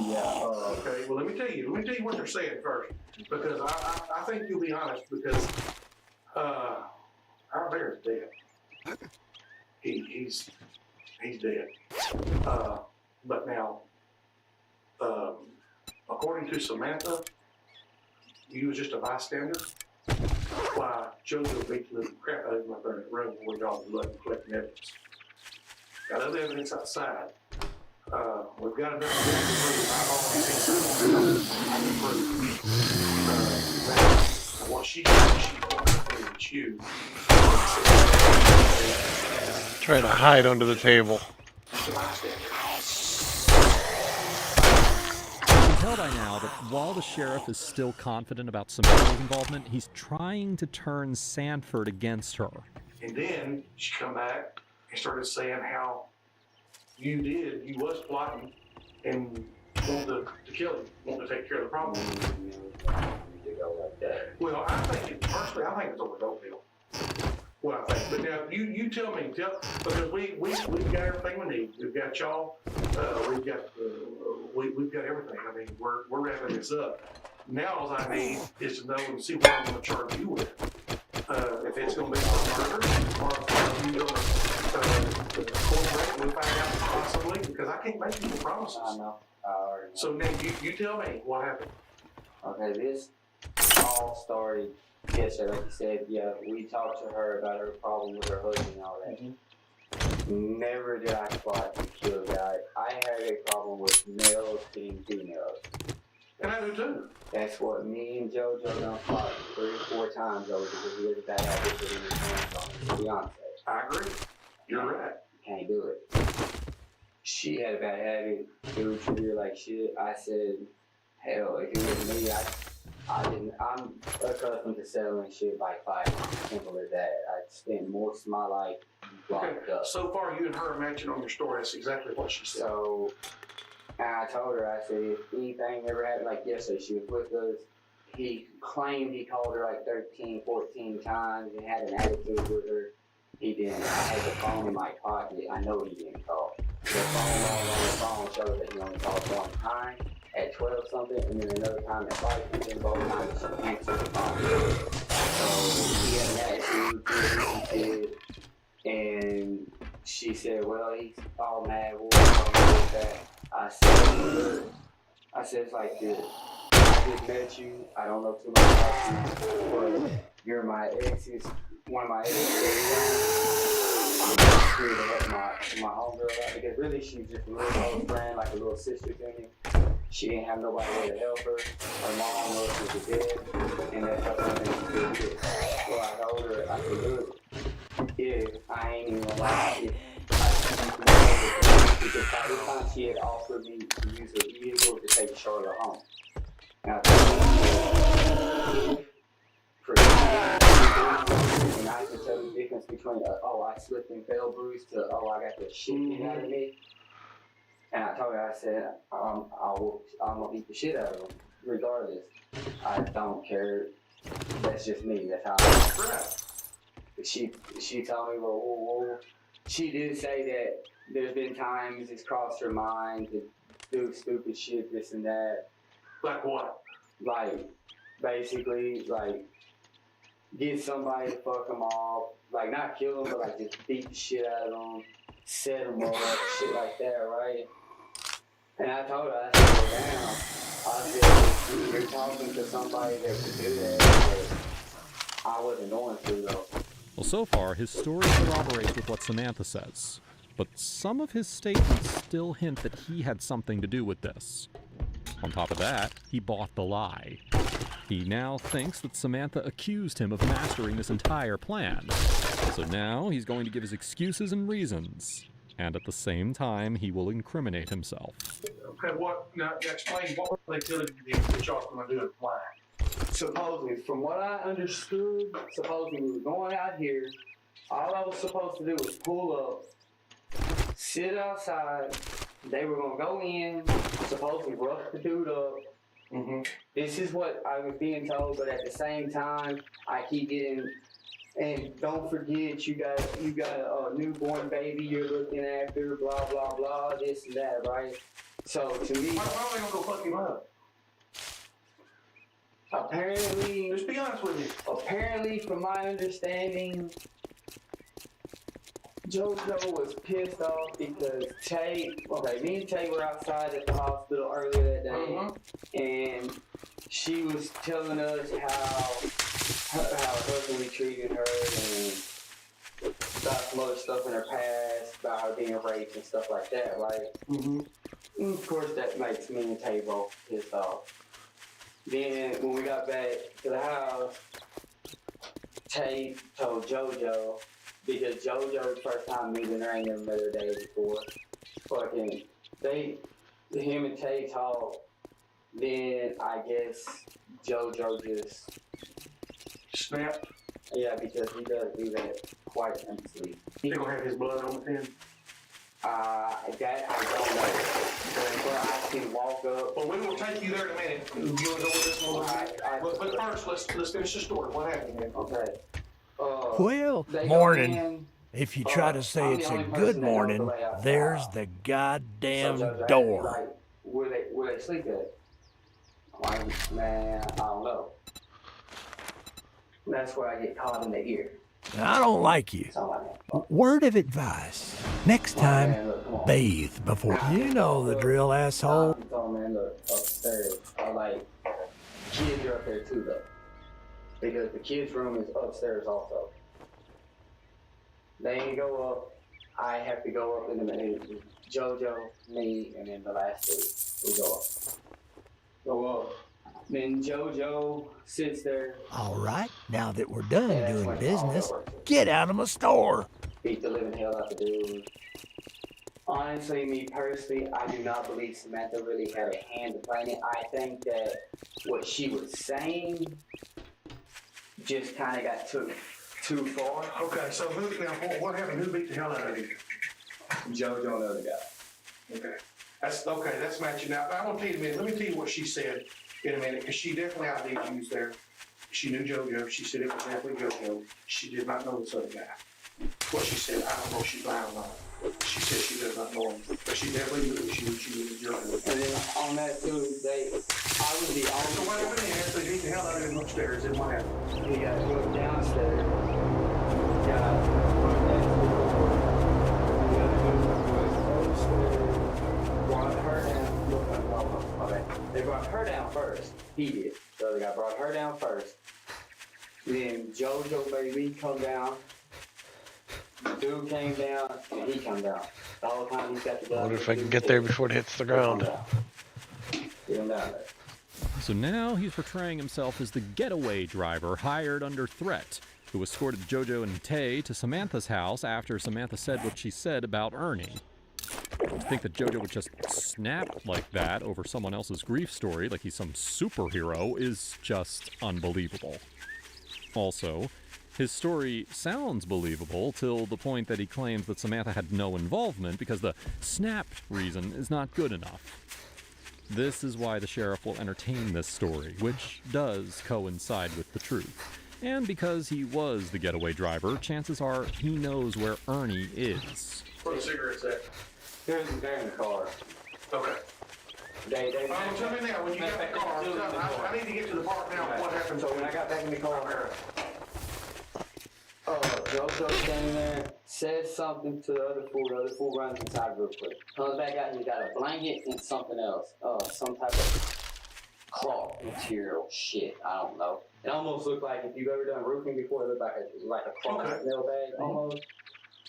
Yeah. Okay. Well, let me tell you what they're saying first, because I think you'll be honest, because our bear's dead. He's dead. But now, according to Samantha, you was just a bystander. Why JoJo beat the living crap out of my brother in the room where y'all were collecting evidence. Got other evidence outside. We've got enough evidence to prove what she did, you. Trying to hide under the table. You can tell by now that while the sheriff is still confident about Samantha's involvement, he's trying to turn Sanford against her. And then she come back and started saying how you was plotting and wanted to kill him, wanted to take care of the problem. to go like that. Well, personally, I think it's over dope deal. What I think. But now, you tell me, because we've got everything we need. We've got y'all. We've got everything. I mean, we're wrapping this up. Now, all I need is to know and see what I'm going to charge you with. If it's going to be for murder, or if you're going to incorporate, we'll find out possibly, because I can't make people promises. I know. I already know. So now, you tell me what happened. Okay, this all started yesterday, like you said. Yeah, we talked to her about her problem with her husband and all that. Never did I plot to kill a guy. I had a problem with males hitting females. And I do too. That's what me and JoJo done fought 3 or 4 times over because he had a bad habit putting his hands on his fiance. I agree. You're right. Can't do it. She had a bad habit. Dude treated her like shit. I said, hell, if it was me, I'm accustomed to settling shit by fighting. Simple as that. I spent most of my life locked up. So far, you and her are matching on your story. That's exactly what she said. So, and I told her, I said, if anything ever happened, like yesterday, she was with us. He claimed he called her like 13, 14 times and had an attitude with her. He didn't. I had the phone in my pocket. I know he didn't call. The phone log on the phone shows that he only called 1 time at 12 something, and then another time at 5 something. Both times she answered the phone. So he had an attitude, and she said, well, he's all mad. We'll with that. I said, it's like this. I just met you. I don't know too much about you, but you're my exes. One of my exes. I'm just here to help my homegirl out because really she's just a little close friend, like a little sister to me. She didn't have nobody there to help her. Her mom was dead, and that's something she did with. So I told her, I said, look, if I ain't even gonna lie, because by this time she had offered me to use her vehicle to take Charlotte home. Now, and I can tell the difference between, I slipped and fell bruised to, I got the shit beat out of me. And I told her, I said, I'm gonna beat the shit out of him, regardless. I don't care. That's just me. That's how I am. She told me, well, she did say that there's been times it's crossed her mind to do stupid shit, this and that. Like what? Like, basically, like, get somebody to fuck them off. Like, not kill them, but like just beat the shit out of them, set them up, shit like that, right? And I told her, I said, damn. I said, you're talking to somebody that could do that, but I wasn't going to, though. Well, so far, his story corroborates with what Samantha says, but some of his statements still hint that he had something to do with this. On top of that, he bought the lie. He now thinks that Samantha accused him of mastering this entire plan. So now he's going to give his excuses and reasons, and at the same time, he will incriminate himself. Okay, now explain, what were they telling you that y'all were going to do and why? Supposedly, from what I understood, supposedly we were going out here. All I was supposed to do was pull up, sit outside. They were going to go in, supposedly rough the dude up. This is what I was being told, but at the same time, I keep getting, and don't forget, you got a newborn baby you're looking after, blah, blah, blah, this and that, right? So to me, why are they going to go fuck him up? Apparently, just be honest with me. Apparently, from my understanding, JoJo was pissed off because me and Tay were outside at the hospital earlier that day, and she was telling us how her husband was treating her and about some other stuff in her past, about her being raped and stuff like that, right? And of course, that makes me and Tay both pissed off. Then, when we got back to the house, Tay told JoJo, because JoJo's first time meeting her, ain't never met her day before. Fucking, him and Tay talked. Then I guess JoJo just snapped. Yeah, because he does do that quite intensely. He gonna have his blood on him? That I don't know. Well, I can walk up. Well, we will take you there in a minute. You want to go with this one? But first, let's finish the story. What happened, man? Okay. Well, They go morning. in, If you try to say I'm the it's a only good person that knows morning, the layout. there's the goddamn So Jojo asked me, door. like, where they sleep at? I'm like, man, I don't know. That's where I get caught in the ear. I don't like you. Word of advice. Next time, man, look, come on. bathe before. You know the drill, asshole. I'm telling man, look, upstairs. I like, kids are up there too, though. Because the kids' room is upstairs also. They go up. I have to go up in the minute. JoJo, me, and then the last two. We go up. Go up. Then JoJo sits there. All right, now that we're done Yeah, that's doing when business, all that works. get out of my store. Beat the living hell out the dude. Honestly, me personally, I do not believe Samantha really had a hand to play in it. I think that what she was saying just kind of got took too far. Okay, so what happened? Who beat the hell out of you? JoJo and the other guy. Okay. That's matching out. I want to tell you a minute. Let me tell you what she said in a minute, because she definitely ID'd you there. She knew JoJo. She said it was definitely JoJo. She did not know this other guy. What she said, I don't know if she's lying or not. She said she does not know him, but she definitely knew she knew JoJo. And then on that too, I was the only. So what happened then? So he beat the hell out of him upstairs, and what happened? He got put downstairs. Got put next door. The other dude was upstairs. Brought her down. No, my bad. They brought her down first. He did. The other guy brought her down first. Then JoJo baby come down. The dude came down and he come down. The whole time he's got the gun. I wonder if I can get there before it hits the ground. Get him down there. So now he's portraying himself as the getaway driver hired under threat, who escorted JoJo and Tay to Samantha's house after Samantha said what she said about Ernie. To think that JoJo would just snap like that over someone else's grief story like he's some superhero is just unbelievable. Also, his story sounds believable till the point that he claims that Samantha had no involvement because the snap reason is not good enough. This is why the sheriff will entertain this story, which does coincide with the truth. And because he was the getaway driver, chances are he knows where Ernie is. Where the cigarettes at? They're in the car. Okay. They Tell me now, when you got the car, I need to get to the park now. What happened? So when I got back in the car, JoJo standing there, says something to the other fool runs inside real quick. Comes back out and he got a blanket and something else. Some type of cloth material shit, I don't know. It almost looked like, if you've ever done roofing before, it looked like a cloth mailbag almost.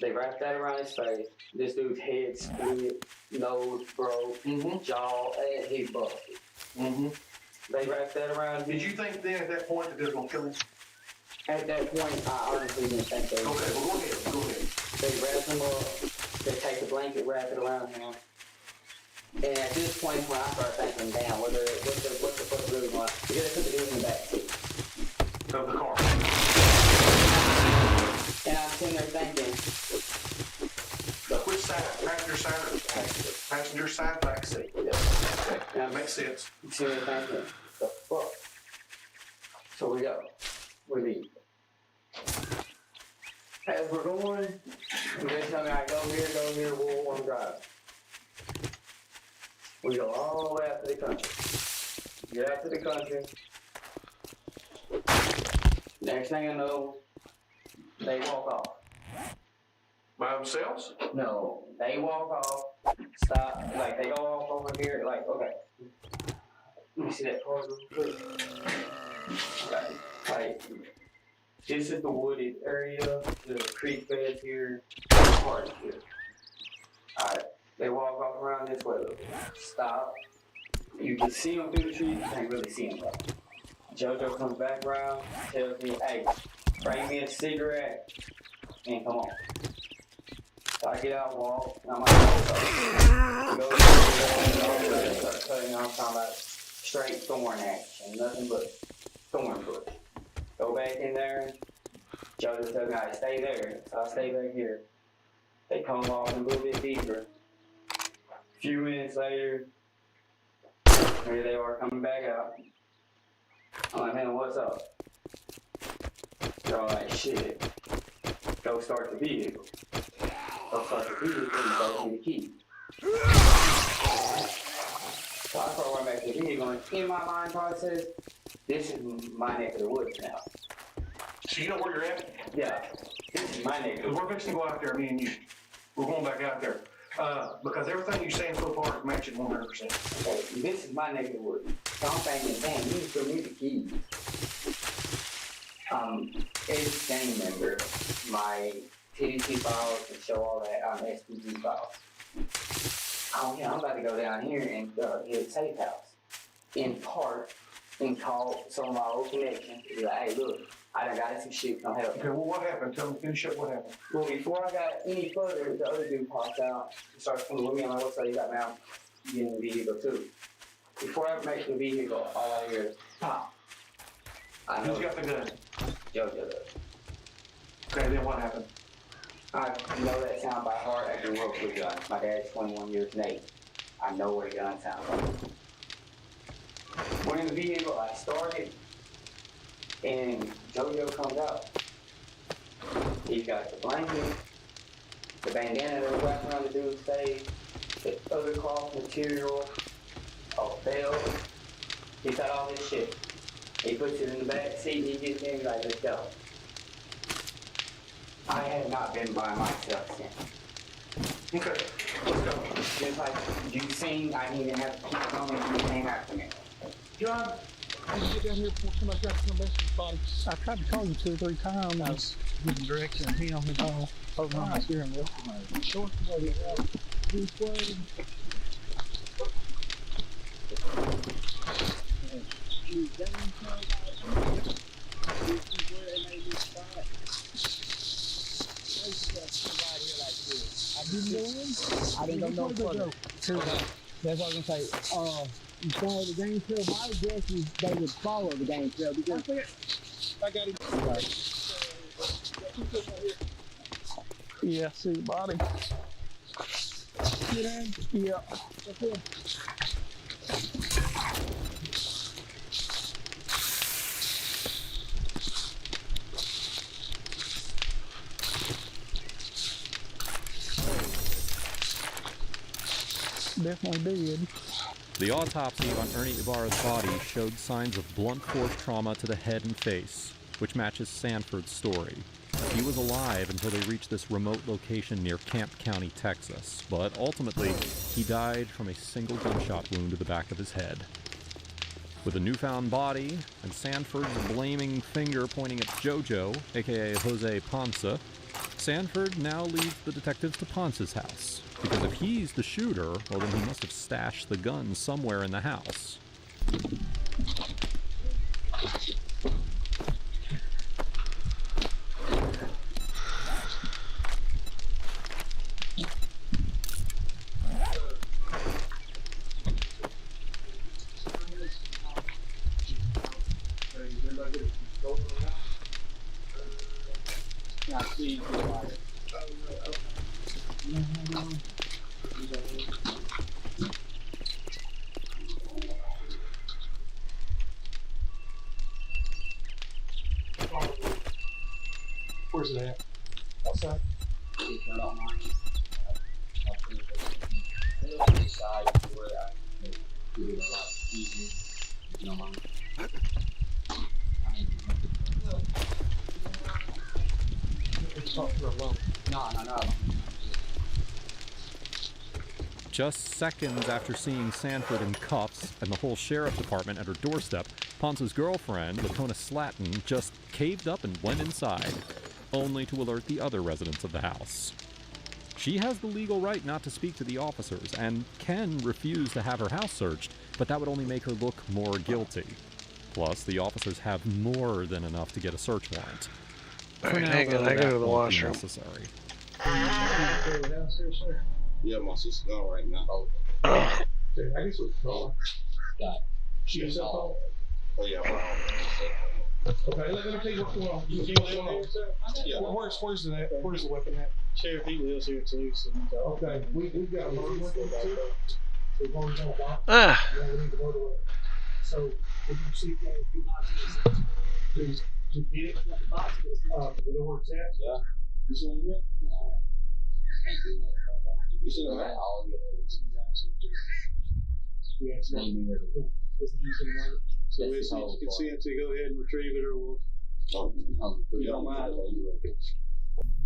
They wrapped that around his face. This dude's head split, nose broke, jaw, and he busted. They wrapped that around him. Did you think then at that point that they were going to kill him? At that point, I honestly didn't think they would. Okay, well, go ahead. They wrap him up, they take the blanket, wrap it around him. And at this point, when I start thinking, damn, what the fuck really going on? Because they put the dude in the back seat of the car. And I'm sitting there thinking, which side? Passenger side or passenger side, back seat? Yeah. That makes sense. I'm sitting there thinking, the fuck? So we go. We leave. As we're going, they tell me, I go here, whoa, I'm driving. We go all the way out to the country. Get out to the country. Next thing I know, they walk off. By themselves? No, they walk off, stop, like they go off over here, like, okay. Let me see that car real quick. Okay, like, this is the wooded area, the creek bed here, park here. Alright, they walk off around this way, look. Stop. You can see them through the trees, you can't really see them though. JoJo comes back around, tells me, hey, bring me a cigarette, and come on. So I get out and walk, and I'm like, go start cutting off, talking about straight thorn action, nothing but thorn bush. Go back in there, JoJo tells me, I stay there, so I stay back here. They come off a little bit deeper, A few minutes later, here they are coming back out. I'm like, man, what's up? They're all like, shit. Go start the vehicle. Go start the vehicle and go get the key. So I start running back to the vehicle, and in my mind process, this is my neck of the woods now. So you know where you're at? Yeah, this is my neck of the Because woods. we're fixing to go out there, me and you. We're going back out there. Because everything you're saying so far is matching 100%. Okay, this is my neck of the woods. So I'm thinking, damn, you still need the keys. It's gang member, my TDC files and show all that SPG files. Oh yeah, I'm about to go down here and hit Safe House in park and call some of my old connections. Be like, hey, look, I done got some shit. Come help me. Okay, well, what happened? Tell me, finish up what happened. Well, before I got any further, the other dude pops out and starts coming with me. I'm like, what's up? You got now? You get in the vehicle too. Before I make the vehicle, all I hear is pop. I know. Who's got the gun? JoJo does. Okay, then what happened? I know that sound by heart. I grew up with guns. My dad's 21 years Navy. I know what a gun sounds like. When in the vehicle, I started, and JoJo comes out. He's got the blanket, the bandana that was wrapped around the dude's face, the other cloth material, a belt. He's got all this shit. He puts it in the back seat, he gets in, he's like, let's go. I have not been by myself since. Okay, let's go. Just like you seen, I didn't even have to keep on and you came after me. John, how did you get down here before somebody got to the body? I tried to call you 2 or 3 times. I was giving direction and he on the call. Hold on, I steering wheel. Short way out. This way. I didn't know further. That's what I was going to say. You follow the game trail. My guess is they would follow the game trail because I got it. Yeah, see the body. You know? Yeah. That's it. Definitely did. The autopsy on Ernie Ibarra's body showed signs of blunt force trauma to the head and face, which matches Sanford's story. He was alive until they reached this remote location near Camp County, Texas, but ultimately, he died from a single gunshot wound to the back of his head. With a newfound body, and Sanford's blaming finger pointing at JoJo, aka Jose Ponce, Sanford now leads the detectives to Ponce's house. Because if he's the shooter, well then he must have stashed the gun somewhere in the house. Where's it at? Outside? Turn on mine. Where I do it a lot easier. You know, mine. It's not for a loan. No. Just seconds after seeing Sanford in cuffs and the whole sheriff department at her doorstep, Ponce's girlfriend, Latona Slatton, just caved up and went inside, only to alert the other residents of the house. She has the legal right not to speak to the officers and can refuse to have her house searched, but that would only make her look more guilty. Plus, the officers have more than enough to get a search warrant. For now, hang on, though, I that go to the won't be washroom. necessary. Yeah, my sister gone right now. I guess it's called. She's call. Oh yeah, hold on. Okay, let me tell you what's going on. You see what's going on? Yeah. Where's the weapon at? Sheriff, he lives here too. So. Okay, we got a murder weapon too. We've already got a box. Yeah, we need the murder weapon. So, if you see that, if you're not please get it. We know where it's at. Yeah. You see it? You see that? Yeah, it's not. So if you can see it, to go ahead and retrieve it, or we'll. You don't mind?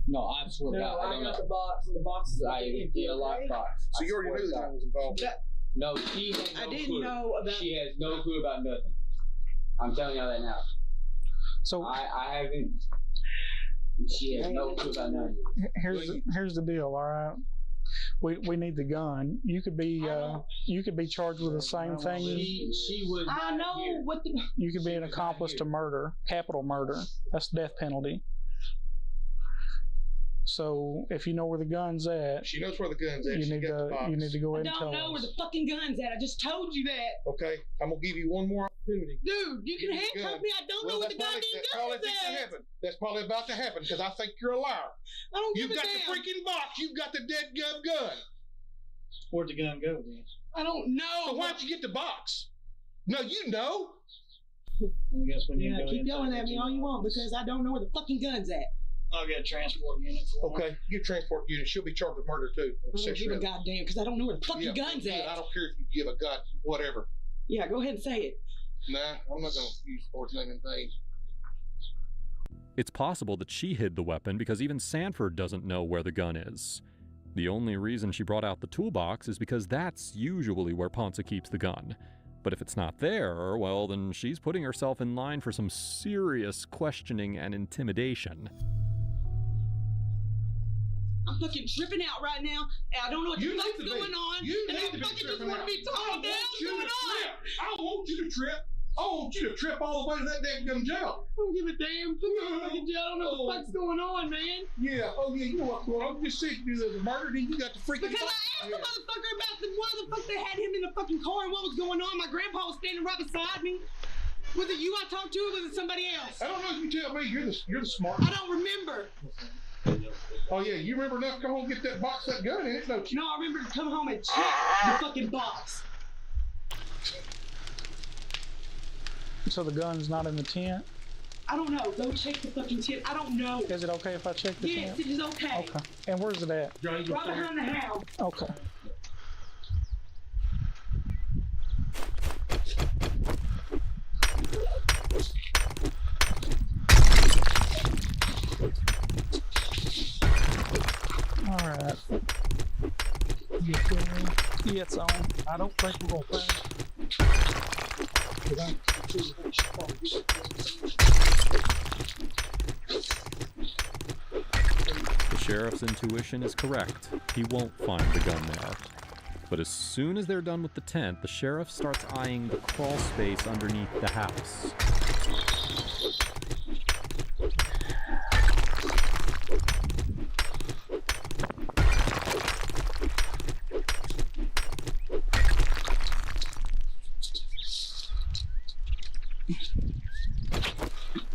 No, I swear to God, I don't know. The box, and the box is a locked box. So you already knew the guy was involved. No, she has no clue. She has no clue about nothing. I'm telling y'all that now. So I haven't. She has no clue about nothing. Here's the deal. All right. We need the gun. You could be charged with the same thing. She was. I know what the. You could be an accomplice to murder, capital murder. That's death penalty. So if you know where the gun's at, she knows where the gun's at. You need to go ahead and tell us. I don't know where the fucking gun's at. I just told you that. Okay, I'm gonna give you one more opportunity. Dude, you can handcuff me. I don't know where the goddamn gun is at. That's probably about to happen because I think you're a liar. I don't give a damn. You've got the freaking box. You've got the dead gun. Where'd the gun go then? I don't know. So why'd you get the box? No, you know. I guess when you keep yelling at me all you want because I don't know where the fucking gun's at. I'll get a transport unit for her. Okay, get a transport unit. She'll be charged with murder too. I don't give a goddamn because I don't know where the fucking gun's at. I don't care if you give a god whatever. Yeah, go ahead and say it. Nah, I'm not gonna use force name and things. It's possible that she hid the weapon because even Sanford doesn't know where the gun is. The only reason she brought out the toolbox is because that's usually where Ponce keeps the gun. But if it's not there, well, then she's putting herself in line for some serious questioning and intimidation. I'm fucking tripping out right now, and I don't know what the fuck's going on, and I fucking just want to be told what the hell's going on. I don't want you to trip. I want you to trip all the way to that damn jail. I don't give a damn. Fucking jail. I don't know what the fuck's going on, man. Yeah. Oh yeah. You know what's going on? Just see if there's a murder, then you got the freaking. Because I asked the motherfucker about why the fuck they had him in the fucking car and what was going on. My grandpa was standing right beside me. Was it you I talked to, or was it somebody else? I don't know. You tell me. You're the smart. I don't remember. Oh yeah, you remember enough to come home and get that box, that gun in it, don't you? No, I remember to come home and check the fucking box. So the gun's not in the tent? I don't know. Go check the fucking tent. I don't know. Is it okay if I check the tent? Yes, it is okay. Okay. And where's it at? Right behind the house. Okay. Alright. Yeah, it's on. I don't think we're going to find The sheriff's intuition is correct. He won't find the gun there. But as soon as they're done with the tent, the sheriff starts eyeing the crawl space underneath the house.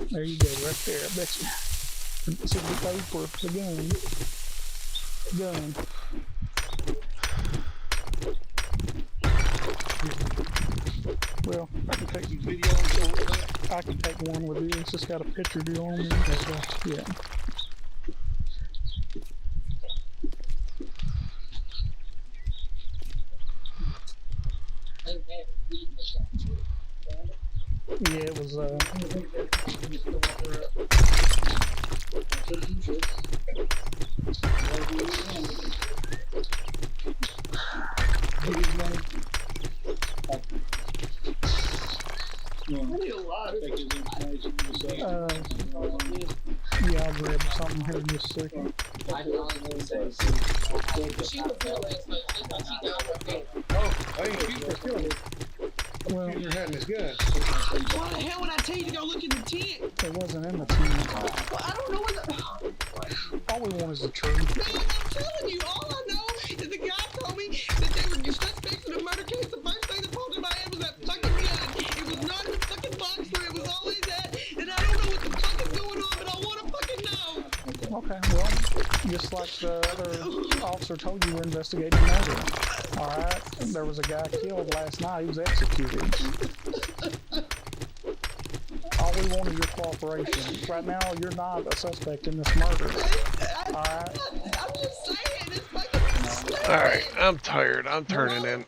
There you go, right there, I bet you. It's a big paid for the gun. Well, I can take these videos. I can take one with this. It's got a picture deal on it. Yeah. Yeah, it was, yeah, I'll grab something here in just a second. Oh, I ain't keep her killing it. Well, you're having this gun. Why the hell would I tell you to go look in the tent? It wasn't in the tent. Well, I don't know where the... All we want is the truth. Man, I'm telling you, all I know is the guy told me that they were suspects in a murder case. The first thing that popped in my head was that fucking gun. It was not in the fucking box where it was always at, and I like the other officer told you, we're investigating murder. Alright? There was a guy killed last night. He was executed. All we want is your cooperation. Right now, you're not a suspect in this murder. Alright? I'm just saying, it's fucking stupid. Alright, I'm tired. I'm turning in.